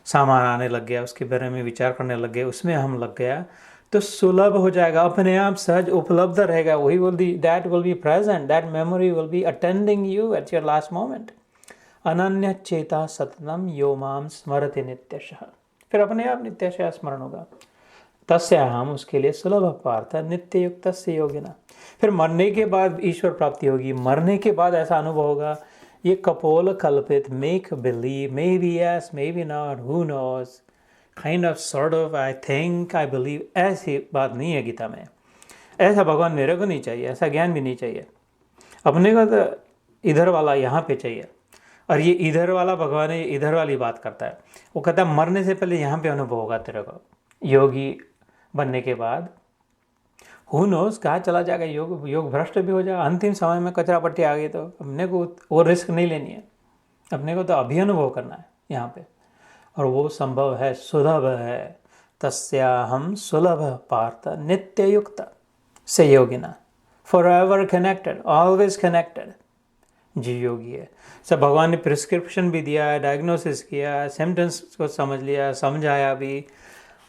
सामान आने लग गया, उसके बारे में विचार करने लग गए, उसमें हम लग गया, तो सुलभ हो जाएगा, अपने आप सहज उपलब्ध रहेगा. वही that will be present, that memory will be attending you at your last moment. अनन्य चेता सततम यो माम स्मरति नित्यशः, फिर अपने आप नित्यशः स्मरण होगा. तस्य हम, उसके लिए सुलभ पार्थ नित्य युक्त योगिना. फिर मरने के बाद ईश्वर प्राप्ति होगी. मरने के बाद ऐसा अनुभव होगा, ये कपोल कल्पित, make believe, maybe yes, maybe not, who knows, kind of sort of, I think, I believe, ऐसी बात नहीं है गीता में. ऐसा भगवान मेरे को नहीं चाहिए, ऐसा ज्ञान भी नहीं चाहिए. अपने को तो इधर वाला यहाँ पे चाहिए. और ये इधर वाला भगवान है, इधर वाली बात करता है. वो कहता है मरने से पहले यहाँ पे अनुभव होगा तेरे को. योगी बनने के बाद हु नोज कहाँ चला जाएगा, योग भ्रष्ट भी हो जाएगा. अंतिम समय में कचरा पट्टी आ गई तो हमने को वो रिस्क नहीं लेनी है. अपने को तो अभी अनुभव करना है यहाँ पे, और वो संभव है, सुलभ है। तस्याहम सुलभ पार्थ नित्य युक्त से योगिना, forever connected, always connected जी योगी है। सब भगवान ने प्रिस्क्रिप्शन भी दिया है, डायग्नोसिस किया, सिम्टम्स को समझ लिया, समझाया भी,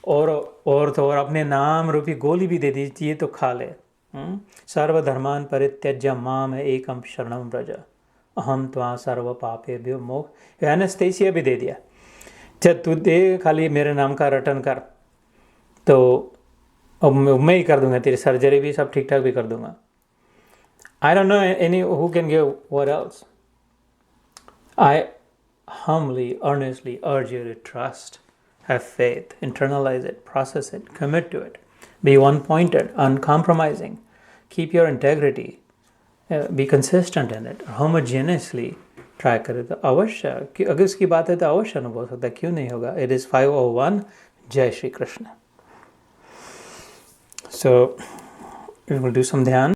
और तो और अपने नाम रूपी गोली भी दे दी, ये तो खा ले। सर्वधर्मान परित्यज्य माम एकम शरणम व्रज अहम त्वा सर्व पापेभ्यो मोक्ष, एनेस्थेसिया भी दे दिया। जब तू दे खाली मेरे नाम का रटन कर, तो अब मैं ही कर दूंगा, तेरी सर्जरी भी सब ठीक ठाक भी कर दूंगा। I don't know any who can give what else. I humbly, earnestly urge you to trust, have faith, internalize it, process it, commit to it. Be one-pointed, uncompromising. Keep your integrity. Be consistent in it. Homogeneously try करें तो अवश्य, अगर इसकी बात है तो अवश्य अनुभव हो सकता है, क्यों नहीं होगा। It is 5:01. जय Shri Krishna. So we will do some ध्यान।